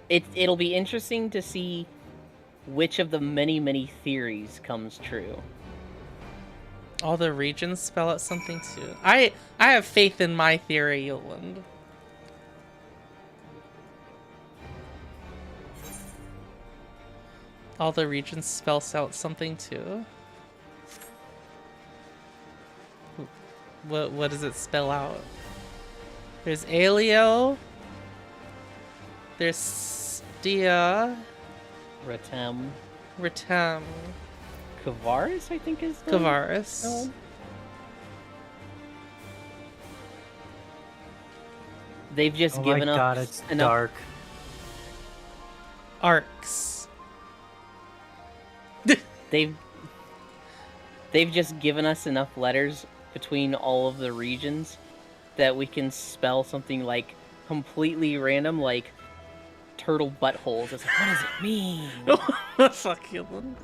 It'll be interesting to see which of the many theories comes true. All the regions spell out something too. I have faith in my theory, Yoland. All the regions spells out something too. What does it spell out? There's Aelio. There's Stia. Ratem. Kavaris, I think is the Kavaris. one. They've just given Oh my god, up it's enough. dark. Arcs. They've just given us enough letters between all of the regions that we can spell something like completely random, like turtle buttholes. It's like, what does it mean? Fuck Yoland.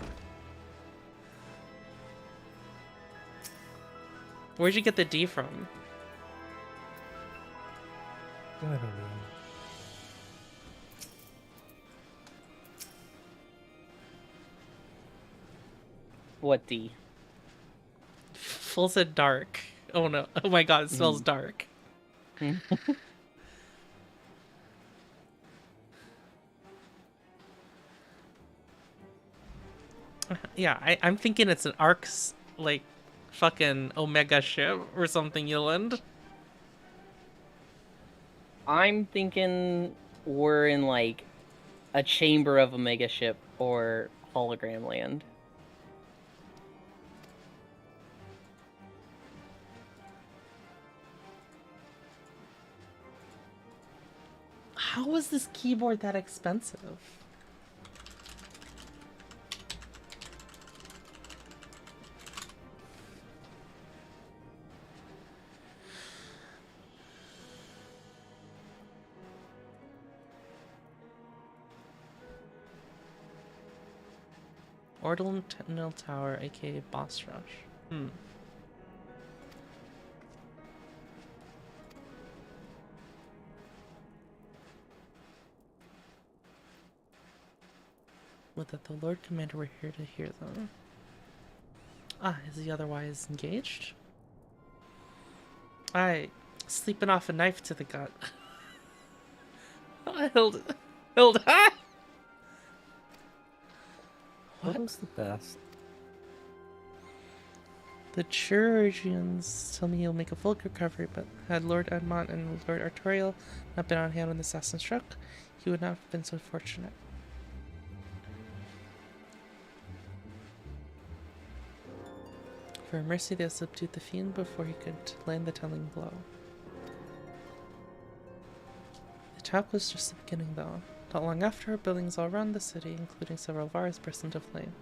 Where'd you get the D from? I don't know. What D? Full said dark. Oh no. Oh my god, it smells dark. Yeah, I'm thinking it's an Arcs, like, fucking Omega ship or something, Yoland. I'm thinking we're in, like, a chamber of Omega ship or hologram land. How was this keyboard that expensive? Ordinal Tower, aka Boss Rush. Would that the Lord Commander were here to hear them. Is he otherwise engaged? Sleeping off a knife to the gut. Hilda. What was the best? The Chirurgians tell me he'll make a full recovery, but had Lord Edmont and Lord Artorial not been on hand when the assassin struck, he would not have been so fortunate. For mercy, they subdued the fiend before he could land the telling blow. The attack was just the beginning, though. Not long after, buildings all around the city, including several of ours, burst into flame.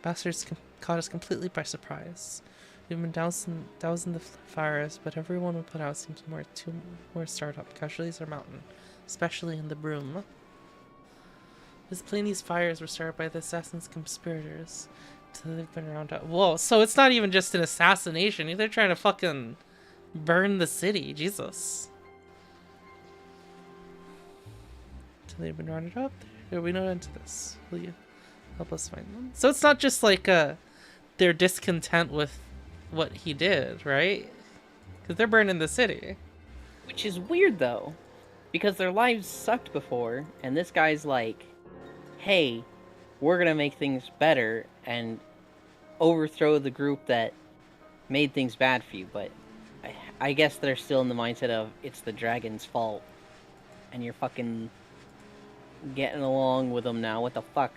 Bastards caught us completely by surprise. We've been dousing the fires, but everyone we put out seems two more startup. Casualties are mountain, especially in the Broom. It's plain these fires were started by the assassin's conspirators. So they've been around. Whoa, so it's not even just an assassination. They're trying to fucking burn the city. Jesus. So they've been rounded up. There we know into this. Will you help us find them? So it's not just like they're discontent with what he did, right? Because they're burning the city. Which is weird, though. Because their lives sucked before, and this guy's like, hey, we're gonna make things better and overthrow the group that made things bad for you, but I guess they're still in the mindset of it's the dragon's fault, and you're fucking getting along with them now. What the fuck?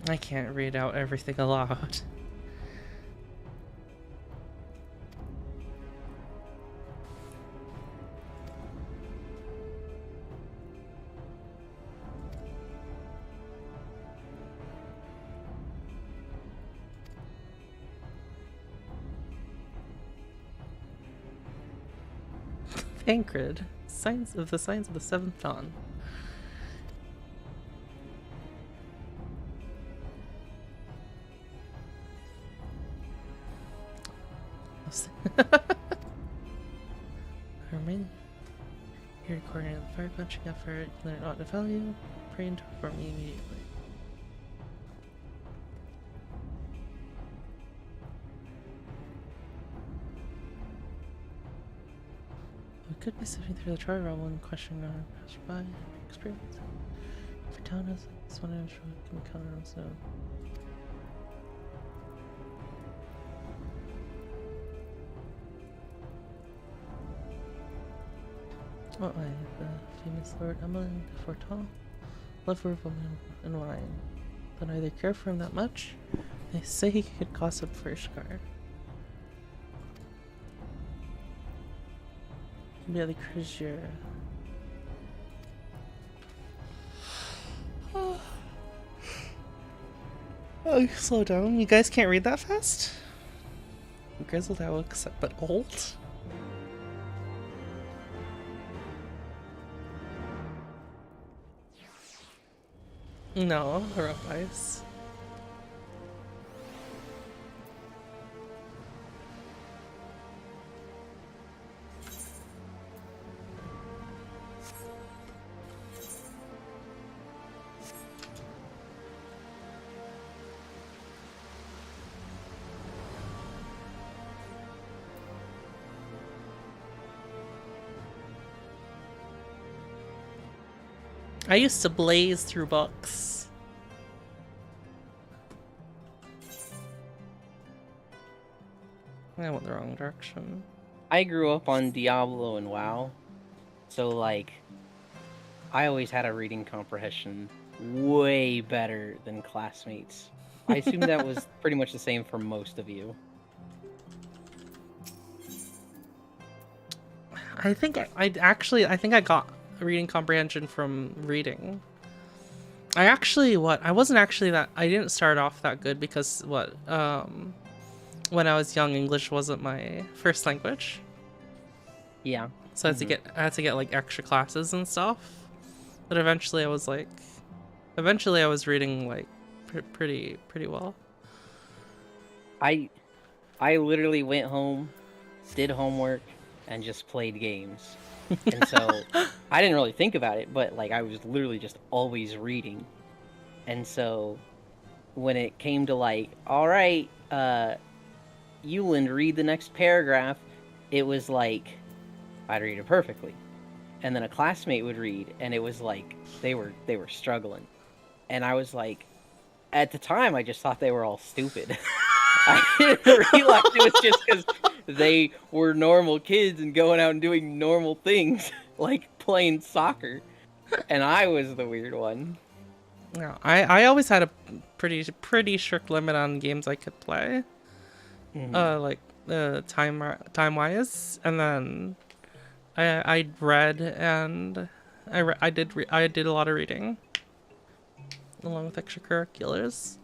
I can't read out everything aloud. Thancred, signs of the seventh dawn. Remain here according to the fire quenching effort. You learn not to value. Pray and perform immediately. We could be sifting through the trial realm and questioning our passerby experience. If your town has this one, I'm sure we can counter them soon. Oh, I the famous Lord Emmeline de Forton, lover of women and wine. Don't either care for him that much. They say he could gossip for Ishgard. Be the Krizier. Oh, slow down. You guys can't read that fast? Grizzled owl, but old? No, rough ice. I used to blaze through books. I went the wrong direction. I grew up on Diablo and WoW, so like, I always had a reading comprehension way better than classmates. I assume that was pretty much the same for most of you. I think I got reading comprehension from reading. I didn't start off that good because when I was young, English wasn't my first language. Yeah. So I had to get like extra classes and stuff. But eventually I was reading like pretty well. I literally went home, did homework, and just played games. And so I didn't really think about it, but like I was literally just always reading. And so when it came to like, all right, Yuland, read the next paragraph, it was like I'd read it perfectly. And then a classmate would read, and it was like they were struggling. And I was like, at the time I just thought they were all stupid. I didn't realize it was just because they were normal kids and going out and doing normal things, like playing soccer. And I was the weird one. No, I always had a pretty strict limit on games I could play. Mm-hmm. Time-wise, and then I read and I did a lot of reading along with extracurriculars.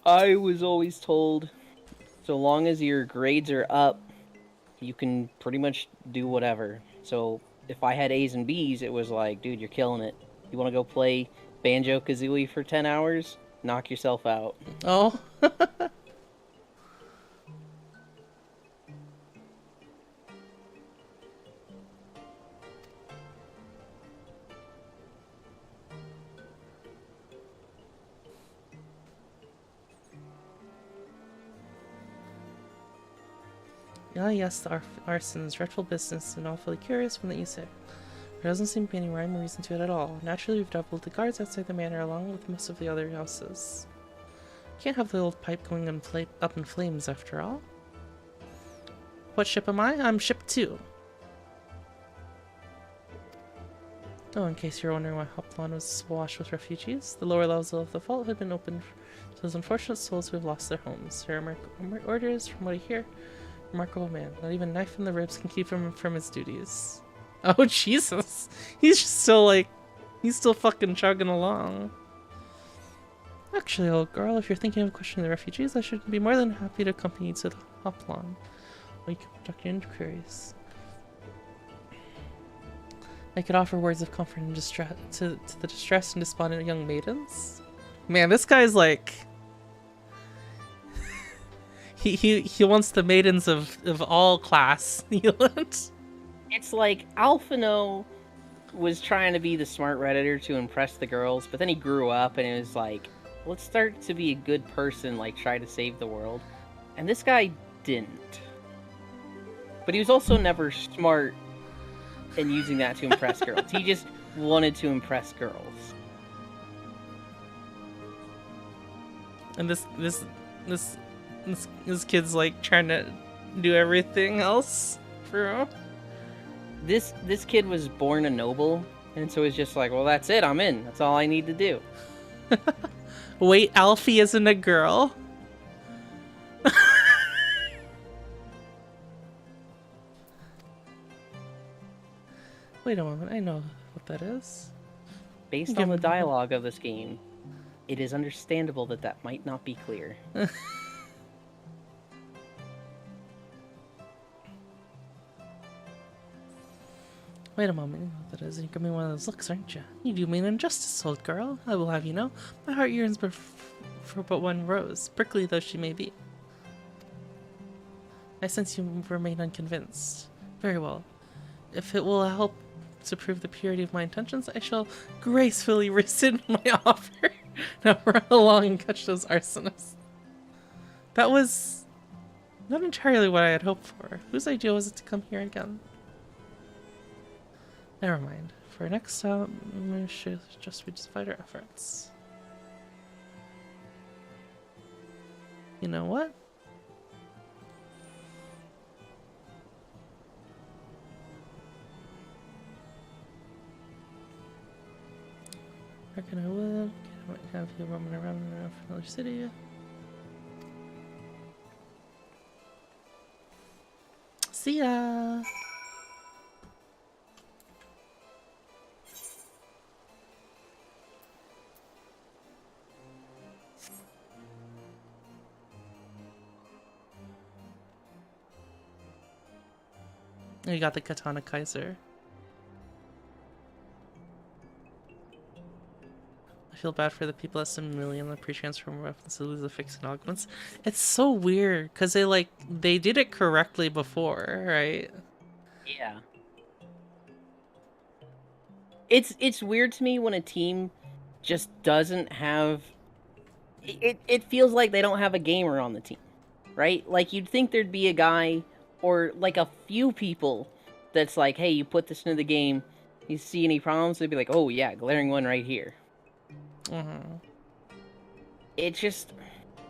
I was always told, so long as your grades are up, you can pretty much do whatever. So if I had A's and B's, it was like, dude, you're killing it. You want to go play Banjo-Kazooie for 10 hours? Knock yourself out. Oh. Ah, yes, the arson's dreadful business, and awfully curious from that you say. There doesn't seem to be any rhyme or reason to it at all. Naturally, we've doubled the guards outside the manor along with most of the other houses. Can't have the old pipe going up in flames after all. What ship am I? I'm ship 2. Oh, in case you're wondering why Hoplon was awash with refugees, the lower levels of the vault had been opened to those unfortunate souls who have lost their homes. Your orders, from what I hear, remarkable man. Not even a knife in the ribs can keep him from his duties. Oh, Jesus. He's just still like, he's still fucking chugging along. Actually, old girl, if you're thinking of questioning the refugees, I should be more than happy to accompany you to the Hoplon. Or you can conduct your inquiries. I could offer words of comfort and distress to the distressed and despondent young maidens. Man, this guy's like... he wants the maidens of all class. It's like Alphino was trying to be the smart Redditor to impress the girls, but then he grew up and it was like, let's start to be a good person, like try to save the world. And this guy didn't. But he was also never smart in using that to impress girls. He just wanted to impress girls. And this kid's like trying to do everything else for him. This kid was born a noble, and so he's just like, well, that's it, I'm in. That's all I need to do. Wait, Alfie isn't a girl? Wait a moment, I know what that is. Based on the dialogue of this game, it is understandable that that might not be clear. Wait a moment, you know what that is. You're giving me one of those looks, aren't you? You do mean injustice, old girl. I will have you know. My heart yearns for but one rose, prickly though she may be. I sense you remain unconvinced. Very well. If it will help to prove the purity of my intentions, I shall gracefully rescind my offer. Now run along and catch those arsonists. That was not entirely what I had hoped for. Whose idea was it to come here again? Never mind. For next time, we should just redivide our efforts. You know what? Reckon I would. I might have you roaming around another city. See ya! You got the Katana Kaiser. I feel bad for the people that spend millions on the pre-transform weapons to lose the fixing augments. It's so weird because they did it correctly before, right? Yeah. It's weird to me when a team just doesn't have it feels like they don't have a gamer on the team, right? Like you'd think there'd be a guy or like a few people that's like, hey, you put this into the game, you see any problems, they'd be like, oh yeah, glaring one right here. It just...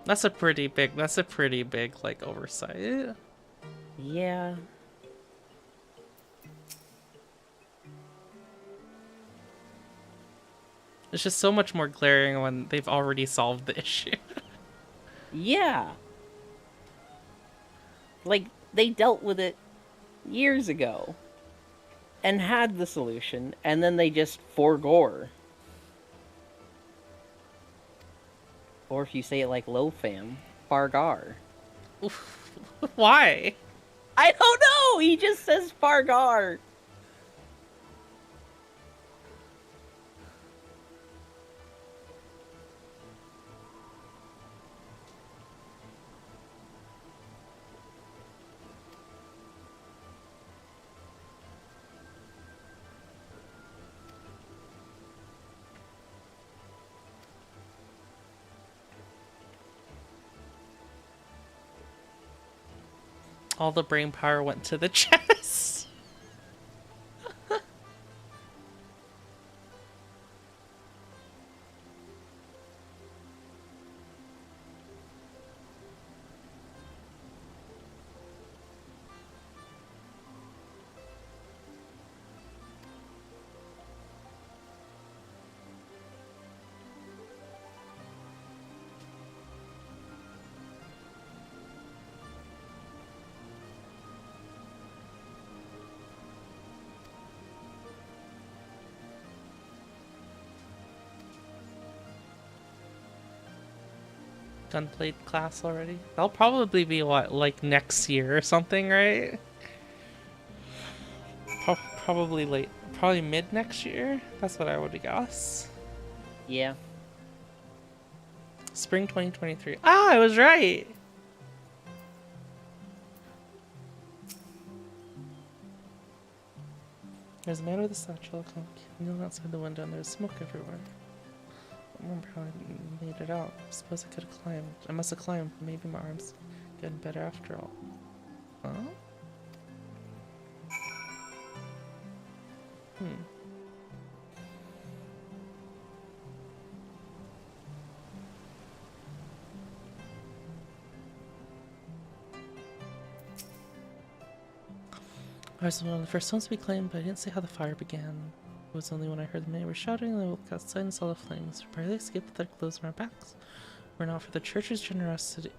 That's a pretty big like oversight. Yeah. It's just so much more glaring when they've already solved the issue. Yeah. Like, they dealt with it years ago and had the solution, and then they just forgore. Or if you say it like Lofam, Fargar. Why? I don't know! He just says Fargar! All the brain power went to the chest. Gunblade class already. That'll probably be what, like next year or something, right? Probably late, probably mid next year. That's what I would guess. Yeah. Spring 2023. Ah, I was right. There's a man with a satchel kneeling outside the window, and there's smoke everywhere. I don't remember how I made it out. I suppose I could have climbed. I must have climbed. Maybe my arm's getting better after all. Huh? I was one of the first ones to be claimed, but I didn't see how the fire began. It was only when I heard the men were shouting and I looked outside and saw the flames. We barely escaped with their clothes on our backs. Were not for the church's generosity.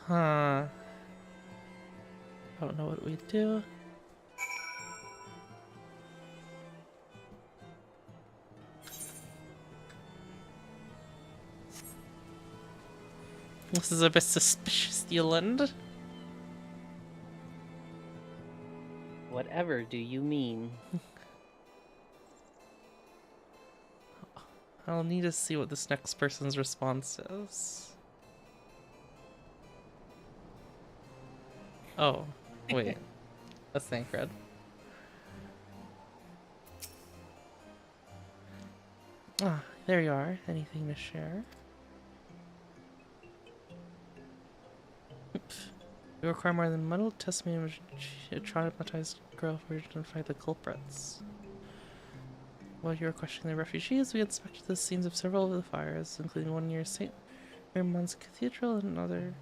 Huh. I don't know what we'd do. This is a bit suspicious, Yoland. Whatever do you mean? I'll need to see what this next person's response is. Oh, wait. That's Thancred. Ah, there you are. Anything to share? We require more than muddled testimony which a traumatized girl for to identify the culprits. While you were questioning the refugees, we inspected the scenes of several of the fires, including one near St. Raymond's Cathedral and another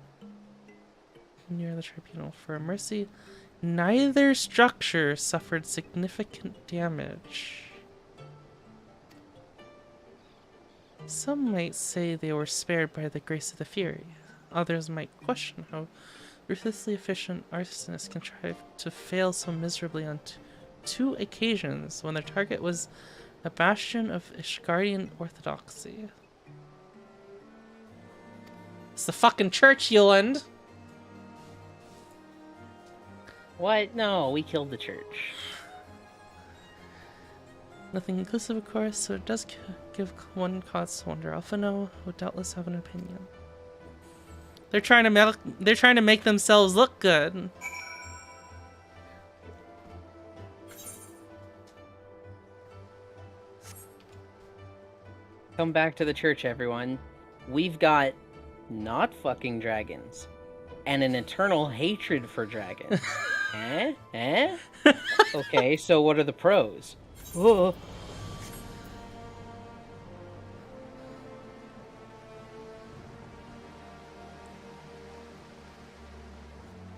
near the tribunal. For mercy, neither structure suffered significant damage. Some might say they were spared by the grace of the Fury. Others might question how ruthlessly efficient arsonists contrived to fail so miserably on two occasions when their target was a bastion of Ishgardian orthodoxy. It's the fucking church, Yoland! What? No, we killed the church. Nothing inclusive, of course, so it does give one cause to wonder. Alphinaud would doubtless have an opinion. They're trying to make themselves look good. Come back to the church, everyone. We've got not fucking dragons and an eternal hatred for dragons. Eh? Okay, so what are the pros? Oh.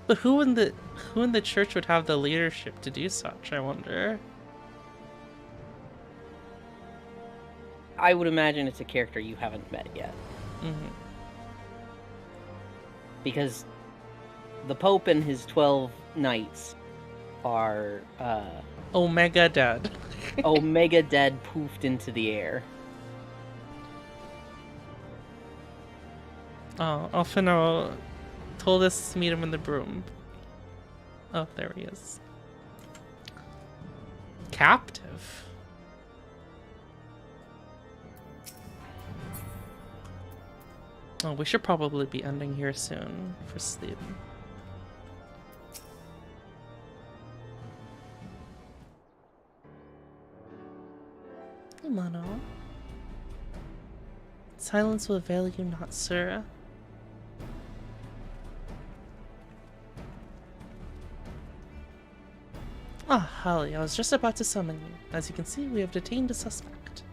But who in the church would have the leadership to do such, I wonder? I would imagine it's a character you haven't met yet. Mm-hmm. Because the Pope and his 12 knights are Omega dead. Omega dead, poofed into the air. Oh, Alfino told us to meet him in the broom. Oh, there he is. Captive. Oh, we should probably be ending here soon for sleep. Hey, Mono. Silence will avail you not, sir. Ah, Holly, I was just about to summon you. As you can see, we have detained a suspect.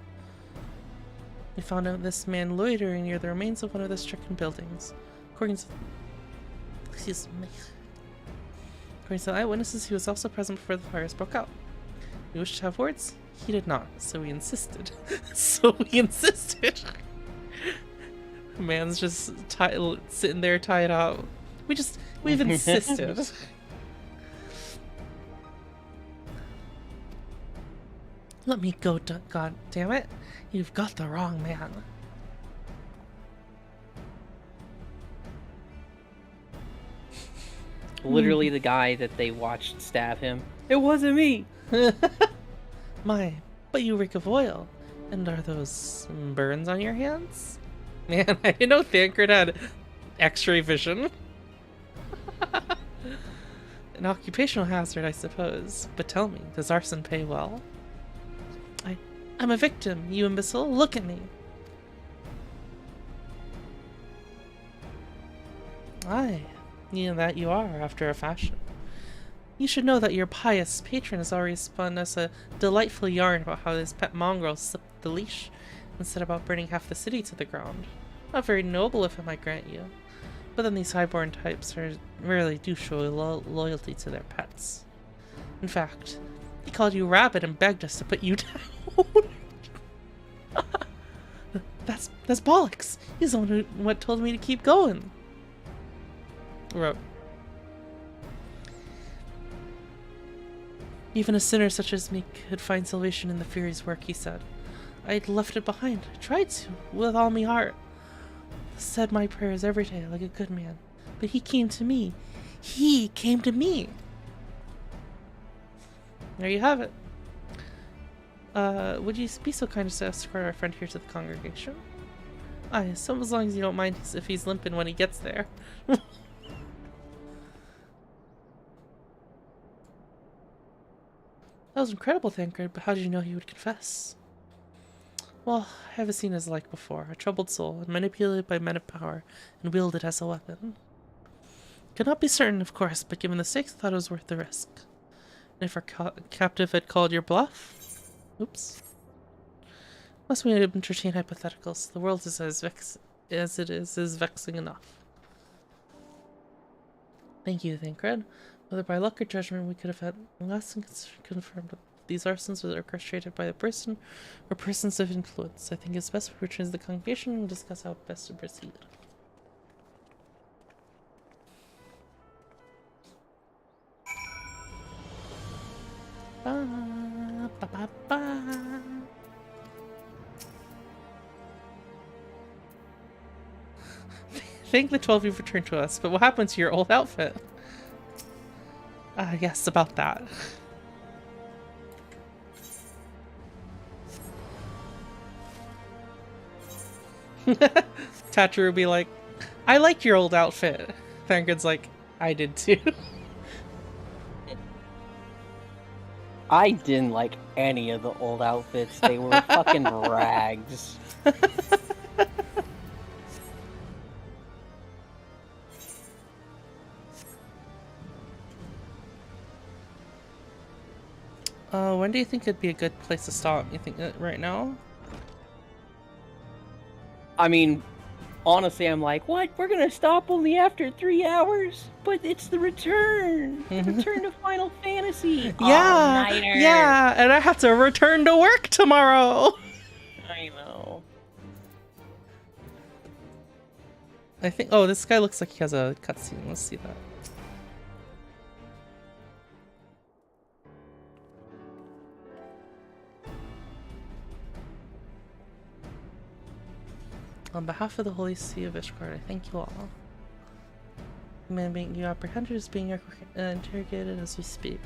We found out this man loitering near the remains of one of the stricken buildings. According to... Excuse me. According to the eyewitnesses, he was also present before the fires broke out. You wished to have words? He did not, so we insisted. Man's just sitting there tied up. We've insisted. Let me go, god damn it. You've got the wrong man. Literally the guy that they watched stab him. It wasn't me! My, but you reek of oil. And are those burns on your hands? Man, I didn't know Thancred had x-ray vision. An occupational hazard, I suppose. But tell me, does arson pay well? I'm a victim, you imbecile. Look at me. Aye, that you are, after a fashion. You should know that your pious patron has already spun us a delightful yarn about how his pet mongrel slipped the leash and set about burning half the city to the ground. Not very noble of him, I grant you. But then these highborn types rarely do show loyalty to their pets. In fact, he called you Rabbit and begged us to put you down. That's bollocks. He's the one who told me to keep going. Wrote. Even a sinner such as me could find salvation in the Fury's work, he said. I'd left it behind. I tried to, with all my heart. Said my prayers every day like a good man. But he came to me. He came to me. There you have it. Would you be so kind as to escort our friend here to the congregation? Aye, so as long as you don't mind if he's limping when he gets there. That was incredible, Thancred, but how did you know he would confess? Well, I haven't seen his like before. A troubled soul, and manipulated by men of power, and wielded as a weapon. Could not be certain, of course, but given the stakes, I thought it was worth the risk. And if our captive had called your bluff? Oops. Must we entertain hypotheticals? The world is as it is vexing enough. Thank you, Thancred. Whether by luck or judgment, we could have had last confirmed that these arsons were orchestrated by a person or persons of influence. I think it's best we return to the congregation and discuss how best to proceed. Ba, ba, ba, ba. Thank the 12 you've returned to us, but what happened to your old outfit? Yes, about that. Thatcher would be like, I liked your old outfit. Thancred's like, I did too. I didn't like any of the old outfits. They were fucking rags. When do you think it'd be a good place to stop? You think right now? I mean, honestly, I'm like, what? We're gonna stop only after 3 hours? But it's the return! The return of Final Fantasy! Yeah! All-nighter. Yeah! And I have to return to work tomorrow! I know. I think... Oh, this guy looks like he has a cutscene. Let's see that. On behalf of the Holy See of Ishgard, I thank you all. The man being you apprehended is being interrogated as we speak.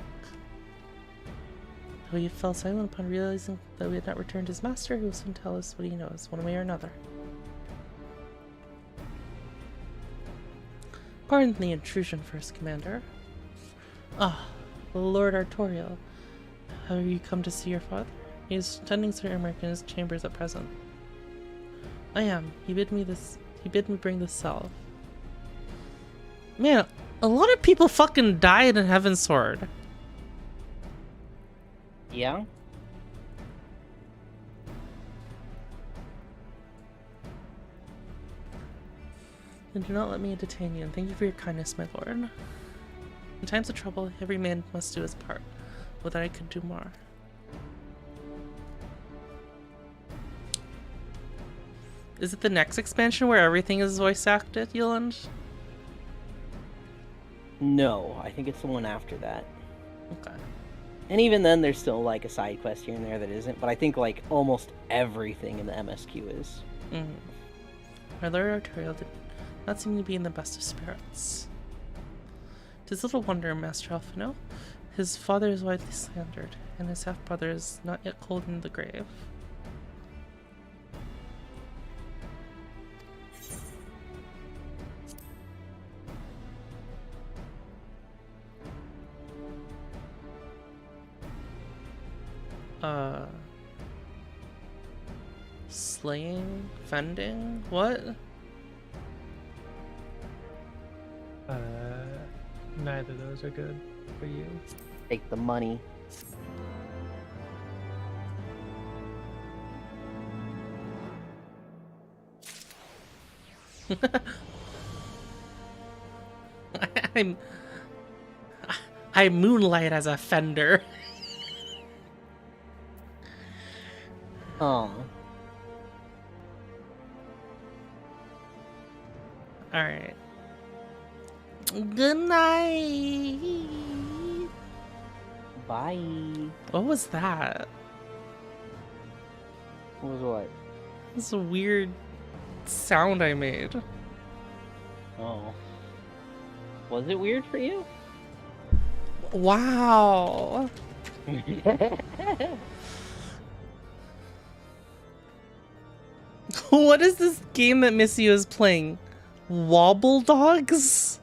Though he fell silent upon realizing that we had not returned his master, he will soon tell us what he knows, one way or another. Pardon the intrusion, First Commander. Ah, Lord Artorial. Have you come to see your father? He is tending Sir Imric in his chambers at present. I am. He bid me bring this salve. Man, a lot of people fucking died in Heavensward. Yeah? Then do not let me detain you, and thank you for your kindness, my lord. In times of trouble, every man must do his part. Would that I could do more. Is it the next expansion where everything is voice acted, Yoland? No, I think it's the one after that. Okay. And even then, there's still like a side quest here and there that isn't, but I think like almost everything in the MSQ is. My Lord Artorial did not seem to be in the best of spirits. 'Tis little wonder, Master Alphino. His father is widely slandered, and his half-brother is not yet cold in the grave. Slaying? Fending? What? Neither of those are good for you. Take the money. I moonlight as a fender. Oh. Alright. Good night. Bye. What was that? What was what? This a weird sound I made. Oh. Was it weird for you? Wow. What is this game that Missy is playing? Wobble Dogs?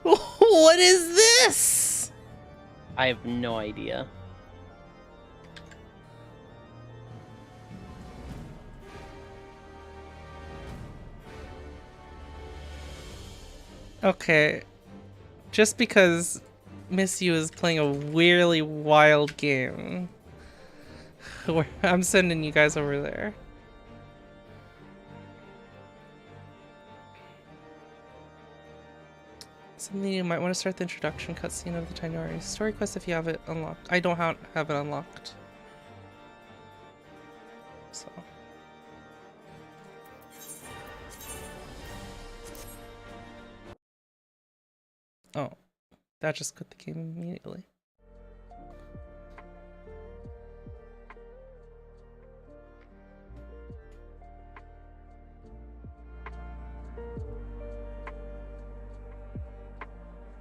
What is this? I have no idea. Okay. Just because Miss You is playing a weirdly wild game. I'm sending you guys over there. Something you might want to start the introduction cutscene of the Tighnari story quest if you have it unlocked. I don't have it unlocked. So. Oh. That just quit the game immediately.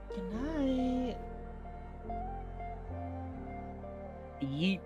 Good night. Yeet.